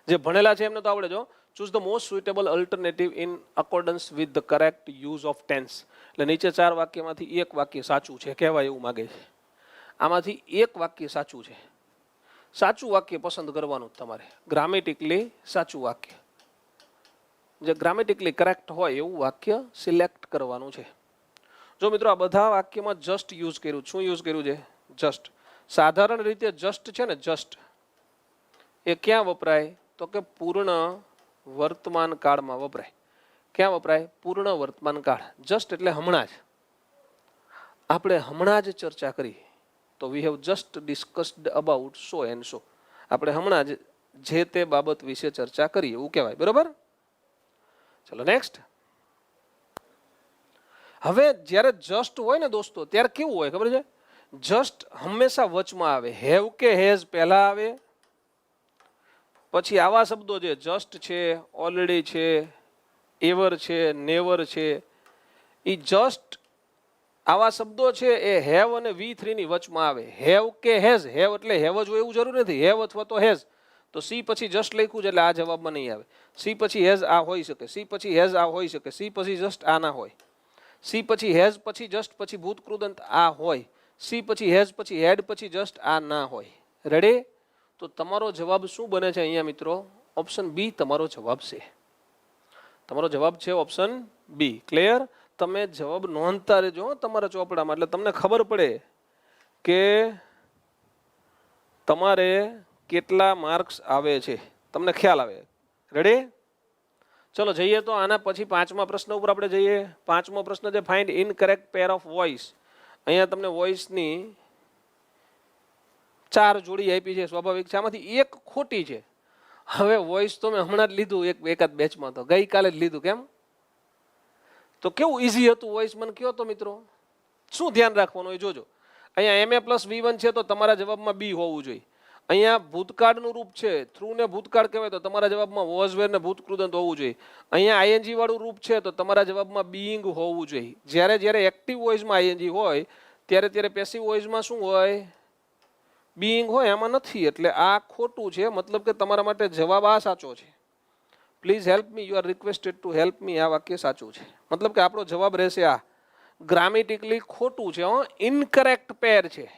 જે ભણેલા છે એમને તો આવડે. જો choose the most suitable alternative in accordance with the correct use of tense. એટલે નીચે 4 વાક્યમાંથી એક વાક્ય સાચું છે કહેવાય એવું માગે છે. આમાંથી એક વાક્ય સાચું છે. સાચું વાક્ય પસંદ કરવાનું તમારે, ગ્રામેટિકલી સાચું વાક્ય, જે ગ્રામેટિકલી કરેક્ટ હોય એવું વાક્ય સિલેક્ટ કરવાનું છે. જો મિત્રો આ બધા વાક્યમાં જસ્ટ યુઝ કર્યું. શું યુઝ કર્યું છે, જસ્ટ. સાધારણ રીતે જસ્ટ છે ને, જસ્ટ એ ક્યાં વપરાય, તો કે પૂર્ણ વર્તમાન કાળમાં વપરાય. ક્યાં વપરાય, પૂર્ણ વર્તમાન કાળ. જસ્ટ એટલે હમણાં જ, આપણે હમણાં જ ચર્ચા કરી, તો we have just discussed about so and so. આપણે હમણાં જ જે તે બાબત વિશે ચર્ચા કરી એવું કહેવાય, બરોબર. ચલો નેક્સ્ટ. હવે જ્યારે જસ્ટ હોય ને દોસ્તો, ત્યારે કેવું હોય ખબર છે, જસ્ટ હંમેશા વચમાં આવે. હેવ કે હેઝ પહેલા આવે, પછી આવા શબ્દો જે જસ્ટ છે, ઓલરેડી છે, એવર છે, નેવર છે, એ જસ્ટ આવા શબ્દો છે એ હેવ અને V3 ની વચમાં આવે. હેવ કે હેઝ, હેવ એટલે હેવ જ હોય એવું જરૂર નથી, હેવ અથવા તો હેઝ. તો સી પછી જસ્ટ લખ્યું છે એટલે આ જવાબમાં નહીં આવે. સી પછી હેઝ આ હોઈ શકે, સી પછી હેઝ આ હોઈ શકે, સી પછી જસ્ટ આ ના હોય, સી પછી હેઝ પછી જસ્ટ પછી ભૂતકૃદંત આ હોય, સી પછી હેઝ પછી હેડ પછી જસ્ટ આ ના હોય. રેડી? તો તમારો જવાબ શું બને છે અહીંયા મિત્રો, ઓપ્શન બી તમારો જવાબ છે. તમારો જવાબ છે ઓપ્શન બી. ક્લિયર? તમે જવાબ નોંધતા રહેજો તમારા ચોપડામાં, એટલે તમને ખબર પડે કે તમારે કેટલા માર્ક્સ આવે છે, તમને ખ્યાલ આવે. રેડી? ચલો જઈએ તો આના પછી 5મા પ્રશ્ન ઉપર આપણે જઈએ. 5મો પ્રશ્ન છે find incorrect pair of voice. અહીંયા તમને વોઇસની 4 જોડી આપી છે, સ્વાભાવિક છે. આમાંથી એક ખોટી છે. હવે વોઇસ તો મેં હમણાં જ લીધું એકાદ બેચમાં, તો ગઈકાલે જ લીધું. કેમ? તો કેવું ઈઝી હતું વોઇસ, મને કયો તો મિત્રો. શું ધ્યાન રાખવાનું હોય જોજો. અહીંયા MA+V1 છે તો તમારા જવાબમાં બી હોવું જોઈએ. અહીંયા ભૂતકાળનું રૂપ છે, થ્રુ ને ભૂતકાળ કહેવાય તો તમારા જવાબમાં વોઝ વેર ને ભૂતકૃદંત હોવું જોઈએ. અહીંયા ING વાળું રૂપ છે તો તમારા જવાબમાં બીઇંગ હોવું જોઈએ. જ્યારે એક્ટિવ વોઇસમાં ING હોય ત્યારે પેસિવ વોઇસમાં શું હોય, બીઇંગ હોય. એમાં નથી, એટલે આ ખોટું છે. મતલબ કે તમારા માટે જવાબ આ સાચો છે. Please help me, you are requested to help me. આ વાક્ય સાચું છે. મતલબ કે આપણો જવાબ રહેશે આ. ગ્રામેટિકલી ખોટું છે, ઇનકરેક્ટ પેર છે.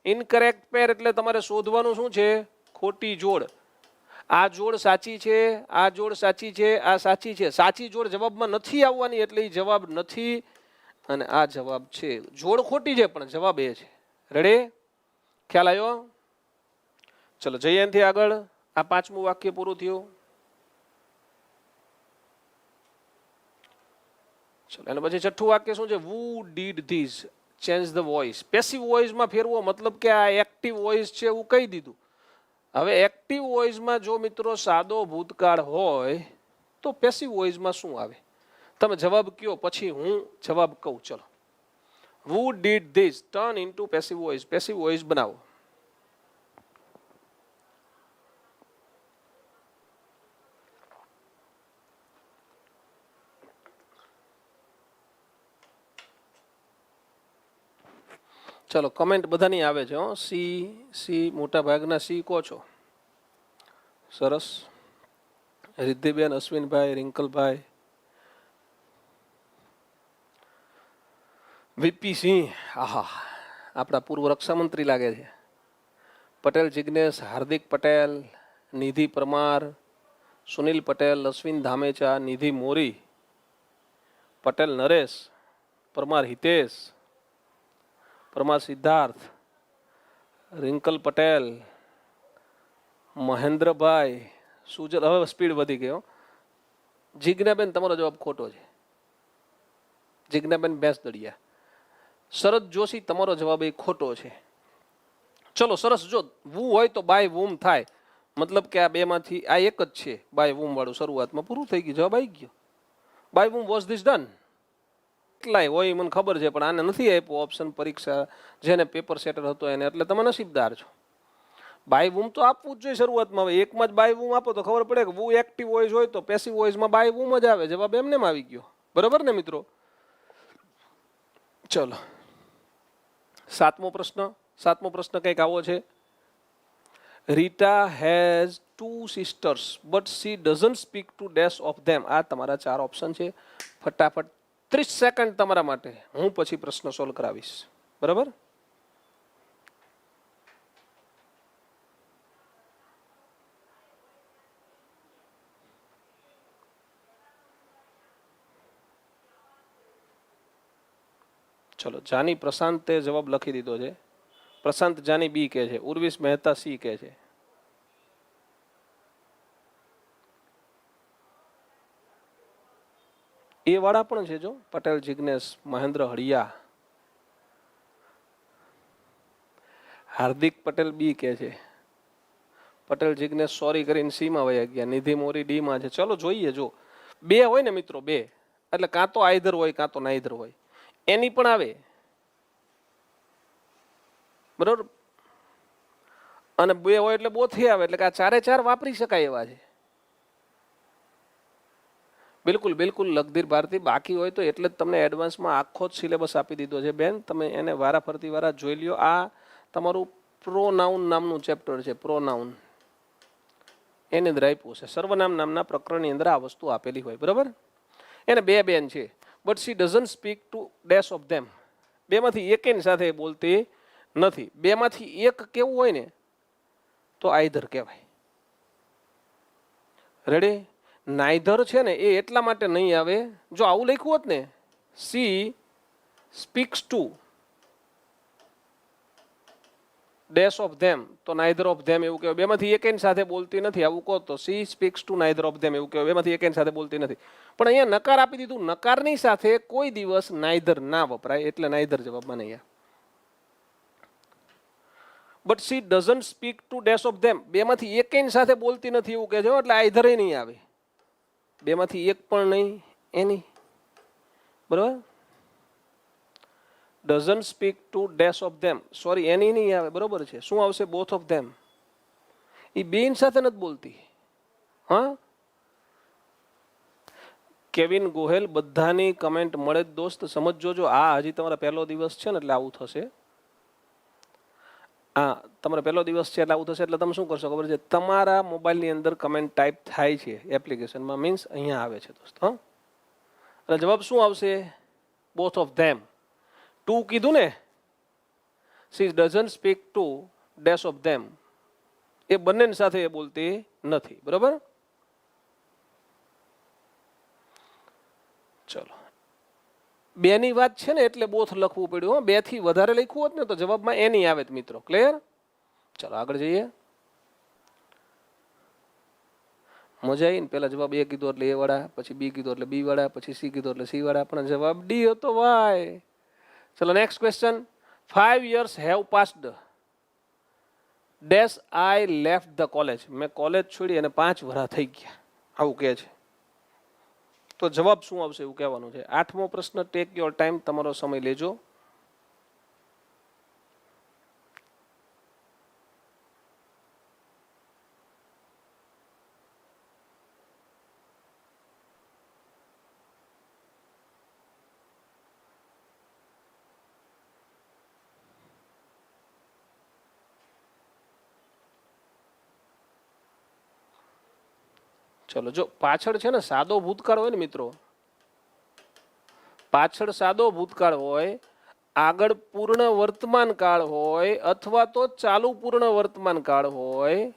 ઇનકરેક્ટ પેર એટલે તમારે શોધવાનું શું છે, ખોટી જોડ. આ જોડ સાચી છે, આ જોડ સાચી છે, આ સાચી છે. સાચી જોડ જવાબમાં નથી આવવાની એટલે એ જવાબ નથી, અને આ જવાબ છે. જોડ ખોટી છે પણ જવાબ એ છે. રેડી? ખ્યાલ આવ્યો? ચલો જઈએ એનાથી આગળ. આ 5મું વાક્ય પૂરું થયું. ચલો એના પછી 6થું વાક્ય શું છે, who did this, change the voice. Passive વોઇસમાં ફેરવો, મતલબ કે આ એક્ટિવ વોઇસ છે એવું કહી દીધું. હવે એક્ટિવ વોઇસમાં જો મિત્રો સાદો ભૂતકાળ હોય તો પેસિવ વોઇસમાં શું આવે, તમે જવાબ કયો પછી હું જવાબ કહું. ચલો, who did this turn into passive voice. Passive voice બનાવો. ચલો કમેન્ટ બધાની આવે છે. સી મોટા ભાગના સી કહો છો. સરસ. રિદ્ધિબેન, અશ્વિનભાઈ, રિંકલભાઈ, વીપી સિંહ, આહા આપણા પૂર્વ રક્ષામંત્રી લાગે છે. પટેલ જિગ્નેશ, હાર્દિક પટેલ, નિધિ પરમાર, સુનિલ પટેલ, અશ્વિન ધામેચા, નિધિ મોરી, પટેલ નરેશ, પરમાર હિતેશ, પરમાર સિદ્ધાર્થ, રિંકલ પટેલ, મહેન્દ્રભાઈ, સુજલ, હવે સ્પીડ વધી ગયો. જિજ્ઞાબેન તમારો જવાબ ખોટો છે. જિજ્ઞાબેન બેસદડિયા. શરદ જોશી તમારો જવાબ એ ખોટો છે. ચલો સરસ. જો વુ હોય તો બાય વુમ થાય, મતલબ કે આ બેમાંથી આ એક જ છે બાય વુમ વાળું. શરૂઆતમાં પૂરું થઈ ગયું, જવાબ આવી ગયો. By whom was this done. કેટલાય હોય મને ખબર છે, પણ આને નથી આપ્યો ઓપ્શન પરીક્ષા જેને પેપર સેટર હતો એને, એટલે તમે નસીબદાર છો. બાય વુમ તો આપવું જ જોઈએ શરૂઆતમાં. હવે એકમાં જ બાય વુમ આપો તો ખબર પડે કે વુ એક્ટિવ વોઇસ હોય તો પેસિવ વોઇસમાં બાય વુમ જ આવે. જવાબ એમને આવી ગયો. બરાબર ને મિત્રો? ચલો સાતમો પ્રશ્ન કંઈક આવો છે. Rita has 2 sisters but she doesn't speak to dash of them. આ તમારા 4 ઓપ્શન છે. ફટાફટ 30 સેકન્ડ તમારા માટે, હું પછી પ્રશ્ન સોલ્વ કરાવીશ. બરાબર? ચલો, જાની પ્રશાંતે જવાબ લખી દીધો છે. પ્રશાંત જાની બી કહે છે, ઉર્વિશ મહેતા સી કહે છે. એ વાળા પણ છે જો, પટેલ જિગ્નેશ, મહેન્દ્ર હળિયા, હાર્દિક પટેલ બી કહે છે. પટેલ જિગ્નેશ સોરી કરીને સી માં વયા ગયા. નિધિ મોરી ડી માં છે. ચલો જોઈએ. જો બે હોય ને મિત્રો, બે એટલે કાં તો આઈધર હોય કાં તો નાઈધર હોય. એની પણ આવે, બરોબર, અને બે હોય એટલે બોથી આવે, એટલે કે આ 4 વાપરી શકાય એવા છે. બિલકુલ બિલકુલ લગધીર ભારતી. બાકી હોય તો એટલે જ તમને એડવાન્સમાં આખો જ સિલેબસ આપી દીધો છે બેન. તમે એને વારા ફરતી વારા જોઈ લ્યો. આ તમારું પ્રોનાઉન નામનું ચેપ્ટર છે. પ્રોનાઉન એની અંદર આપ્યું છે. સર્વનામ નામના પ્રકરણની અંદર આ વસ્તુ આપેલી હોય. બરાબર? એને બે બેન છે, but she doesn't speak to dash of ધેમ. બેમાંથી એકેની સાથે બોલતી નથી. બેમાંથી એક કેવું હોય ને તો આઈધર કહેવાય. રેડી? નાઈધર છે ને એ એટલા માટે નહીં આવે, જો આવું લખ્યું હોત ને she speaks to dash of them તો નાઈધર ઓફ ધેમ એવું કહેવાય. બેમાંથી એકેની સાથે બોલતી નથી આવું કહો તો she speaks to neither of them એવું કહેવાય. બેમાંથી એકેની સાથે બોલતી નથી. પણ અહીંયા નકાર આપી દીધું. નકારની સાથે કોઈ દિવસ નાઈધર ના વપરાય, એટલે નાઈધર જવાબમાં નહીં. But she doesn't speak to dash of ધેમ, બેમાંથી એકેની સાથે બોલતી નથી એવું કહે છે, એટલે આઈધર નહીં આવે. બેમાંથી એક પણ નહીં એની. બરાબર? Doesn't speak to dash of them, sorry એની નહીં આવે. બરોબર છે. શું આવશે? Both of them. એ બેન સાથે નથી બોલતી. હા, કેવિન ગોહેલ, બધાની કમેન્ટ મળે જ દોસ્ત. સમજો જો આ હજી તમારા પહેલો દિવસ છે ને એટલે આવું થશે. હા, તમારો પહેલો દિવસ છે એટલે આવું થશે. એટલે તમે શું કરશો ખબર છે? તમારા મોબાઈલની અંદર કમેન્ટ ટાઈપ થાય છે એપ્લિકેશનમાં, મીન્સ અહીંયા આવે છે દોસ્ત. હા, એટલે જવાબ શું આવશે? Both of them. ટુ કીધું ને, she doesn't speak to dash of them, એ બંનેની સાથે એ બોલતી નથી. બરોબર? ચલો, બેની વાત છે ને એટલે બોથ લખવું પડ્યું. બે થી વધારે લખ્યું હોત ને તો જવાબમાં એની આવે મિત્રો. ક્લિયર? ચલો આગળ જઈએ. મજા આવી ને? પેલા જવાબ એ કીધો એટલે એ વાળા, પછી બી કીધો એટલે બી વાળા, પછી સી કીધો એટલે સી વાળા, પણ જવાબ ડી હતો ભાઈ. ચલો next question. 5 years have passed dash I left the college. મેં કોલેજ છોડી અને 5 વર્ષ થઈ ગયા, આવું કહે છે. તો જવાબ શું આવશે એવું કહેવાનું છે. 8મો પ્રશ્ન. ટેક યોર ટાઈમ, તમારો સમય લેજો. ચલો, જો પાછળ છે ને સાદો ભૂતકાળ હોય ને મિત્રો, પાછળ સાદો ભૂતકાળ હોય, આગળ પૂર્ણ વર્તમાન કાળ હોય, અથવા તો ચાલુ પૂર્ણ વર્તમાન કાળ હોય,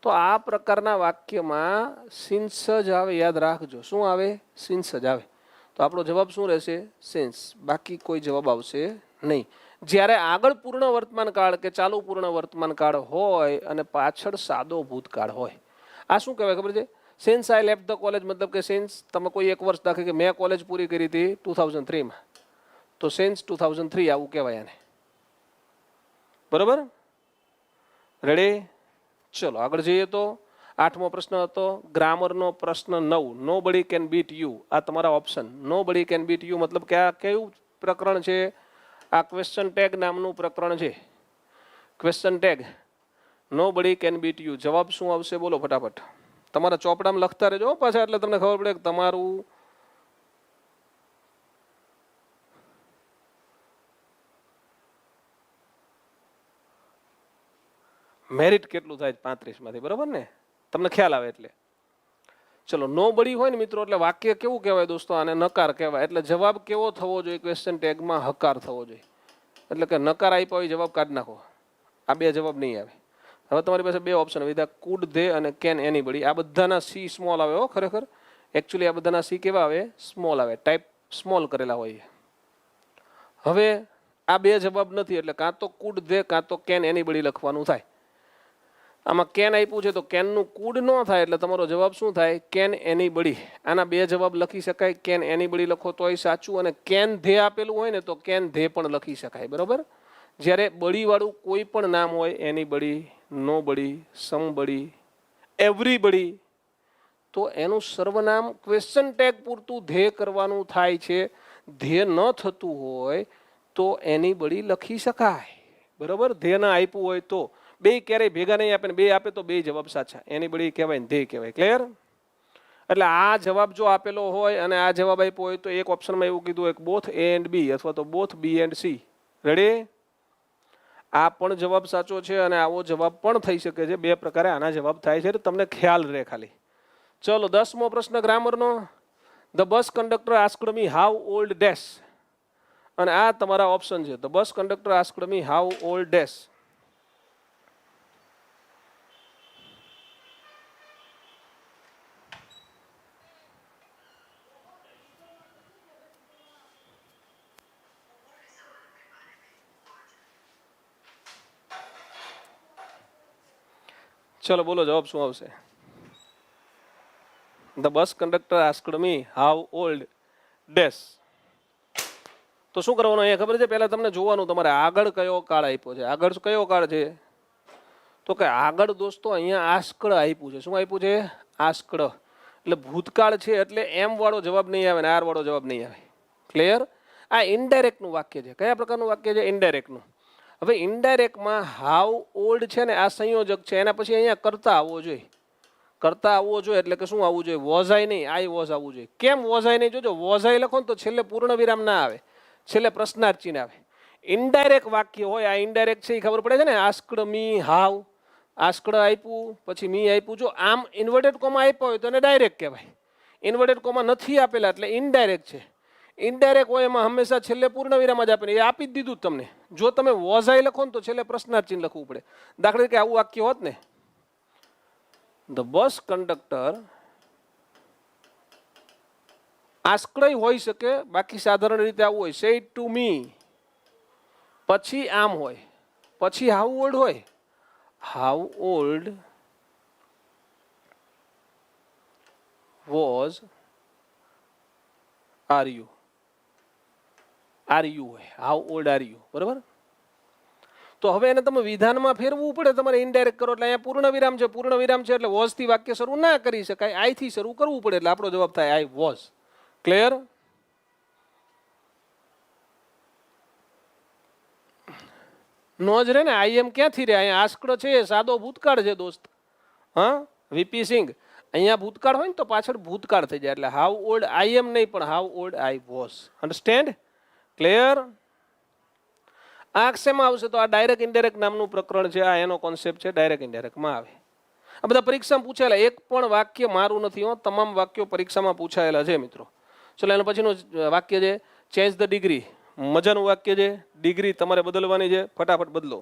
તો આ પ્રકારના વાક્યમાં સિન્સ જ આવે. યાદ રાખજો. શું આવે? સિન્સ જ આવે. તો આપણો જવાબ શું રહેશે? સિન્સ. બાકી કોઈ જવાબ આવશે નહીં. જ્યારે આગળ પૂર્ણ વર્તમાન કાળ કે ચાલુ પૂર્ણ વર્તમાન કાળ હોય અને પાછળ સાદો ભૂતકાળ હોય, આ શું કહેવાય ખબર છે? Since I left the college, મતલબ કે સિન્સ તમે કોઈ એક વર્ષ દાખલે કે મેં કોલેજ પૂરી કરી હતી 2003માં, તો સિન્સ 2003 આવું કહેવાય આને. બરોબર, રેડી? ચલો આગળ જઈએ. તો 8મો પ્રશ્ન હતો ગ્રામરનો પ્રશ્ન 9, નો બડી કેન બીટ યુ. આ તમારા ઓપ્શન. નો બડી કેન બીટ યુ મતલબ કે આ કયું પ્રકરણ છે? આ ક્વેશ્ચન ટેગ નામનું પ્રકરણ છે. ક્વેશ્ચન ટેગ, નો બડી કેન બીટ યુ. જવાબ શું આવશે બોલો ફટાફટ. તમારા ચોપડામાં લખતા રહેજો પાછા, એટલે તમને ખબર પડે કે તમારું મેરિટ કેટલું થાય 35માંથી. બરાબર ને? તમને ખ્યાલ આવે એટલે. ચલો, નો બડી હોય ને મિત્રો એટલે વાક્ય કેવું કહેવાય દોસ્તો? આને નકાર કહેવાય. એટલે જવાબ કેવો થવો જોઈએ ક્વેશ્ચન ટેગમાં? હકાર થવો જોઈએ. એટલે કે નકાર આપ્યો હોય જવાબ કાઢી નાખો. આ બે જવાબ નહીં આવે. હવે તમારી પાસે બે ઓપ્શન વિધા કુડ ધે અને કેન એનીબડી. આ બધાના સી સ્મોલ આવે હો ખરેખર. એકચ્યુઅલી આ બધાના સી કેવા આવે? સ્મોલ આવે, ટાઈપ સ્મોલ કરેલા હોય. હવે આ બે જવાબ નથી એટલે કાં તો કુડ ધે કાં તો કેન એનીબડી લખવાનું થાય. આમાં કેન આપ્યું છે તો કેનનું કુડ ન થાય એટલે તમારો જવાબ શું થાય? Can anybody. આના બે જવાબ લખી શકાય. કેન એનીબડી લખો તોય સાચું, અને કેન ધે આપેલું હોય ને તો કેન ધે પણ લખી શકાય. બરોબર? જ્યારે બડીવાળું કોઈ પણ નામ હોય, એનીબડી, નો બડી, સમબડી, એવરીબડી, તો એનું સર્વનામ ક્વેશ્ચન ટેગ પૂરતું ધે કરવાનું થાય છે. ધે ન થતું હોય તો એનીબડી લખી શકાય. બરોબર? ધે ના આપ્યું હોય તો. બે ક્યારેય ભેગા નહીં આપે ને બે આપે તો બે જવાબ સાચા. એનીબડી કહેવાય ને ધે કહેવાય. ક્લિયર? એટલે આ જવાબ જો આપેલો હોય અને આ જવાબ આપ્યો હોય તો એક ઓપ્શનમાં એવું કીધું હોય બોથ એ એન્ડ બી અથવા તો both B and C. Ready? આ પણ જવાબ સાચો છે અને આવો જવાબ પણ થઈ શકે છે. બે પ્રકારે આના જવાબ થાય છે. તમને ખ્યાલ રહે ખાલી. ચલો 10મો પ્રશ્ન ગ્રામરનો. The bus conductor asked me how old dash. અને આ તમારા ઓપ્શન છે. The bus conductor asked me how old dash. ચલો બોલો જવાબ શું આવશે? The bus conductor asked me how old dash. તો શું કરવાનું અહીંયા ખબર છે? પહેલા તમને જોવાનું તમારે આગળ કયો કાળ આપ્યો છે. આગળ કયો કાળ છે? તો કે આગળ દોસ્તો અહીંયા આસ્કડ આપ્યું છે. શું આપ્યું છે? આસ્કડ. એટલે ભૂતકાળ છે એટલે એમ વાળો જવાબ નહીં આવે ને આર વાળો જવાબ નહીં આવે. ક્લિયર? આ ઇનડાયરેક્ટનું વાક્ય છે. કયા પ્રકારનું વાક્ય છે? ઇનડાયરેક્ટનું. હવે ઇનડાયરેક્ટમાં હાઉ ઓલ્ડ છે ને આ સંયોજક છે, એના પછી અહીંયા કરતા આવવો જોઈએ. કરતા આવવો જોઈએ એટલે કે શું આવવું જોઈએ? વોઝ આઈ નહીં, આઈ વોઝ આવવું જોઈએ. કેમ વોઝ આઈ નહીં? જોજો વોઝ આઈ લખો ને તો છેલ્લે પૂર્ણ વિરામ ના આવે, છેલ્લે પ્રશ્નાર્થ ચિહ્ન આવે. ઇનડાયરેક્ટ વાક્ય હોય, આ ઇનડાયરેક્ટ છે એ ખબર પડે છે ને. આસ્કડ મી હાઉ, આસ્કડ આપ્યું પછી મી આપ્યું. જો આમ ઇન્વર્ટેડ કોમા આપ્યો હોય તો એને ડાયરેક્ટ કહેવાય. ઇન્વર્ટેડ કોમા નથી આપેલા એટલે ઇનડાયરેક્ટ છે. ઇનડાયરેક્ટ હોય એમાં હંમેશા છેલ્લે પૂર્ણ વિરામ જ આપે. એ આપી જ દીધું તમને. જો તમે વોઝ આઈ લખો ને તો છેલ્લે પ્રશ્નાર્થ ચિહ્ન લખવું પડે. દાખલા તરીકે આવું વાક્ય હોત ને, ધ બસ કંડક્ટર આસ્કડ હોઈ શકે, બાકી સાધારણ રીતે આવું હોય સેડ ટુ મી, પછી આમ હોય, પછી હાઉ ઓલ્ડ હોય. How old was are you. Are you હોય, હાઉ ઓલ્ડ આર યુ. બરાબર? તો હવે એને તમે વિધાનમાં ફેરવવું પડે. તમારે ઇનડાયરેક્ટ કરો એટલે અહીંયા પૂર્ણ વિરામ છે. પૂર્ણ વિરામ છે એટલે વોઝ થી વાક્ય શરૂ ના કરી શકાય, આઈ થી શરૂ કરવું પડે. એટલે આપણો જવાબ થાય આઈ વોઝ. ક્લિયર? નો જ રે ને. આઈ એમ ક્યાંથી રે? અહીંયા આસ્કડ છે, સાદો ભૂતકાળ છે દોસ્ત. હા, વીપી સિંહ. અહીંયા ભૂતકાળ હોય ને તો પાછળ ભૂતકાળ થઈ જાય. એટલે હાઉ ઓલ્ડ આઈ એમ નહીં પણ how old I was. Understand? Clear? આ શેમાં આવશે? તો આ ડાયરેક્ટ ઇનડાયરેક્ટ નામનું પ્રકરણ છે. આ એનો કોન્સેપ્ટ છે. ડાયરેક્ટ ઇનડાયરેક્ટમાં આવે. આ બધા પરીક્ષામાં પૂછાયેલા. એક પણ વાક્ય મારું નથી હો, તમામ વાક્યો પરીક્ષામાં પૂછાયેલા છે મિત્રો. ચલો એના પછીનું વાક્ય છે ચેન્જ ધ ડિગ્રી. મજાનું વાક્ય છે. ડિગ્રી તમારે બદલવાની છે, ફટાફટ બદલો.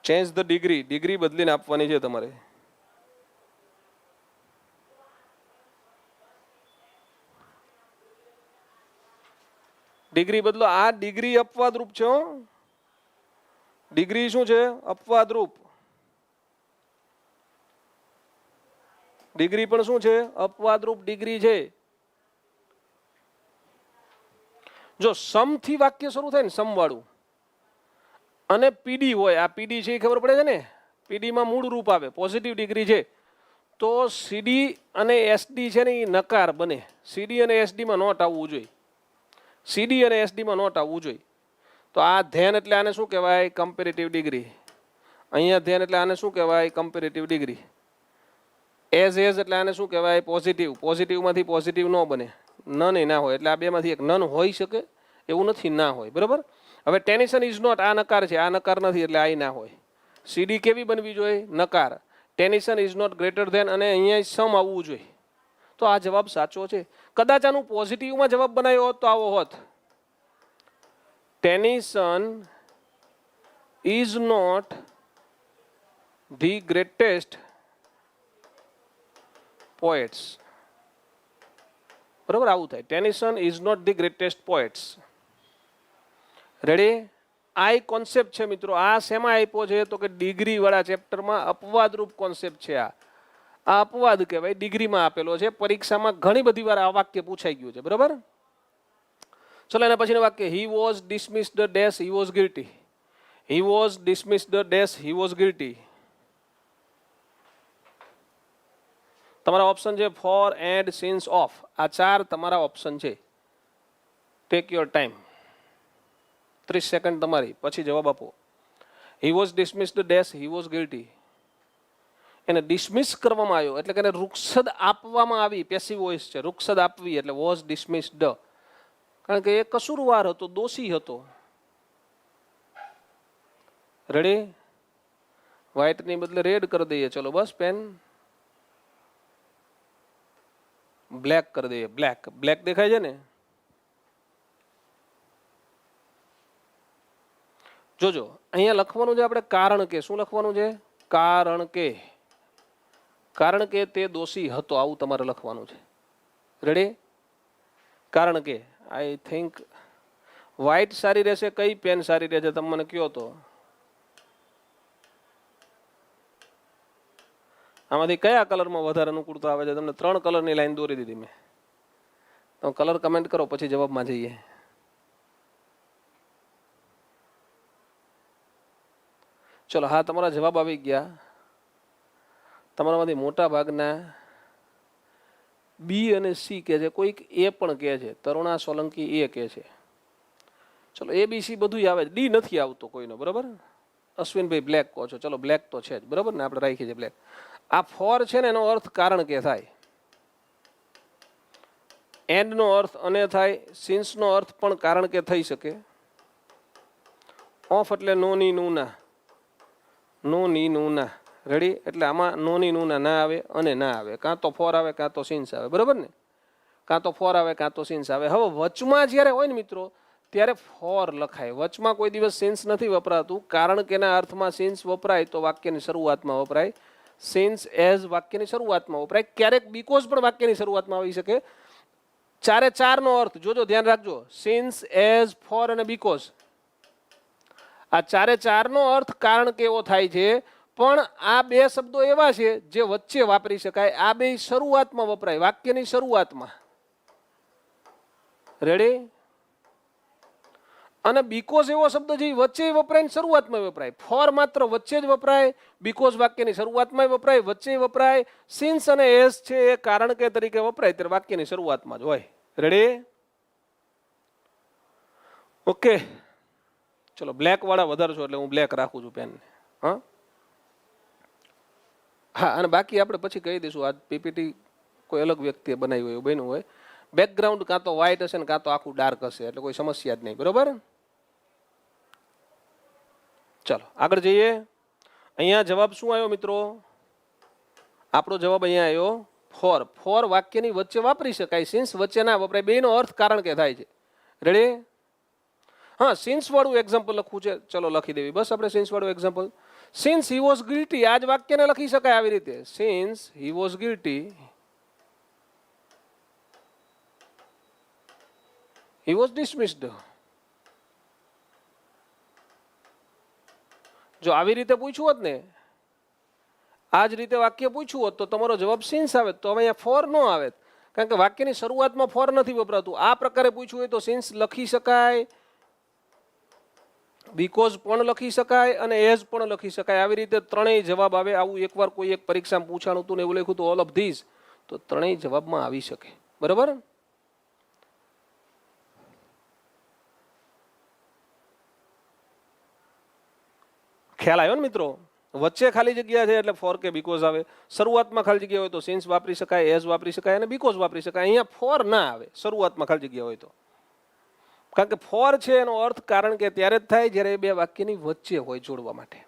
Change the degree. ડિગ્રી બદલીને આપવાની છે તમારે. ડિગ્રી બદલો. આ ડિગ્રી અપવાદ રૂપ છે. ડિગ્રી શું છે? અપવાદ રૂપ. ડિગ્રી પણ શું છે? અપવાદ રૂપ ડિગ્રી છે. જો સમ થી વાક્ય શરૂ થાય ને સમ વાળું અને પીડી હોય, આ પીડી છે એ ખબર પડે છે ને, પીડી માં મૂળ રૂપ આવે, પોઝિટિવ ડિગ્રી છે, તો સીડી અને એસડી છે ને એ નકાર બને. સીડી અને એસડી માં નોટ આવવું જોઈએ. સીડી અને એસડી માં નોટ આવવું જોઈએ. તો આ ધ્યાન એટલે આને શું કહેવાય? Comparative degree. અહીંયા ધ્યાન એટલે આને શું કહેવાય? Comparative degree. એઝ એટલે આને શું કહેવાય? પોઝિટિવ. પોઝિટિવમાંથી પોઝિટિવ ન બને, નન ના હોય, એટલે આ બેમાંથી એક નન હોઈ શકે એવું નથી, ના હોય. બરાબર. હવે ટેનિસન ઇઝ નોટ, આ નકાર છે, આ નકાર નથી, એટલે આ ના હોય. સીડી કેવી બનવી જોઈએ? નકાર. ટેનિસન ઇઝ નોટ ગ્રેટર ધેન, અને અહીંયા સમ આવવું જોઈએ. તો આ જવાબ સાચો છે. કદાચ આનું પોઝિટિવમાં જવાબ બનાવ્યો હોત તો આવો હોત. Tennyson is not the greatest poets. બરાબર, આવું થાય. Tennyson is not the greatest poets. Ready? આ એક કોન્સેપ્ટ છે મિત્રો. આ શેમાં આપ્યો છે? તો કે ડિગ્રી વાળા ચેપ્ટરમાં અપવાદ રૂપ કોન્સેપ્ટ છે. આ અપવાદ કહેવાય, ડિગ્રીમાં આપેલો છે. પરીક્ષામાં ઘણી બધી વાર આ વાક્ય પૂછાઈ ગયું છે. બરાબર. ચલો એના પછીનું વાક્ય, he was dismissed dash he was guilty. He was dismissed dash he was guilty. તમારા ઓપ્શન છે ફોર, એન્ડ, સિન્સ, ઓફ. આ ચાર તમારા ઓપ્શન છે. Take your time. 30 સેકન્ડ તમારી, પછી જવાબ આપો. He was dismissed dash he was guilty. એને ડિસમિસ કરવામાં આવ્યો એટલે કે એને રૂક્ષદ આપવામાં આવી. પેસિવ વોઇસ છે. રૂક્ષદ આપવી એટલે વોઝ ડિસમિસ્ડ. કારણ કે એ કસૂરવાર હતો, દોષી હતો. રેડી? વ્હાઇટ ની બદલે રેડ કરી દઈએ. ચલો બસ, પેન બ્લેક કરી દઈએ. બ્લેક. બ્લેક દેખાય છે ને? જોજો અહીંયા લખવાનું છે આપણે કારણ કે. શું લખવાનું છે? કારણ કે. કારણ કે તે દોષી હતો, આવું તમારે લખવાનું છે. રેડી? કારણ કે. આઈ થિંક વ્હાઇટ સારી રહેશે, કઈ પેન સારી રહેશે તમે મને કહો તો. આમાંથી કયા કલરમાં વધારે અનુકૂળતા આવે છે? તમને 3 કલરની લાઈન દોરી દીધી મેં. તો કલર કમેન્ટ કરો, પછી જવાબમાં જઈએ. ચલો, હા તમારા જવાબ આવી ગયા. તમારામાંથી મોટા ભાગના બી અને સી કહે છે, કોઈક એ પણ કહે છે. તરુણા સોલંકી એ કહે છે. ચલો, એ બી સી બધું આવે છે, ડી નથી આવતો કોઈનો. બરાબર. અશ્વિનભાઈ બ્લેક કહો છો. ચલો, બ્લેક તો છે જ. બરાબર ને? આપણે રાખીએ છીએ બ્લેક. આ ફોર છે ને, એનો અર્થ કારણ કે થાય. એન્ડ નો અર્થ અને થાય. સિન્સ નો અર્થ પણ કારણ કે થઈ શકે. ઓફ એટલે નો ની નું ના. નો ની નું ના. રેડી? એટલે આમાં નો ની નું ના આવે અને ના આવે. કાં તો ફોર આવે, કાં તો સિન્સ આવે. બરાબર ને? કાં તો ફોર આવે, કાં તો સિન્સ આવે. હવે વચમાં જ્યારે હોય ને મિત્રો, ત્યારે ફોર લખાય. વચમાં કોઈ દિવસ સિન્સ નથી વપરાતું. કારણ કે ના અર્થમાં સિન્સ વપરાય તો વાક્યની શરૂઆતમાં વપરાય. સિન્સ એઝ વાક્યની શરૂઆતમાં વપરાય. ક્યારેક બીકોઝ પણ વાક્યની શરૂઆતમાં આવી શકે. ચારે ચારનો અર્થ જોજો, ધ્યાન રાખજો. સિન્સ, એઝ, ફોર અને બીકોઝ. આ ચારે ચારનો અર્થ કારણ કે એવો થાય છે. પણ આ બે શબ્દો એવા છે જે વચ્ચે વાપરી શકાય. આ બે શરૂઆતમાં વપરાય, વાક્યની શરૂઆતમાં. રેડી? અને બીકોઝ એવો શબ્દ જે વચ્ચે વપરાય ને શરૂઆતમાં વપરાય. ફોર માત્ર વચ્ચે જ વપરાય. બીકોઝ વાક્યની શરૂઆતમાં વપરાય, વચ્ચે વપરાય. સિન્સ અને એસ છે એ કારણ કે તરીકે વપરાય ત્યારે વાક્યની શરૂઆતમાં જ હોય. રેડી? ઓકે. ચલો, બ્લેક વાળા વધારે છો એટલે હું બ્લેક રાખું છું પેનને. હા હા, અને બાકી આપણે પછી કહી દઈશું. આ પીપીટી કોઈ અલગ વ્યક્તિએ બનાવી હોય, એવું બન્યું હોય. બેકગ્રાઉન્ડ કાં તો વ્હાઇટ હશે ને કાં તો આખું ડાર્ક હશે, એટલે કોઈ સમસ્યા જ નહીં. બરોબર? ચાલો આગળ જઈએ. અહીંયા જવાબ શું આવ્યો મિત્રો? આપણો જવાબ અહીંયા આવ્યો ફોર. ફોર વાક્યની વચ્ચે વાપરી શકાય, સિન્સ વચ્ચે ના વપરાય. બેનો અર્થ કારણ કે થાય છે. રેડી? હા, સિન્સ વાળું એક્ઝામ્પલ લખવું છે. ચલો લખી દેવી બસ આપણે સિન્સ વાળું example. Since he was guilty, આ જ વાક્યને લખી શકાય આવી રીતે. Since he was guilty, he was dismissed. જો આવી રીતે પૂછ્યું હોત ને, આ જ રીતે વાક્ય પૂછ્યું હોત તો તમારો જવાબ સિન્સ આવે, તો હવે અહીંયા ફોર ન આવે, કારણ કે વાક્યની શરૂઆતમાં ફોર નથી વપરાતું. આ પ્રકારે પૂછ્યું હોય તો સિન્સ લખી શકાય, બીકોઝ પણ લખી શકાય અને એઝ પણ લખી શકાય. આવી રીતે ત્રણેય જવાબ આવે. આવું એકવાર કોઈ એક પરીક્ષામાં પૂછાણું હતું ને એવું લખ્યું હતું ઓલ ઓફ ધીઝ, તો ત્રણેય જવાબમાં આવી શકે. બરાબર? ખ્યાલ આવ્યો ને મિત્રો? વચ્ચે ખાલી જગ્યા છે એટલે ફોર કે બીકોઝ આવે. શરૂઆતમાં ખાલી જગ્યા હોય તો સિન્સ વાપરી શકાય, એઝ વાપરી શકાય અને બીકોઝ વાપરી શકાય. અહીંયા ફોર ના આવે શરૂઆતમાં ખાલી જગ્યા હોય તો, કારણ કે ફોર છે એનો અર્થ કારણ કે ત્યારે જ થાય જ્યારે બે વાક્યની વચ્ચે હોય જોડવા માટે.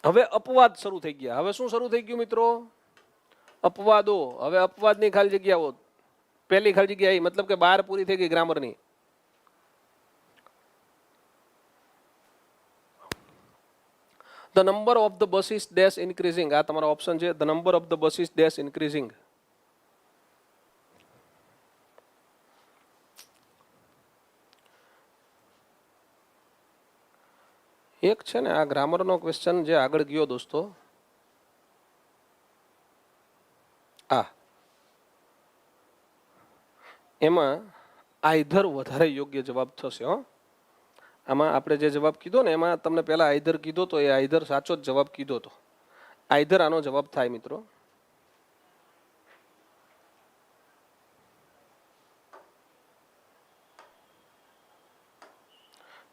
હવે અપવાદ શરૂ થઈ ગયા. હવે શું શરૂ થઈ ગયું મિત્રો? અપવાદો. હવે અપવાદની ખાલી જગ્યાઓ, પહેલી ખાલી જગ્યા આવી, મતલબ કે 12 પૂરી થઈ ગઈ ગ્રામરની. The number of the buses dash increasing. આ તમારો ઓપ્શન છે. The number of the buses dash increasing. એક છે ને આ ગ્રામરનો ક્વેશ્ચન જે આગળ ગયો દોસ્તો, એમાં આઈધર વધારે યોગ્ય જવાબ થશે. આમાં આપણે જે જવાબ કીધો ને એમાં તમને પહેલા આઈધર કીધો તો એ આઈધર સાચો જ જવાબ કીધો તો. આઈધર આનો જવાબ થાય મિત્રો.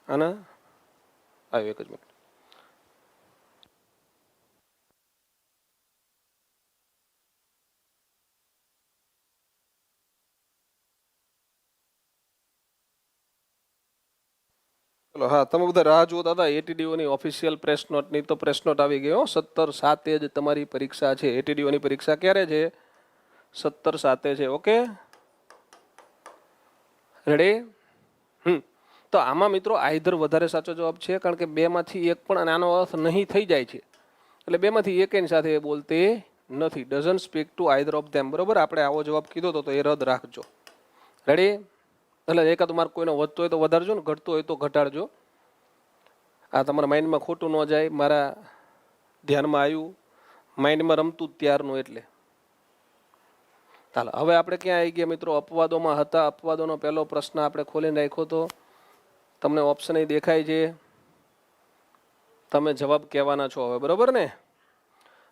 આના આવ્યો એક જ મિનિટ. ચલો હા, તમે બધા રાહ જુઓ દાદા એટીડીઓની ઓફિશિયલ પ્રેસ નોટની. તો પ્રેસ નોટ આવી ગયો. 17/7 જ તમારી પરીક્ષા છે. એટીડીઓની પરીક્ષા ક્યારે છે? 17/7 છે. Okay, ready? તો આમાં મિત્રો આઈધર વધારે સાચો જવાબ છે, કારણ કે બેમાંથી એક પણ આનો અર્થ નહીં થઈ જાય છે, એટલે બેમાંથી એકની સાથે એ બોલતે નથી. Doesn't speak two either of them. બરોબર? આપણે આવો જવાબ કીધો તો એ રદ રાખજો. રેડી? એટલે એકાદ માર્ક કોઈનો વધતો હોય તો વધારજો ને, ઘટતો હોય તો ઘટાડજો. આ તમારા માઇન્ડમાં ખોટું ન જાય. મારા ધ્યાનમાં આવ્યું, માઇન્ડમાં રમતું જ ત્યારનું. એટલે ચાલો હવે આપણે ક્યાં આવી ગયા મિત્રો? અપવાદોમાં હતા. અપવાદોનો પહેલો પ્રશ્ન આપણે ખોલીને રાખ્યો હતો. તમને ઓપ્શન અહીં દેખાય છે, તમે જવાબ કહેવાના છો હવે. બરોબર ને?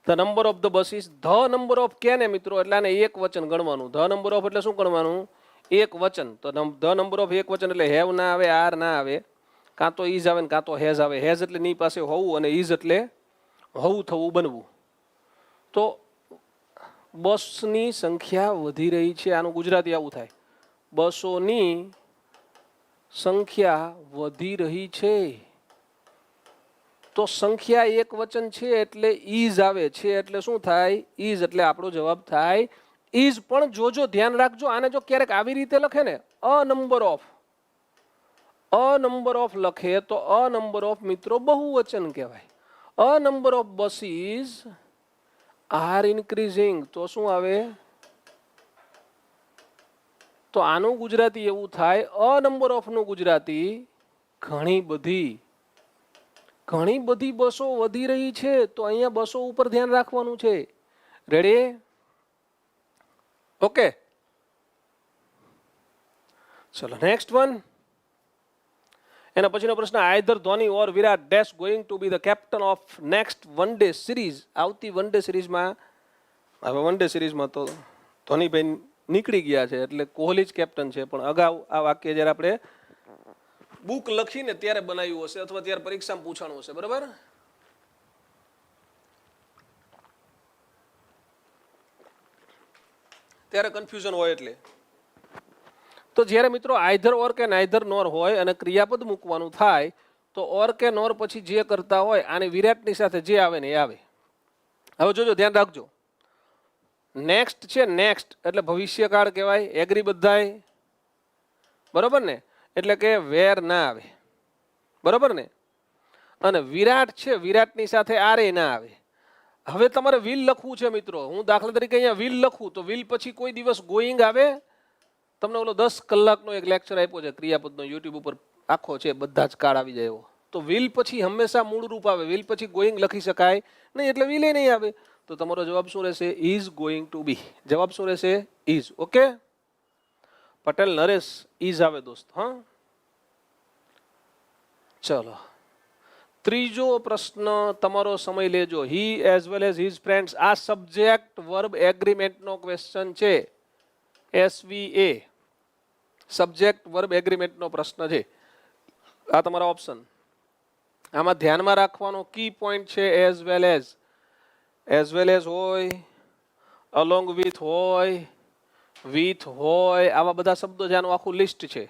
The number of the buses. The number of કે ને મિત્રો એટલે આને એક વચન ગણવાનું. ધ નંબર ઓફ એટલે શું ગણવાનું? એક વચન. તો ધ નંબર ઓફ એક વચન એટલે હેવ ના આવે, આર ના આવે, કાં તો ઇઝ આવે ને કાં તો હેઝ આવે. હેઝ એટલે ની પાસે હોવું અને ઇઝ એટલે હોવું, થવું, બનવું. તો બસની સંખ્યા વધી રહી છે, આનું ગુજરાતી આવું થાય. બસોની સંખ્યા વધી રહી છે. તો સંખ્યા એક વચન છે એટલે ઇઝ આવે છે, એટલે શું થાય? ઇઝ. એટલે આપણો જવાબ થાય ઇઝ. પણ જોજો, ધ્યાન રાખજો, આને જો ક્યારેક આવી રીતે લખે ને, અ નંબર ઓફ લખે તો અ નંબર ઓફ મિત્રો બહુવચન કહેવાય. અ number of buses are increasing. તો શું આવે? તો આનું ગુજરાતી એવું થાય, અ નંબર ઓફ નું ગુજરાતી ઘણી બધી બસો વધી રહી છે. તો અહીંયા બસો ઉપર ધ્યાન રાખવાનું છે. રેડી? ઓકે, ચલો નેક્સ્ટ વન. એના પછીનો પ્રશ્ન, either Dhoni or Virat dash going to B the captain of next one day series. આવતી વન ડે સિરીઝમાં, હવે વન ડે સિરીઝમાં તો ધોનીભાઈ નીકળી ગયા છે એટલે કોહલી જ કેપ્ટન છે. પણ અગાઉ આ વાક્ય જ્યારે આપણે બુક લખીને ત્યારે બનાવ્યું હશે અથવા ત્યારે પરીક્ષામાં પૂછાણું હશે. બરાબર? ત્યારે કન્ફ્યુઝન હોય. એટલે તો જ્યારે મિત્રો આઈધર ઓર કે નાઈધર નોર હોય અને ક્રિયાપદ મૂકવાનું થાય તો ઓર કે નોર પછી જે કરતા હોય આને વિરાટની સાથે જે આવે ને એ આવે. હવે જોજો, ધ્યાન રાખજો. નેક્સ્ટ છે, નેક્સ્ટ એટલે ભવિષ્યકાળ કહેવાય. એગ્રી બધાય? બરોબર ને? એટલે કે વેર ના આવે. બરોબર ને? અને વિરાટ છે, વિરાટની સાથે આરે ના આવે. હવે તમારે વિલ લખવું છે મિત્રો. હું દાખલા તરીકે અહીંયા વિલ લખું તો વિલ પછી કોઈ દિવસ ગોઈંગ આવે? તમને ઓલો 10 કલાકનો એક લેક્ચર આપ્યો છે ક્રિયાપદનો, યુટ્યુબ ઉપર આખો છે, બધા જ કાર્ડ આવી જાય એવો. તો વિલ પછી હંમેશા મૂળ રૂપ આવે, વિલ પછી ગોઈંગ લખી શકાય નહીં, એટલે વિલ એ નહીં આવે. તો તમારો જવાબ શું રહેશે? Is going to be. જવાબ શું રહેશે? Is. Okay, Patel Naresh is આવે દોસ્ત. હા, ચલો ત્રીજો પ્રશ્ન તમારો સમય લેજો. He as well as his friends, આ સબ્જેક્ટ વર્બ એગ્રીમેન્ટનો ક્વેશ્ચન છે. SVA સબ્જેક્ટ વર્બ એગ્રીમેન્ટનો પ્રશ્ન છે. આ તમારા ઓપ્શન. આમાં ધ્યાનમાં રાખવાનો કી પોઈન્ટ છે એઝ વેલ એઝ હોય, અલોંગ વિથ હોય, આવા બધા શબ્દો છે, આનું આખું લિસ્ટ છે.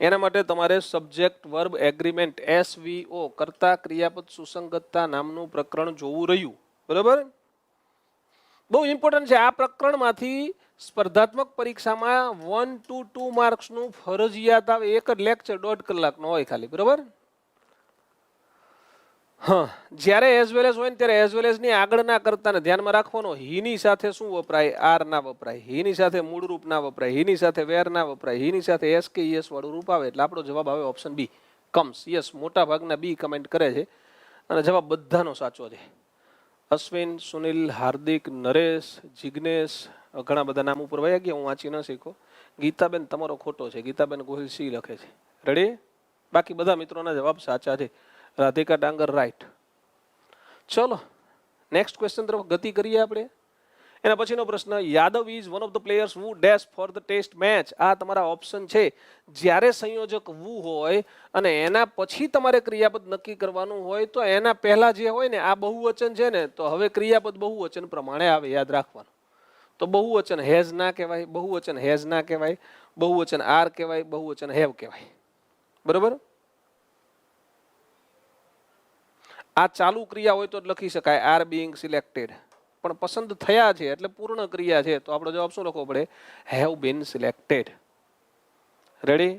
એના માટે તમારે સબ્જેક્ટ વર્બ એગ્રીમેન્ટ SVO કરતા ક્રિયાપદ સુસંગતતા નામનું પ્રકરણ જોવું રહ્યું. બરાબર, બહુ ઇમ્પોર્ટન્ટ છે. આ પ્રકરણમાંથી સ્પર્ધાત્મક પરીક્ષામાં 1 to 2 માર્ક્સનું ફરજિયાત આવે. એક જ લેક્ચર 1.5 કલાકનો હોય ખાલી. બરાબર, હા. જ્યારે એઝ વેલ એઝ હોય ને ત્યારે એઝ વેલ એઝ ની આગળના કરતાને ધ્યાનમાં રાખવાનો. હીની સાથે શું વપરાય? આર ના વપરાય. હીની સાથે મૂળ રૂપ ના વપરાય. હીની સાથે વેર ના વપરાય. હીની સાથે એસ કે યસ વાળું રૂપ આવે. એટલે આપણો જવાબ આવે ઓપ્શન બી, કમ્સ. યસ, મોટા ભાગના બી કમેન્ટ કરે છે અને જવાબ બધાનો સાચો છે. અશ્વિન, સુનિલ, હાર્દિક, નરેશ, જિગ્નેશ, ઘણા બધા નામ ઉપર વયા ગયા, હું વાંચી ન શીખો. ગીતાબેન તમારો ખોટો છે. ગીતાબેન ગોહિલ સી લખે છે. રેડી? બાકી બધા મિત્રોના જવાબ સાચા છે. રાધિકા ડાંગર રાઈટ. ચલો નેક્સ્ટ ક્વેશ્ચન તરફ ગતિ કરીએ આપણે. એના પછીનો પ્રશ્ન, Yadav is one of the players who dash for the test match. આ તમારા ઓપ્શન છે. જ્યારે સંયોજક વુ હોય અને એના પછી તમારે ક્રિયાપદ નક્કી કરવાનું હોય તો એના પહેલા જે હોય ને આ બહુવચન છે ને, તો હવે ક્રિયાપદ બહુવચન પ્રમાણે આવે. યાદ રાખવાનું. તો બહુવચન હેઝ ના કહેવાય, બહુવચન હેઝ ના કહેવાય, બહુવચન આર કહેવાય, બહુવચન હેવ કહેવાય. બરોબર, આ ચાલુ ક્રિયા હોય તો જ લખી શકાય આર બીઇંગ સિલેક્ટેડ, પણ પસંદ થયા છે એટલે પૂર્ણ ક્રિયા છે, તો આપણો જવાબ શું લખવો પડે? Have been selected. Ready?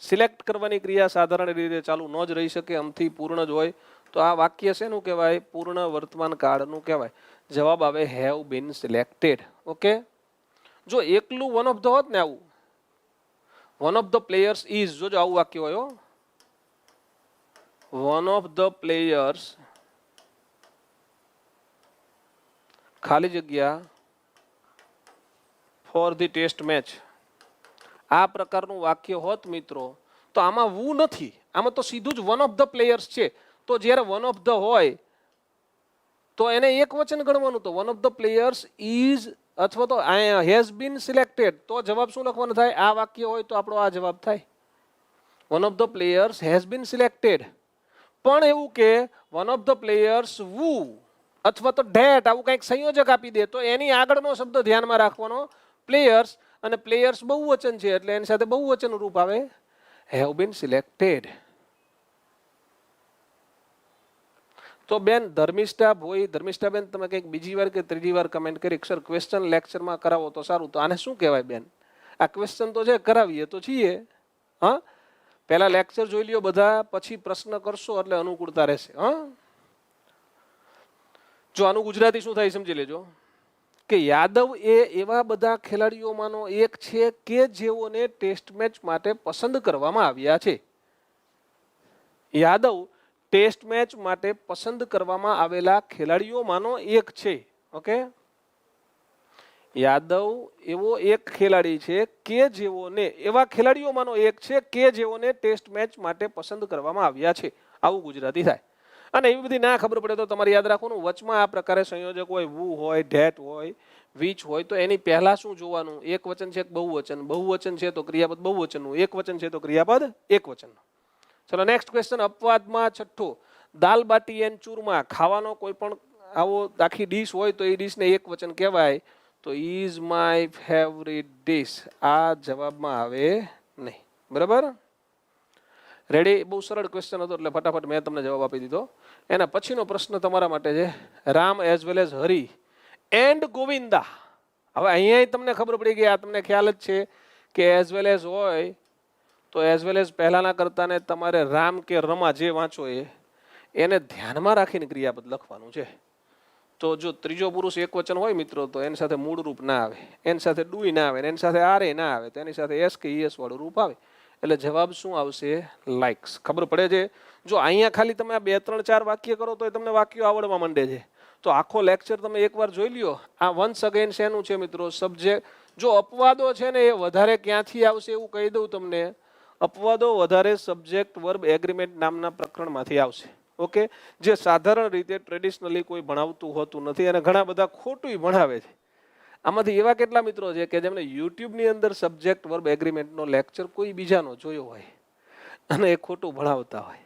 Select કરવાની ક્રિયા સાધારણ રીતે ચાલુ ન જ રહી શકે, આમથી પૂર્ણ જ હોય. તો આ વાક્ય શેનું કહેવાય? પૂર્ણ વર્તમાન કાળનું કહેવાય. જવાબ આવે હેવ બીન સિલેક્ટેડ. ઓકે, જો એકલું વન ઓફ ધ હોત ને, આવું one of the players is, જોજો આવું વાક્ય હોય, વન ઓફ ધ પ્લેયર્સ ખાલી જગ્યા ફોર ધી ટેસ્ટ મેચ, આ પ્રકારનું વાક્ય હોત મિત્રો, તો આમાં વુ નથી, આમાં તો સીધું જ વન ઓફ ધ પ્લેયર્સ છે. તો જ્યારે વન ઓફ ધ હોય તો એને એક વચન ગણવાનું. તો one of the players is અથવા તો હેઝ બીન સિલેક્ટેડ, તો જવાબ શું લખવાનો થાય? આ વાક્ય હોય તો આપણો આ જવાબ થાય. One of the players has been selected. પણ એવું કે વન ઓફ ધ પ્લેયર્સ વુ અથવા તો ડેટ, આવું કંઈક સંયોજક આપી દે તો એની આગળનો શબ્દ ધ્યાનમાં રાખવાનો, પ્લેયર્સ. અને પ્લેયર્સ બહુવચન છે એટલે એની સાથે બહુવચન રૂપ આવે હેવ બીન સિલેક્ટેડ. તો બેન ધર્મિષ્ઠા ભોઈ, ધર્મિષ્ઠા બેન તમે કંઈક બીજી વાર કે ત્રીજી વાર કમેન્ટ કરી સર ક્વેશ્ચન લેક્ચરમાં કરાવો તો સારું. તો આને શું કહેવાય બેન? આ ક્વેશ્ચન તો છે, કરાવીએ તો છીએ. હા, પહેલા લેક્ચર જોઈ લ્યો બધા, પછી પ્રશ્ન કરશો એટલે અનુકૂળતા રહેશે. હા, જો આનું ગુજરાતી શું થાય સમજી લેજો કે યાદવ એ એવા બધા ખેલાડીઓમાંનો એક છે કે જેઓને ટેસ્ટ મેચ માટે પસંદ કરવામાં આવ્યા છે. યાદવ ટેસ્ટ મેચ માટે પસંદ કરવામાં આવેલા ખેલાડીઓમાંનો એક છે. ઓકે, યાદવ એવો એક ખેલાડી છે કે જેઓને, એવા ખેલાડીઓમાંનો એક છે કે જેઓને ટેસ્ટ મેચ માટે પસંદ કરવામાં આવ્યા છે. આવું ગુજરાતી થાય. અને એવી બધી ના ખબર પડે તો તમારે યાદ રાખવાનું, વચમાં આ પ્રકારે સંયોજક હોય, વુ હોય, ધેટ હોય, વિચ હોય, તો એની પહેલા શું જોવાનું? એક વચન છે કે બહુવચન? બહુવચન છે તો ક્રિયાપદ બહુવચનનું, એક વચન છે તો ક્રિયાપદ એક વચનનું. ચલો નેક્સ્ટ ક્વેશ્ચન, અપવાદમાં છઠ્ઠો, દાલ બાટી એન ચૂરમા. ખાવાનો કોઈ પણ આવો આખી ડીશ હોય તો એ ડીશને એક વચન કહેવાય. તો ઇઝ માય ફેવરિટ ડીશ, આ જવાબમાં આવે નહીં. બરાબર, રેડી? બહુ સરળ ક્વેશ્ચન હતો એટલે ફટાફટ મેં તમને જવાબ આપી દીધો. એના પછીનો પ્રશ્ન તમારા માટે છે, Ram as well as Hari and Govinda. હવે અહીંયા તમને ખબર પડી ગઈ, આ તમને ખ્યાલ જ છે કે એઝ વેલ એઝ હોય તો એઝ વેલ એઝ પહેલાના કરતાને તમારે રામ કે રમા જે વાંચો એને ધ્યાનમાં રાખીને ક્રિયાપદ લખવાનું છે. તો જો ત્રીજો પુરુષ એક વચન હોય મિત્રો, તો એની સાથે મૂળ રૂપ ના આવે, એની સાથે ડુઈ ના આવે, એની સાથે આરે ના આવે, તો એની સાથે એસ કે ઈએસ વાળું રૂપ આવે. એટલે જવાબ શું આવશે? લાઇક્સ. ખબર પડે છે? જો અહીંયા ખાલી તમે આ 2 3 4 વાક્ય કરો તો તમને વાક્યો આવડવા માંડે છે. તો આખો લેક્ચર તમે એકવાર જોઈ લ્યો. આ વન્સ અગેન શેનું છે મિત્રો? સબ્જેક્ટ. જો અપવાદો છે ને એ વધારે ક્યાંથી આવશે એવું કહી દઉં તમને. અપવાદો વધારે સબ્જેક્ટ વર્બ એગ્રીમેન્ટ નામના પ્રકરણમાંથી આવશે. ઓકે, જે સાધારણ રીતે ટ્રેડિશનલી કોઈ ભણાવતું હોતું નથી અને ઘણા બધા ખોટું ભણાવે છે. આમાંથી એવા કેટલા મિત્રો છે કે જેમને યુટ્યુબની અંદર સબ્જેક્ટ વર્બ એગ્રીમેન્ટનો લેક્ચર કોઈ બીજાનો જોયો હોય અને એ ખોટું ભણાવતા હોય.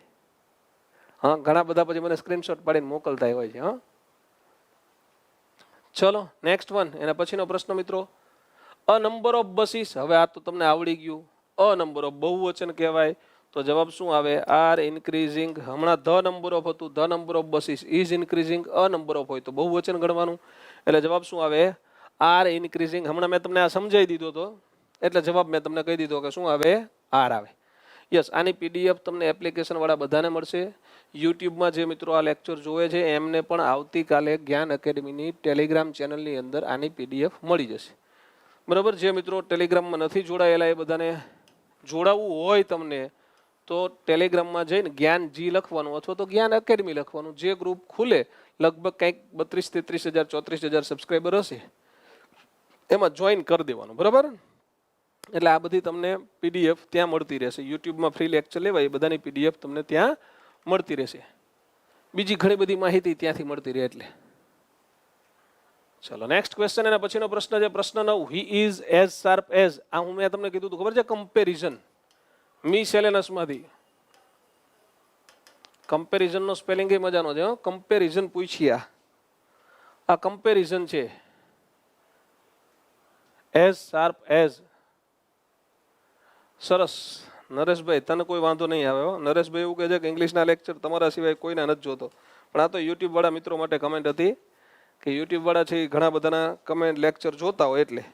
હા, ઘણા બધા પછી મને સ્ક્રીનશોટ પાડીને મોકલતા હોય છે. હા, ચલો નેક્સ્ટ વન. એના પછીનો પ્રશ્ન મિત્રો, અ નંબર ઓફ બસીસ. હવે આ તો તમને આવડી ગયું. અ નંબર ઓફ બહુવચન કહેવાય. તો જવાબ શું આવે? Are increasing. હમણાં ધ નંબર ઓફ હતું, the number of buses is increasing. A number of હોય તો બહુવચન ગણવાનું. એટલે જવાબ શું આવે? Are increasing. હમણાં મેં તમને આ સમજાવી દીધો હતો એટલે જવાબ મેં તમને કહી દીધો કે શું આવે? આર આવે. યસ, આની પીડીએફ તમને એપ્લિકેશન વાળા બધાને મળશે. યુટ્યુબમાં જે મિત્રો આ લેક્ચર જોવે છે એમને પણ આવતીકાલે જ્ઞાન એકેડમીની ટેલિગ્રામ ચેનલની અંદર આની પીડીએફ મળી જશે. બરાબર. જે મિત્રો ટેલિગ્રામમાં નથી જોડાયેલા એ બધાને જોડાવવું હોય તમને તો ટેલિગ્રામમાં જઈને જ્ઞાન જી લખવાનું અથવા તો જ્ઞાન એકેડમી લખવાનું. જે ગ્રુપ ખુલે લગભગ કંઈક 32-33 હજાર 34 હજાર સબસ્ક્રાઈબર હશે એમાં જોઈન કરી દેવાનું. બરાબર. એટલે આ બધી તમને પીડીએફ ત્યાં મળતી રહેશે. યુટ્યુબમાં ફ્રી લેક્ચર લેવાય એ બધાની પીડીએફ તમને ત્યાં મળતી રહેશે. બીજી ઘણી બધી માહિતી ત્યાંથી મળતી રહે. એટલે ચલો નેક્સ્ટ ક્વેશ્ચન. એના પછીનો પ્રશ્ન છે પ્રશ્ન 9. He is as sharp as. આ હું મેં તમને કીધું હતું ખબર છે? કમ્પેરિઝન. મિસેલેનસમાંથી કમ્પેરિઝનનો સ્પેલિંગ એ મજાનો છે. કમ્પેરિઝન પૂછ્યા. આ કમ્પેરિઝન છે. As sharp as. સરસ નરેશભાઈ, તને કોઈ વાંધો નહીં આવે. નરેશભાઈ એવું કહે છે કે ઇંગ્લિશના લેક્ચર તમારા સિવાય કોઈના નથી જોતો. પણ આ તો યુટ્યુબ વાળા મિત્રો માટે કમેન્ટ હતી કે યુટ્યુબ વાળા છે એ ઘણા બધાના કમેન્ટ લેક્ચર જોતા હોય એટલે.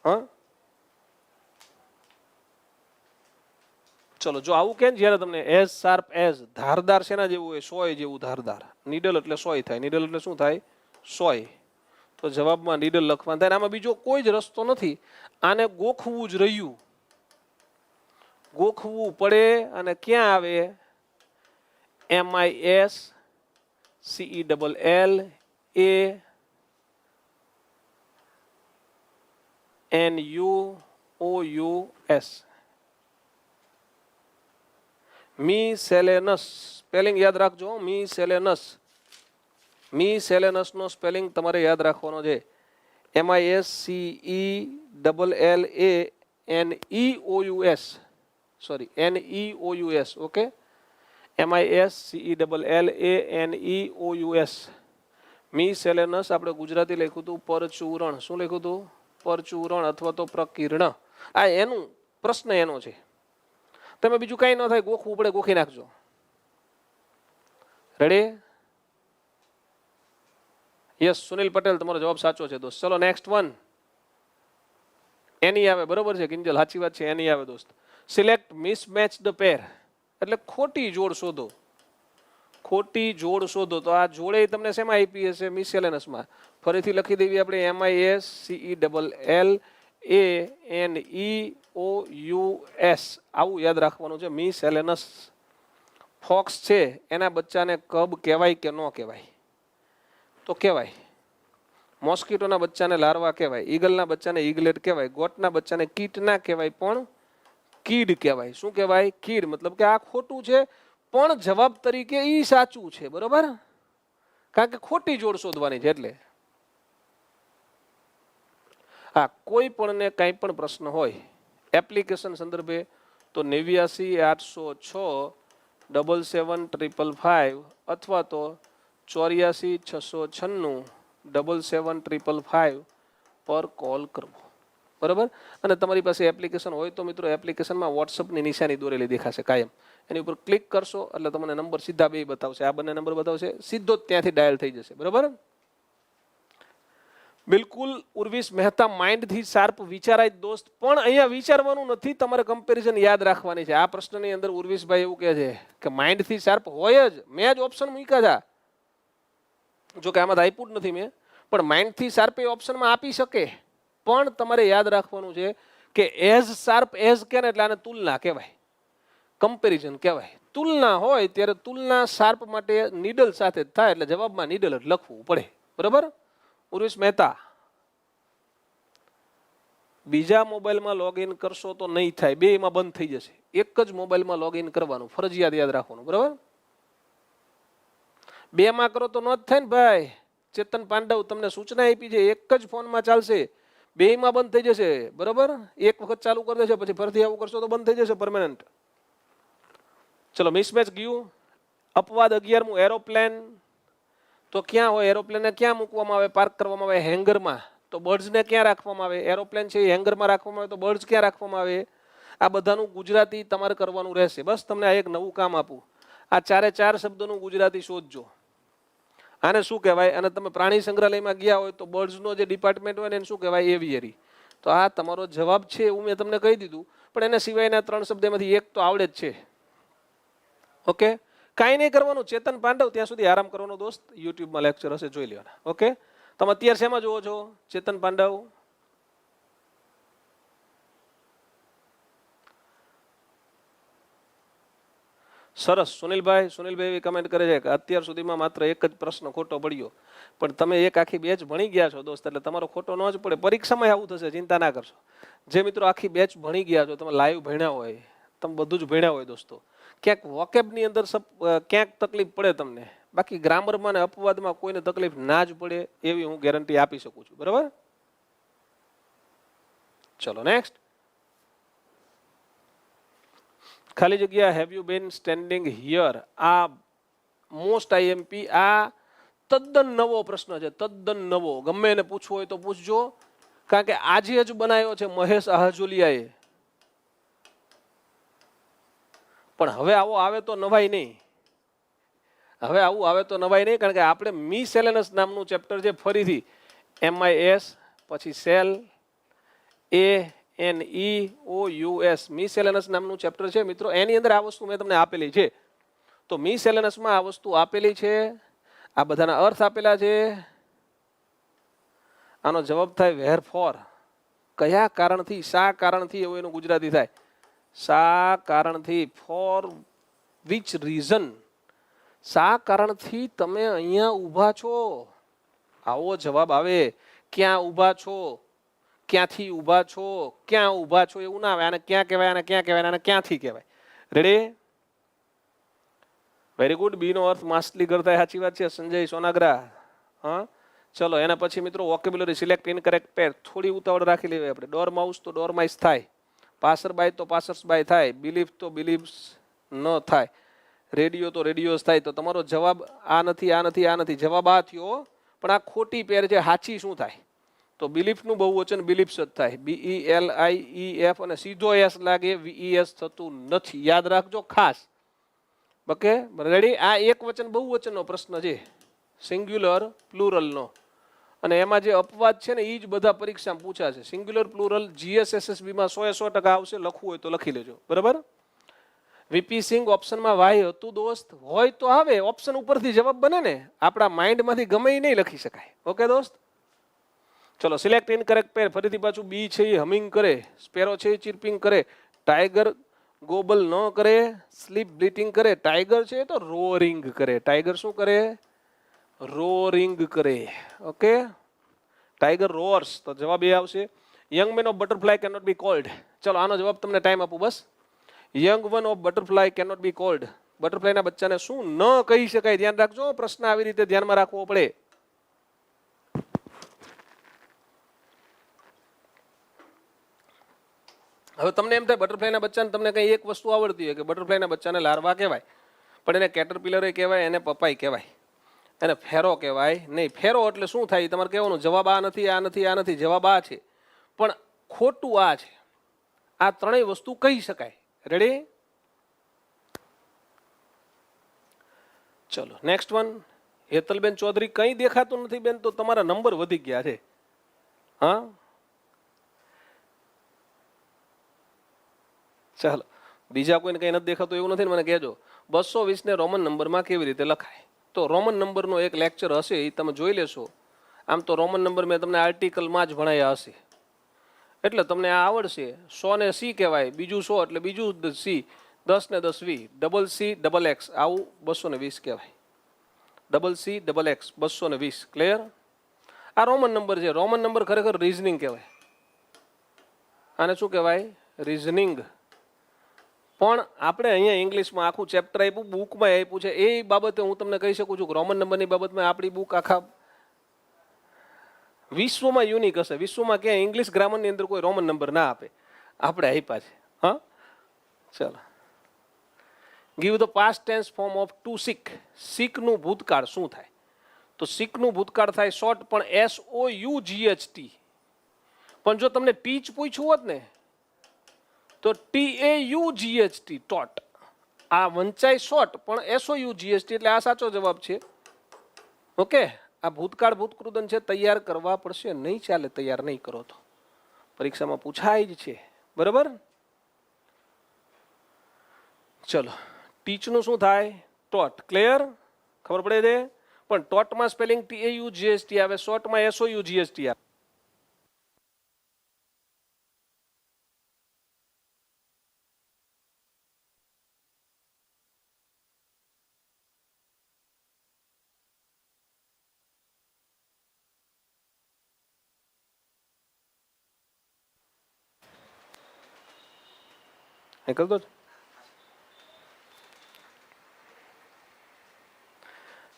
હા, ચલો જો આવું કેમ જ્યારે તમને એઝ શાર્પ એઝ, ધારદાર શેના જેવું હોય? સોય જેવું ધારદાર. નીડલ એટલે સોય થાય. નીડલ એટલે શું થાય? સોય. તો જવાબમાં નીડલ લખવાનું થાય. આમાં બીજો કોઈ જ રસ્તો નથી. આને ગોખવું જ રહ્યું. ગોખવું પડે અને ક્યાં આવે? MISCELLANUOUS. મિસેલેનસ. સ્પેલિંગ યાદ રાખજો. મિસેલેનસ. મિસેલેનસ નો સ્પેલિંગ તમારે યાદ રાખવાનો છે. MISCELLANEOUS. Sorry, NEOUS. Okay, MISCELLANEOUS. મિસેલેનસ આપણે ગુજરાતી લખ્યું હતું પરચૂરણ. શું લખ્યું હતું? પરચૂરણ અથવા તો પ્રકીર્ણ. આ એનું પ્રશ્ન એનો છે. તમે બીજું કઈ ન થાય, ગોખવું પડે ગોખી નાખજો. રેડી? યસ, સુનિલ પટેલ તમારો જવાબ સાચો છે દોસ્ત. ચલો નેક્સ્ટ વન. એની આવે. બરોબર છે કિંજલ, સાચી વાત છે. એની આવે દોસ્ત. સિલેક્ટ મિસમેચ ધ પેર એટલે ખોટી જોડ શોધો. ખોટી જોડ શોધો. તો આ જોડે તમને શેમાં આપી હશે? મિસેલેનસમાં. ફરીથી લખી દેવી આપણે. MISCELLANEOUS. આવું યાદ રાખવાનું છે. મિસેલેનસ. ફોક્સ છે એના બચ્ચાને કબ કહેવાય કે ન કહેવાય? તો કહેવાય. મોસ્કીટોના બચ્ચાને લાર્વા કહેવાય. ઈગલના બચ્ચાને ઈગલેટ કહેવાય. ગોટના બચ્ચાને કીટ ના કહેવાય પણ કીડ કહેવાય. શું કહેવાય? કીડ. મતલબ કે આ ખોટું છે પણ જવાબ તરીકે ઈ સાચું છે. બરોબર? કારણ કે ખોટી જોડ શોધવાની છે એટલે. હા, કોઈ પણ ને કંઈ પણ પ્રશ્ન હોય એપ્લિકેશન સંદર્ભે તો 89 806 77555 અથવા તો 84 696 77555 પર કોલ કરવો. બરાબર? અને તમારી પાસે એપ્લિકેશન હોય તો મિત્રો એપ્લિકેશનમાં વોટ્સઅપની નિશાની દોરેલી દેખાશે કાયમ. એની ઉપર ક્લિક કરશો એટલે તમને નંબર સીધા બે બતાવશે. આ બંને નંબર બતાવશે, સીધો જ ત્યાંથી ડાયલ થઈ જશે. બરાબર? બિલકુલ ઉર્વિશ મહેતા, માઇન્ડથી શાર્પ વિચારાય દોસ્ત. પણ અહીંયા વિચારવાનું નથી, તમારે કમ્પેરિઝન યાદ રાખવાની છે. આ પ્રશ્નની અંદર ઉર્વિશભાઈ એવું કહે છે કે માઇન્ડથી શાર્પ હોય જ. મેં જ ઓપ્શન મૂક્યા હતા, જો કે આમાં આપ્યું જ નથી મેં, પણ માઇન્ડથી શાર્પ એ ઓપ્શનમાં આપી શકે. પણ તમારે યાદ રાખવાનું છે કે એઝ શાર્પ એઝ કે ને એટલે આને તુલના કહેવાય. કમ્પેરિઝન કહેવાય. તુલના હોય ત્યારે તુલના શાર્પ માટે નીડલ સાથે જ થાય, એટલે જવાબમાં નીડલ જ લખવું પડે. બરાબર. ઉર્વેશ મહેતા, બીજા મોબાઈલમાં લોગિન કરશો તો નહીં થાય, બેમાં બંધ થઈ જશે. એક જ મોબાઈલમાં લોગિન કરવાનું, ફરજિયાત યાદ રાખવાનું. બરાબર. બેમાં કરો તો ન જ થાય ને ભાઈ. ચેતન પાંડવ તમને સૂચના આપી છે, એક જ ફોનમાં ચાલશે, બેમાં બંધ થઈ જશે. બરાબર. એક વખત ચાલુ કરી દેશે પછી ફરીથી આવું કરશો તો બંધ થઈ જશે પરમેનન્ટ. ચલો મિસમેચ ગયું. અપવાદ 11મું એરોપ્લેન. તો ક્યાં હોય એરોપ્લેનને? ક્યાં મૂકવામાં આવે? પાર્ક કરવામાં આવે હેંગરમાં. તો બર્ડ્સને ક્યાં રાખવામાં આવે? એરોપ્લેન છે એ હેંગરમાં રાખવામાં આવે, તો બર્ડ્સ ક્યાં રાખવામાં આવે? આ બધાનું ગુજરાતી તમારે કરવાનું રહેશે. બસ તમને આ એક નવું કામ આપું, આ 4 શબ્દોનું ગુજરાતી શોધજો. આને શું કહેવાય? અને તમે પ્રાણી સંગ્રહાલયમાં ગયા હોય તો બર્ડ્સનો જે ડિપાર્ટમેન્ટ હોય ને એને શું કહેવાય? એવિયરી. તો આ તમારો જવાબ છે એવું મેં તમને કહી દીધું, પણ એના સિવાયના 3 શબ્દમાંથી એક તો આવડે જ છે. ઓકે, કાંઈ નહીં કરવાનું. ચેતન પાંડવ, ત્યાં સુધી આરામ કરવાનો દોસ્ત. યુટ્યુબમાં લેક્ચર હશે, જોઈ લેવાના. ઓકે, તમે અત્યારે શેમાં જુઓ છો? ચેતન પાંડવ, સરસ. સુનિલભાઈ કમેન્ટ કરે છે કે અત્યાર સુધીમાં માત્ર એક જ પ્રશ્ન ખોટો પડ્યો, પણ તમે એક આખી બેચ ભણી ગયા છો દોસ્ત, એટલે તમારો ખોટો ન જ પડે. પરીક્ષામાં આવું થશે, ચિંતા ના કરશો. જે મિત્રો આખી બેચ ભણી ગયા છો, તમે લાઈવ ભણ્યા હોય, તમે બધું જ ભણ્યા હોય દોસ્તો, ક્યાંક વોકેબની અંદર ક્યાંક તકલીફ પડે તમને, બાકી ગ્રામરમાં ને અપવાદમાં કોઈને તકલીફ ના જ પડે એવી હું ગેરંટી આપી શકું છું. બરાબર. ચલો નેક્સ્ટ. ખાલી જગ્યા have you bin standing here. આ મોસ્ટ આઈએમપી. આ તદ્દન નવો પ્રશ્ન છે, તદ્દન નવો. ગમે એને પૂછવું હોય તો પૂછજો, કારણ કે આજે જ બનાવ્યો છે મહેશ આહજોલિયાએ. પણ હવે આવો આવે તો નવાઈ નહીં. હવે આવું આવે તો નવાઈ નહીં, કારણ કે આપણે મિસેલેનસ નામનું ચેપ્ટર છે, ફરીથી MIS પછી સેલ ANEOUS મિસેલેનસ નામનું ચેપ્ટર છે મિત્રો. એની અંદર આ વસ્તુ મેં તમને આપેલી છે. તો મિસેલેનસમાં આ વસ્તુ આપેલી છે, આ બધાના અર્થ આપેલા છે. આનો જવાબ થાય વેર ફોર. કયા કારણથી, શા કારણથી, એવું એનું ગુજરાતી થાય. શા કારણથી, ફોર વિચ રીઝન. શા કારણથી તમે અહીંયા ઊભા છો, આવો જવાબ આવે. ક્યાં ઊભા છો, ક્યાંથી ઊભા છો, ક્યાં ઊભા છો એવું ના આવે. આને ક્યાં કહેવાય, આને ક્યાં કહેવાય, આને ક્યાંથી કહેવાય. રેડી? Very good. બી નો અર્થ માસ્ટલી કરતા, સાચી વાત છે સંજય સોનાગરા. હા, ચલો એના પછી મિત્રો વોકેબ્યુલરી સિલેક્ટ ઇનકરેક્ટ પેર. થોડી ઉતાવળ રાખી લેવી આપણે. ડોર માઉસ તો ડોર માઇસ થાય, પાસર બાય તો પાસર્સ બાય થાય, બિલીફ તો બિલીવ્સ ન થાય, રેડિયો તો રેડિયોસ થાય. તો તમારો જવાબ આ નથી, આ નથી, આ નથી. જવાબ આ થયો, પણ આ ખોટી પેર છે. સાચી શું થાય? તો બિલીફનું બહુવચન બિલીફ્સ જ થાય. BELIEF અને સીધો S લાગે, VES થતું નથી. યાદ રાખજો ખાસ. Okay, ready? આ એક વચન બહુવચનનો પ્રશ્ન છે, સિંગ્યુલર પ્લુરલનો. અને એમાં જે અપવાદ છે ને એ જ બધા પરીક્ષામાં પૂછાશે. સિંગ્યુલર પ્લુરલ GSSSBમાં 100% આવશે. લખવું હોય તો લખી લેજો. બરાબર. VP સિંગ ઓપ્શનમાં વાય હતું દોસ્ત. હોય તો આવે, ઓપ્શન ઉપરથી જવાબ બને ને, આપણા માઇન્ડમાંથી ગમે એ નહીં લખી શકાય. ઓકે દોસ્ત, ચલો સિલેક્ટ ઇનકરેક્ટ પેર. ફરીથી પાછું બી છે એ હમિંગ કરે, સ્પેરો છે એ ચીરપિંગ કરે, ટાઈગર ગોબલ ન કરે, સ્લીપ બ્લીટિંગ કરે. ટાઈગર છે તો રોરિંગ કરે. ટાઈગર શું કરે? રોરિંગ કરે. Okay, tiger roars. તો જવાબ એ આવશે. Young man of butterfly can not be called. ચલો આનો જવાબ તમને ટાઈમ આપું બસ. Young one of butterfly can not be called. બટરફ્લાયના બચ્ચાને શું ન કહી શકાય? ધ્યાન રાખજો, પ્રશ્ન આવી રીતે ધ્યાનમાં રાખવો પડે. હવે તમને એમ થાય બટરફ્લાયના બચ્ચાને તમને કંઈ એક વસ્તુ આવડતી હોય કે બટરફ્લાયના બચ્ચાને લાર્વા કહેવાય, પણ એને કેટરપિલર કહેવાય, એને પપાઈ કહેવાય, એને ફેરો કહેવાય નહીં. ફેરો એટલે શું થાય તમારે કહેવાનું, જવાબ આ નથી, આ નથી, આ નથી. જવાબ આ છે, પણ ખોટું આ છે. આ ત્રણેય વસ્તુ કહી શકાય. રેડી? ચલો નેક્સ્ટ વન. હેતલબેન ચૌધરી, કંઈ દેખાતું નથી બેન, તો તમારા નંબર વધી ગયા છે. હા, ચાલો બીજા કોઈને કંઈ નથી દેખાતું એવું નથી ને મને કહેજો. 220 ને રોમન નંબરમાં કેવી રીતે લખાય? તો રોમન નંબરનો એક લેક્ચર હશે, એ તમે જોઈ લેશો. આમ તો રોમન નંબર મેં તમને આર્ટિકલમાં જ ભણાયા હશે, એટલે તમને આ આવડશે. 100 ને C કહેવાય, બીજું 100 એટલે બીજું C. 10 ને 10 વી, ડબલ સી ડબલ એક્સ, આવું 220 કહેવાય. Double C double x 220. Clear? આ રોમન નંબર છે. રોમન નંબર ખરેખર રીઝનિંગ કહેવાય. આને શું કહેવાય? રીઝનિંગ. પણ આપણે અહીંયા ઇંગ્લિશમાં આખું ચેપ્ટર આપ્યું, બુકમાં આપ્યું છે. એ બાબતે હું તમને કહી શકું છું કે રોમન નંબરની બાબતમાં આપણી બુક આખા વિશ્વમાં યુનિક હશે. વિશ્વમાં ક્યાંય ઇંગ્લિશ ગ્રામરની અંદર કોઈ રોમન નંબર ના આપે, આપણે આપ્યા છે. હા, ચાલો. Give the past tense form of to seek. સીકનું ભૂતકાળ શું થાય? તો સીકનું ભૂતકાળ થાય શોર્ટ, પણ SOUGHT. પણ જો તમને ટીચ પૂછ્યું હોત ને તો TAUGHT, ટોટ. આ વંચાય શોર્ટ પણ SOUGHT, એટલે આ સાચો જવાબ છે. ઓકે, આ ભૂતકાળ ભૂતકૃદન છે, તૈયાર કરવા પડશે. નહીં ચાલે તૈયાર નહીં કરો તો, પરીક્ષામાં પૂછાય જ છે. બરાબર? ચલો, ટીચનું શું થાય? ટોટ. ક્લિયર? ખબર પડે છે? પણ ટોટમાં સ્પેલિંગ TAUGHT આવે, શોર્ટમાં SOUGHT આવે. કરતો જ.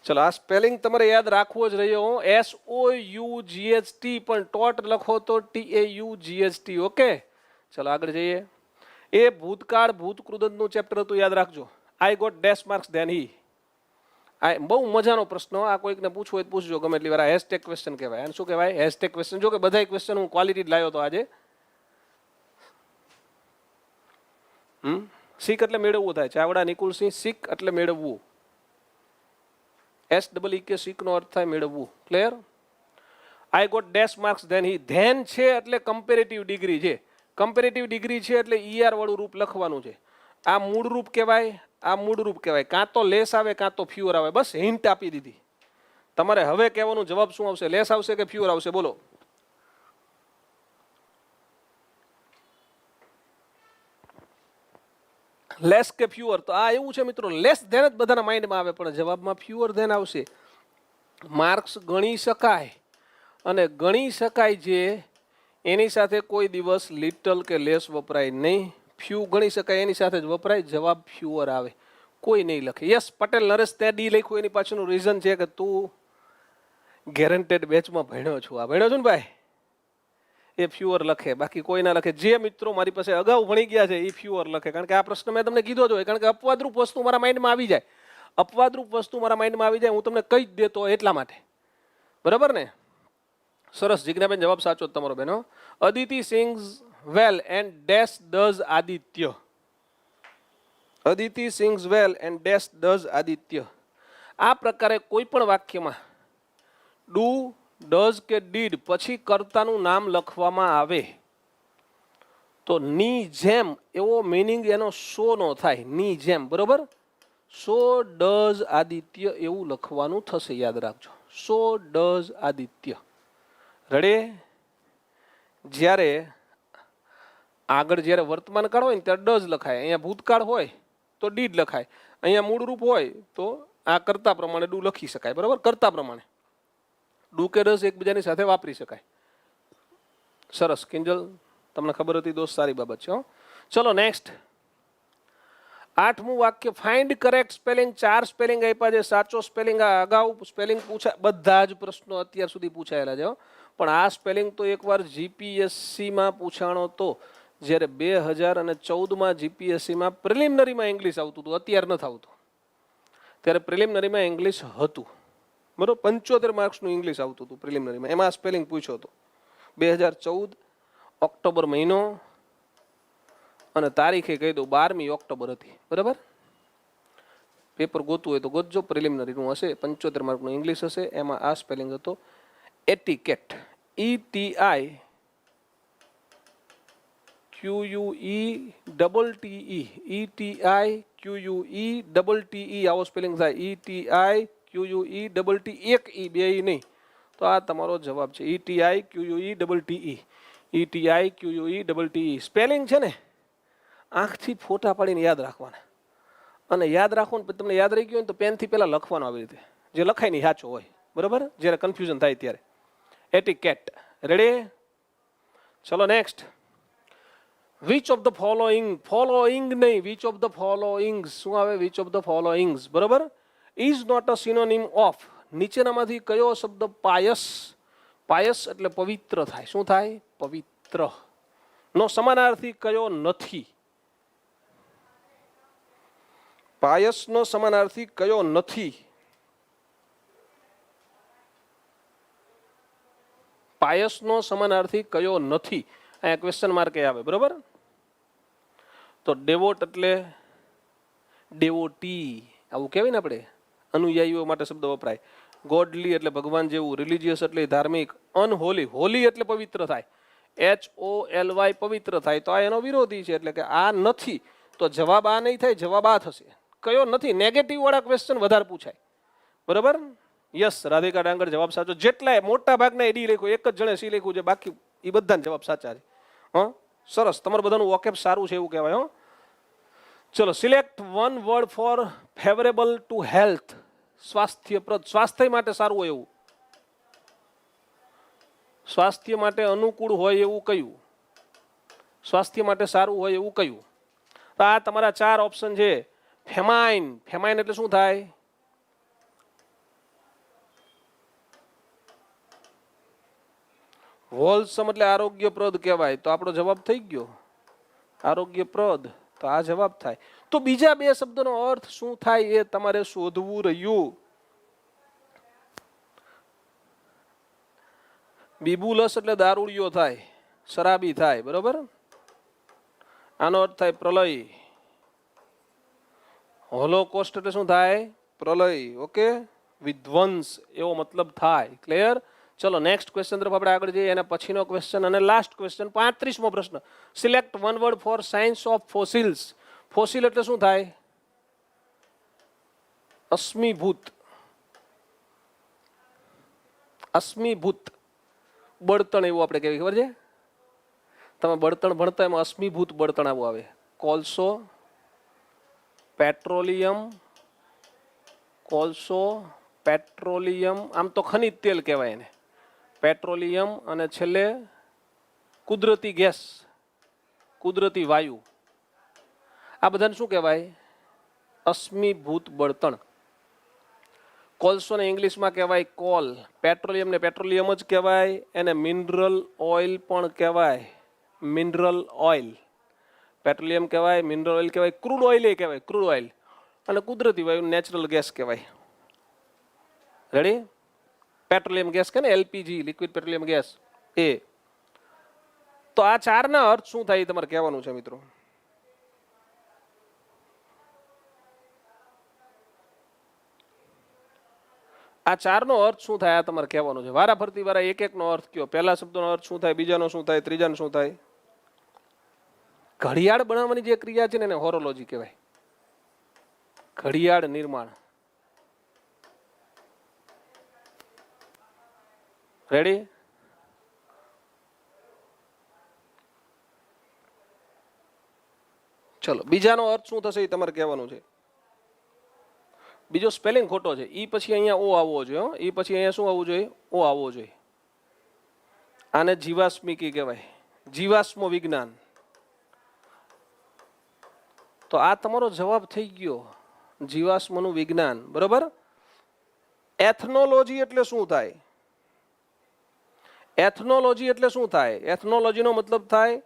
ચલો, આ સ્પેલિંગ તમારે યાદ રાખવો જ રહ્યો. SOUGHT, પણ ટોટ લખો તો TAUGHT. ઓકે, ચલો આગળ જઈએ. એ ભૂતકાળ ભૂતકૃદનનું ચેપ્ટર હતું, યાદ રાખજો. I got dash marks than he. આ બહુ મજાનો પ્રશ્ન. આ કોઈકને પૂછવું હોય તો પૂછજો ગમે એટલી વાર. હેશટેગ ક્વેશ્ચન કહેવાય. અને શું કહેવાય? Hashtag question. જો કે બધા ક્વેશ્ચન હું ક્વોલિટી લાવ્યો હતો આજે. શીખ એટલે મેળવવું થાય. ચાવડા નિકુલસિંહ, શીખ એટલે મેળવવું. SEEK શીખ નો અર્થ થાય મેળવવું. ક્લિયર? I got dash marks than he. Than છે એટલે કમ્પેરેટિવ ડિગ્રી છે. કમ્પેરેટિવ ડિગ્રી છે એટલે ER વાળું રૂપ લખવાનું છે. આ મૂળ રૂપ કહેવાય, આ મૂળ રૂપ કહેવાય. કાં તો લેસ આવે કાં તો ફ્યુઅર આવે. બસ હિન્ટ આપી દીધી. તમારે હવે કહેવાનું જવાબ શું આવશે? લેસ આવશે કે ફ્યુઅર આવશે? બોલો. લેસ કે ફ્યુઅર? તો આ એવું છે મિત્રો, લેસ ધેન જ બધાના માઇન્ડમાં આવે, પણ જવાબમાં ફ્યુઅર ધેન આવશે. માર્ક્સ ગણી શકાય, અને ગણી શકાય જે એની સાથે કોઈ દિવસ લિટલ કે લેસ વપરાય નહીં. ફ્યુ ગણી શકાય એની સાથે જ વપરાય. જવાબ ફ્યુઅર આવે. કોઈ નહીં લખે. યસ, પટેલ નરેશ, ત્યાં ડી લખ્યું એની પાછળનું રીઝન છે કે તું ગેરંટેડ બેચમાં ભણ્યો છું. આ ભણ્યો છું ને ભાઈ, એ ફ્યુઅર લખે, બાકી કોઈ ના લખે. જે મિત્રો મારી પાસે અગાઉ ભણી ગયા છે એ ફ્યુઅર લખે. કારણ કે આ પ્રશ્ન મેં તમને કીધો જ હોય. કારણ કે અપવાદરૂપ વસ્તુ મારા માઇન્ડમાં આવી જાય. અપવાદરૂપ વસ્તુ મારા માઇન્ડમાં આવી જાય, હું તમને કહી જ દેતો એટલા માટે. બરાબર ને? સરસ. જિજ્ઞાબેન, જવાબ સાચો જ તમારો બેનો. Aditi sings well and dash does Aditya. Aditi sings well and dash does Aditya. આ પ્રકારે કોઈ પણ વાક્યમાં ડુ, ડઝ કે ડીડ પછી કર્તાનું નામ લખવામાં આવે તો ની જેમ એવો મિનિંગ એનો સો નો થાય. ની જેમ. બરોબર? સો ડઝ આદિત્ય એવું લખવાનું થશે. યાદ રાખજો. સો ડઝ આદિત્ય. રડે? જ્યારે આગળ જ્યારે વર્તમાન કાળ હોય ને ત્યારે ડઝ લખાય. અહીંયા ભૂતકાળ હોય તો ડીડ લખાય. અહીંયા મૂળ રૂપ હોય તો આ કર્તા પ્રમાણે ડુ લખી શકાય. બરાબર? કર્તા પ્રમાણે ડુ કે ડઝ એકબીજાની સાથે વાપરી શકાય. સરસ કિંજલ, તમને ખબર હતી દોસ્ત, સારી બાબત છે. ચલો નેક્સ્ટ. 8મું વાક્ય. Find correct spelling. 4 સ્પેલિંગ આપ્યા છે. સાચો સ્પેલિંગ આ અગાઉ સ્પેલિંગ પૂછા, બધા જ પ્રશ્નો અત્યાર સુધી પૂછાયેલા છે. પણ આ સ્પેલિંગ તો એકવાર GPSCમાં પૂછાણો તો, જ્યારે 2014માં GPSCમાં પ્રિલિમિનરીમાં ઇંગ્લિશ આવતું હતું, અત્યારે નથી આવતું. ત્યારે પ્રિલિમિનરીમાં ઇંગ્લિશ હતું. બરોબર? 75 માર્ક્સનું ઇંગ્લિશ આવતું હતું પ્રિલિમિનરીમાં. એમાં સ્પેલિંગ પૂછ્યો હતો. 2014 ઓક્ટોબર મહિનો, અને તારીખે કહી દઉં 12મી ઓક્ટોબર હતી. બરાબર? પેપર ગોતું હોય તો ગોતજો. પ્રિલિમિનરીનું હશે, 75 માર્કનું ઇંગ્લિશ હશે. એમાં આ સ્પેલિંગ હતો etiquette. ETI QUETTE. ETI QUETTE આવો સ્પેલિંગ થાય. ETI QUETTE. એક ઈ, બે ઈ નહીં. તો આ તમારો જવાબ છે. ETI QUETTE. ETI QUETTE. Spelling છે ને આંખથી ફોટા પાડીને યાદ રાખવાના, અને યાદ રાખો ને તમને યાદ રહી ગયું હોય તો પેનથી પહેલાં લખવાનું આવી રીતે, જે લખાય નહીં સાચો હોય, બરાબર, જ્યારે કન્ફ્યુઝન થાય ત્યારે. એટિકેટ. રેડી? ચલો next. Which of the following, following નહીં, વિચ ઓફ ધ ફોલોઈંગ્સ. શું આવે? વિચ ઓફ ધ ફોલોઈંગ્સ, બરાબર, is not a synonym of. નીચેનામાંથી કયો શબ્દ પાયસ, પાયસ એટલે પવિત્ર થાય, શું થાય? પવિત્ર નો સમાનાર્થી કયો નથી? પાયસનો સમાનાર્થી કયો નથી? પાયસનો સમાનાર્થી કયો નથી? અહીંયા ક્વેશ્ચન માર્ક આવે, બરોબર. તો ડેવોટ એટલે ડેવોટી, આવું કહેવાય ને આપણે, અનુયાયીઓ માટે શબ્દ વપરાય. ગોડલી એટલે ભગવાન જેવું, રિલિજિયસ એટલે ધાર્મિક, અનહોલી, હોલી એટલે પવિત્ર થાય, HOLY પવિત્ર થાય, તો આ એનો વિરોધી છે, એટલે કે આ નથી. તો જવાબ આ નહીં થાય, જવાબ આ થશે. કયો નથી? નેગેટિવ વાળા ક્વેશ્ચન વધારે પૂછાય, બરાબર. યસ, રાધિકા ડાંગર જવાબ સાચો. જેટલાય મોટા ભાગના એડી લખ્યું, એક જ જણે સી લખ્યું છે, બાકી એ બધાને જવાબ સાચા છે. હા, સરસ, તમારું બધાનું વોકેબ સારું છે એવું કહેવાય. હો, ચલો, select one word for favourable to health. સ્વાસ્થ્યપ્રદ, સ્વાસ્થ્ય માટે સારું હોય એવું, સ્વાસ્થ્ય માટે અનુકૂળ હોય એવું કયું? સ્વાસ્થ્ય માટે સારું હોય એવું કયું? તો આ તમારા 4 ઓપ્શન છે. ફેમાઇન. ફેમાઇન એટલે શું થાય? હોલસમ એટલે આરોગ્યપ્રદ કહેવાય, તો આપણો જવાબ થઈ ગયો આરોગ્યપ્રદ, તો આ જવાબ થાય. તો બીજા 2 શબ્દનો અર્થ શું થાય એ તમારે શોધવું રહ્યું. બિબુલસ એટલે દારૂડિયો થાય, શરાબી થાય, બરોબર. આનો અર્થ થાય પ્રલય. હોલોકોસ્ટ એટલે શું થાય? પ્રલય. ઓકે, વિધ્વંસ એવો મતલબ થાય. ક્લિયર? ચલો નેક્સ્ટ ક્વેશ્ચન તરફ આપણે આગળ જઈએ. એના પછીનો ક્વેશ્ચન અને લાસ્ટ ક્વેશ્ચન, 35મો પ્રશ્ન. Select one word for science of fossils. Fossil એટલે શું થાય? અશ્મિભૂત. અશ્મિભૂત બળતણ એવું આપણે કહેવાય, ખબર છે? તમે બળતણ ભણતા એમાં અશ્મિભૂત બળતણ આવું આવે. કોલસો, પેટ્રોલિયમ, કોલસો, પેટ્રોલિયમ, આમ તો ખનિજ તેલ કહેવાય એને, પેટ્રોલિયમ, અને છેલ્લે કુદરતી ગેસ, કુદરતી વાયુ. આ બધાને શું કહેવાય? અશ્મિભૂત બળતણ. કોલસોને ઇંગ્લિશમાં કહેવાય કોલ, પેટ્રોલિયમને પેટ્રોલિયમ જ કહેવાય, એને મિનરલ ઓઇલ પણ કહેવાય. મિનરલ ઓઇલ, પેટ્રોલિયમ કહેવાય, મિનરલ ઓઇલ કહેવાય, ક્રૂડ ઓઇલ એ કહેવાય, ક્રૂડ ઓઇલ, અને કુદરતી વાયુ નેચરલ ગેસ કહેવાય. રેડી? પેટ્રોલિયમ ગેસ કે ને, LPG, લિક્વિડ પેટ્રોલિયમ ગેસ, એ. તો આ 4ના અર્થ શું થાય તમારે કહેવાનું છે મિત્રો. આ 4નો અર્થ શું થાય આ તમારે કહેવાનું છે. વારા ફરતી વારા એક એકનો અર્થ કયો. પહેલા શબ્દનો અર્થ શું થાય, બીજાનો શું થાય, ત્રીજાનો શું થાય. ઘડિયાળ બનાવવાની જે ક્રિયા છે ને એને હોરોલોજી કહેવાય. ઘડિયાળ નિર્માણ. રેડી? ચલો, બીજાનો અર્થ શું થશે એ તમારે કહેવાનું છે. બીજો સ્પેલિંગ ખોટો છે. ઈ પછી અહીંયા ઓ આવવો જોઈએ. ઈ પછી અહીંયા શું આવવું જોઈએ? ઓ આવવો જોઈએ. આને જીવાશ્મિકી કહેવાય, જીવાશ્મ વિજ્ઞાન. તો આ તમારો જવાબ થઈ ગયો, જીવાશ્મનું વિજ્ઞાન, બરોબર. એથનોલોજી એટલે શું થાય? એથનોલોજી એટલે શું થાય? એથનોલોજીનો મતલબ થાય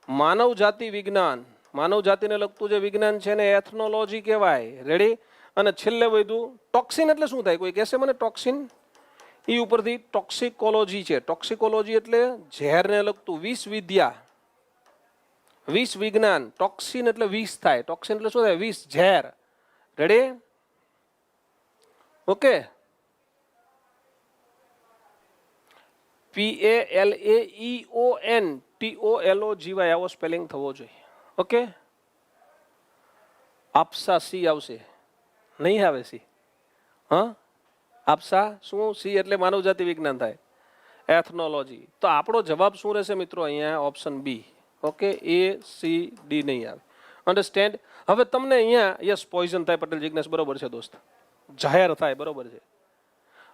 માનવ જાતિ વિજ્ઞાન. માનવ જાતિને લગતું જે વિજ્ઞાન છે ને એથનોલોજી કહેવાય. રેડી? અને છેલ્લે વધ્યું ટોક્સિન એટલે શું થાય? કોઈ કહેશે મને ટોક્સિન? એ ઉપરથી ટોક્સિકોલોજી છે. ટોક્સિકોલોજી એટલે ઝેરને લગતું, વિષ વિદ્યા, વિષ વિજ્ઞાન. ટોક્સિન એટલે વિષ થાય, ટોક્સિન એટલે શું થાય? વિષ, ઝેર. રેડી? ઓકે. PALAEON TOLOGY આવો સ્પેલિંગ થવો જોઈએ. ઓકે. આપસા સી આવશે, નહીં આવે સી. હા, આપસા શું? સી એટલે માનવજાતિ વિજ્ઞાન થાય, એથનોલોજી. તો આપણો જવાબ શું રહેશે મિત્રો? અહીંયા option B, okay, A C D નહીં આવે. અન્ડરસ્ટેન્ડ? હવે તમને અહીંયા યસ પોઈઝન થાય પટેલ જિજ્ઞેશ, બરોબર છે દોસ્ત, જાહેર થાય, બરોબર છે.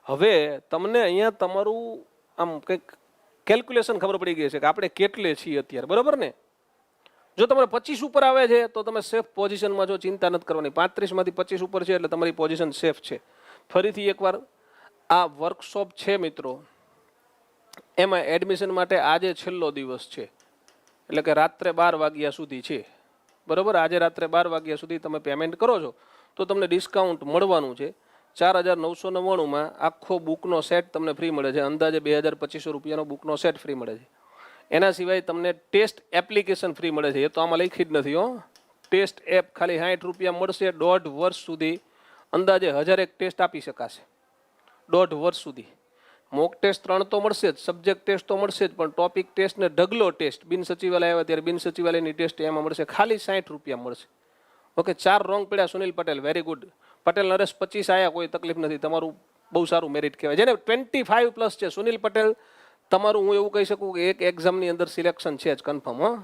હવે તમને અહીંયા તમારું આમ કંઈક કેલ્ક્યુલેશન ખબર પડી ગઈ છે કે આપણે કેટલે છીએ અત્યારે, બરોબર ને? જો તમારે 25 ઉપર આવે છે તો તમે સેફ પોઝિશનમાં છો, ચિંતા નથી કરવાની. 35 માંથી 25 ઉપર છે એટલે તમારી પોઝિશન સેફ છે. ફરીથી એકવાર આ વર્કશોપ છે મિત્રો, એમાં એડમિશન માટે આજે છેલ્લો દિવસ છે, એટલે કે રાત્રે 12 વાગ્યા સુધી છે, બરોબર? આજે રાત્રે 12 વાગ્યા સુધી તમે પેમેન્ટ કરો છો તો તમને ડિસ્કાઉન્ટ મળવાનું છે. 4999માં આખો બુકનો સેટ તમને ફ્રી મળે છે, અંદાજે 2200 રૂપિયાનો બુકનો સેટ ફ્રી મળે છે. એના સિવાય તમને ટેસ્ટ એપ્લિકેશન ફ્રી મળે છે, એ તો આમાં લખી જ નથી હો. ટેસ્ટ એપ ખાલી 60 રૂપિયા મળશે. 1.5 વર્ષ સુધી અંદાજે 1001 ટેસ્ટ આપી શકાશે, 1.5 વર્ષ સુધી. મોક ટેસ્ટ 3 તો મળશે જ, સબ્જેક્ટ ટેસ્ટ તો મળશે જ, પણ ટોપિક ટેસ્ટ ને ઢગલો ટેસ્ટ, બિન સચિવાલય આવ્યા ત્યારે બિન સચિવાલયની ટેસ્ટ એમાં મળશે, ખાલી 60 રૂપિયા મળશે. ઓકે, 4 રોંગ પડ્યા સુનિલ પટેલ, વેરી ગુડ. પટેલ નરેશ 25 આયા, કોઈ તકલીફ નથી, તમારું બહુ સારું મેરિટ કહેવાય. જેને 25+ છે સુનિલ પટેલ, તમારું હું એવું કહી શકું કે એક એક્ઝામની અંદર સિલેક્શન છે જ કન્ફર્મ.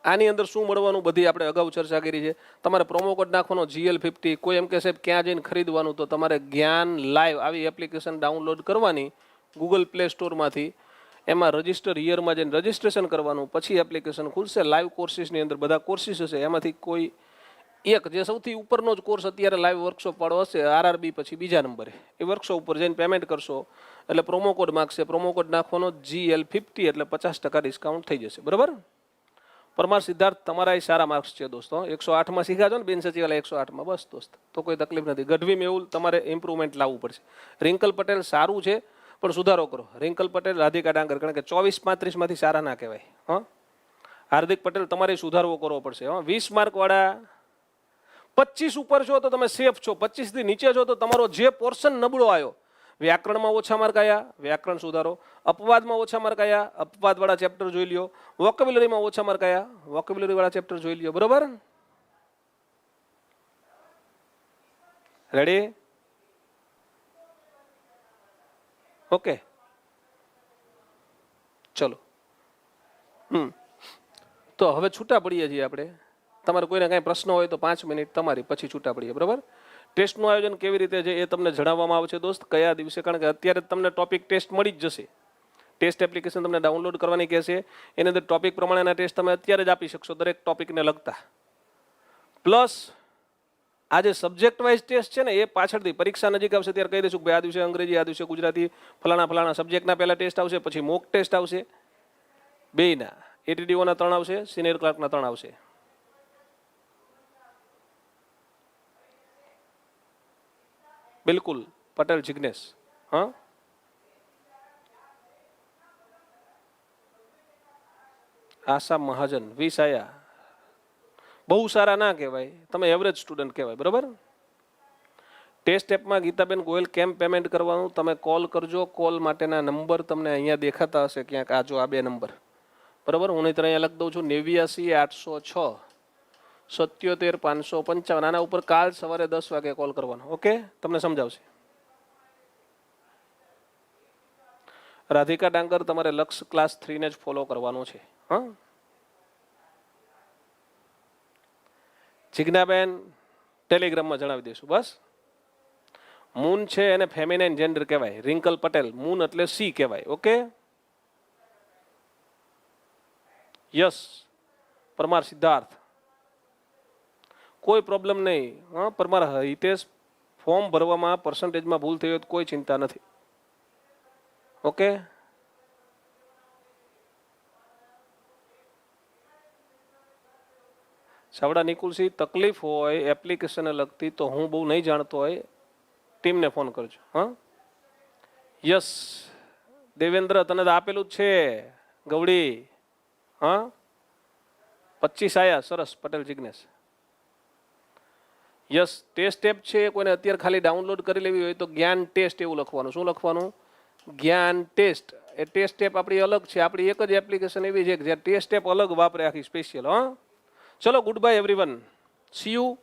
આની અંદર શું મળવાનું બધી આપણે અગાઉ ચર્ચા કરી છે. તમારે પ્રોમો કોડ નાખવાનો GL50. કોઈ એમ કે સાહેબ ક્યાં જઈને ખરીદવાનું, તો તમારે જ્ઞાન લાઈવ આવી એપ્લિકેશન ડાઉનલોડ કરવાની ગૂગલ પ્લે સ્ટોરમાંથી. એમાં રજિસ્ટર યરમાં જઈને રજિસ્ટ્રેશન કરવાનું, પછી એપ્લિકેશન ખુલશે. લાઈવ કોર્સિસની અંદર બધા કોર્સિસ હશે, એમાંથી કોઈ એક જે સૌથી ઉપરનો જ કોર્સ અત્યારે લાઈવ વર્કશોપ વાળો હશે, RRB પછી બીજા નંબરે, એ વર્કશોપ ઉપર જઈને પેમેન્ટ કરશો એટલે પ્રોમો કોડ માગશે. પ્રોમો કોડ નાખવાનો GL50 એટલે 50% ડિસ્કાઉન્ટ થઈ જશે, બરાબર? પરમાર સિદ્ધાર્થ, તમારા એ સારા માર્ક્સ છે દોસ્તો. 108માં શીખ્યા છો ને બિન સચિવાલય 108માં, બસ દોસ્ત, તો કોઈ તકલીફ નથી. ગઢવી મેહુલ, તમારે ઇમ્પ્રુવમેન્ટ લાવવું પડશે. રિંકલ પટેલ સારું છે પણ સુધારો કરો. રિંકલ પટેલ, રાધિકા ડાંગર, કારણ કે 24-35માંથી સારા ના કહેવાય. હા, હાર્દિક પટેલ, તમારે સુધારવો કરવો પડશે. 20 માર્ક વાળા 25 ઉપર છો તો તમે સેફ છો. 25 થી નીચે છો તો તમારો જે પોર્શન નબળો આવ્યો, વ્યાકરણમાં ઓછા માર્ક આવ્યા, વ્યાકરણ સુધારો. અપવાદમાં ઓછા માર્ક આવ્યા, અપવાદ વાળા ચેપ્ટર જોઈ લ્યો. વોકેબ્યુલરીમાં ઓછા માર્ક આવ્યા, વોકેબ્યુલરી વાળા ચેપ્ટર જોઈ લ્યો, બરોબર? રેડી? ઓકે, ચલો. તો હવે છૂટા પડીએ છીએ આપણે. તમારે કોઈને કાંઈ પ્રશ્ન હોય તો 5 મિનિટ તમારી, પછી છૂટા પડીએ, બરાબર? ટેસ્ટનું આયોજન કેવી રીતે છે એ તમને જણાવવામાં આવશે દોસ્ત, કયા દિવસે. કારણ કે અત્યારે તમને ટોપિક ટેસ્ટ મળી જ જશે. ટેસ્ટ એપ્લિકેશન તમને ડાઉનલોડ કરવાની કહેશે, એની અંદર ટોપિક પ્રમાણેના ટેસ્ટ તમે અત્યારે જ આપી શકશો, દરેક ટોપિકને લગતા. પ્લસ આ જે સબ્જેક્ટ વાઇઝ ટેસ્ટ છે ને, એ પાછળથી પરીક્ષા નજીક આવશે ત્યારે કહી દઈશું કે આ દિવસે અંગ્રેજી, આ દિવસે ગુજરાતી, ફલાણા સબ્જેક્ટના પહેલા ટેસ્ટ આવશે, પછી મોક ટેસ્ટ આવશે. બેયના ATDOના 3 આવશે, સિનિયર ક્લાર્કના 3 આવશે. બિલકુલ પટેલ જિગ્નેશ. હા, આશા મહાજન 20 આયા, બહુ સારા ના કહેવાય, તમે એવરેજ સ્ટુડન્ટ કહેવાય, બરાબર? ટેસ્ટ એપમાં ગીતાબેન ગોયલ કેમ પેમેન્ટ કરવાનું, તમે કોલ કરજો. કોલ માટેના નંબર તમને અહીંયા દેખાતા હશે ક્યાંક, આ જો આ 2 નંબર, બરાબર? હું નહીં અહીંયા લખી દઉં છું, 89 806 77 555. આના ઉપર કાલ સવારે 10 વાગે કોલ કરવાનો. ઓકે, તમને સમજાવશે. રાધિકા ડાંગર, તમારે લક્ષ ક્લાસ 3 ને જ ફોલો કરવાનો છે. હા, જિજ્ઞાબેન ટેલિગ્રામમાં જણાવી દઈશું. બસ, મૂન છે એને ફેમિનાઇન જેન્ડર કહેવાય. રિંકલ પટેલ, મૂન એટલે સી કહેવાય. Okay, yes. પરમાર સિદ્ધાર્થ, કોઈ પ્રોબ્લેમ નહીં. હા, પરમાર હિતેશ, ફોર્મ ભરવામાં પર્સન્ટેજમાં ભૂલ થઈ હોય તો કોઈ ચિંતા નથી. ઓકે, સાવડા નિકુલસિંહ, તકલીફ હોય એપ્લિકેશનને લગતી તો હું બહુ નહીં જાણતો હોય, ટીમને ફોન કરજો. હા, યસ. દેવેન્દ્ર, તને તો આપેલું જ છે ગવડી. હા, 25 આયા, સરસ. Patel Jignesh, yes. Test app છે, કોઈને અત્યારે ખાલી ડાઉનલોડ કરી લેવી હોય તો જ્ઞાન ટેસ્ટ એવું લખવાનું. શું લખવાનું? જ્ઞાન ટેસ્ટ. એ ટેસ્ટ એપ આપણી અલગ છે, આપણી એક જ એપ્લિકેશન એવી છે કે જ્યાં ટેસ્ટ એપ અલગ વાપરે, આખી સ્પેશિયલ. હા, ચલો, good bye everyone, C you.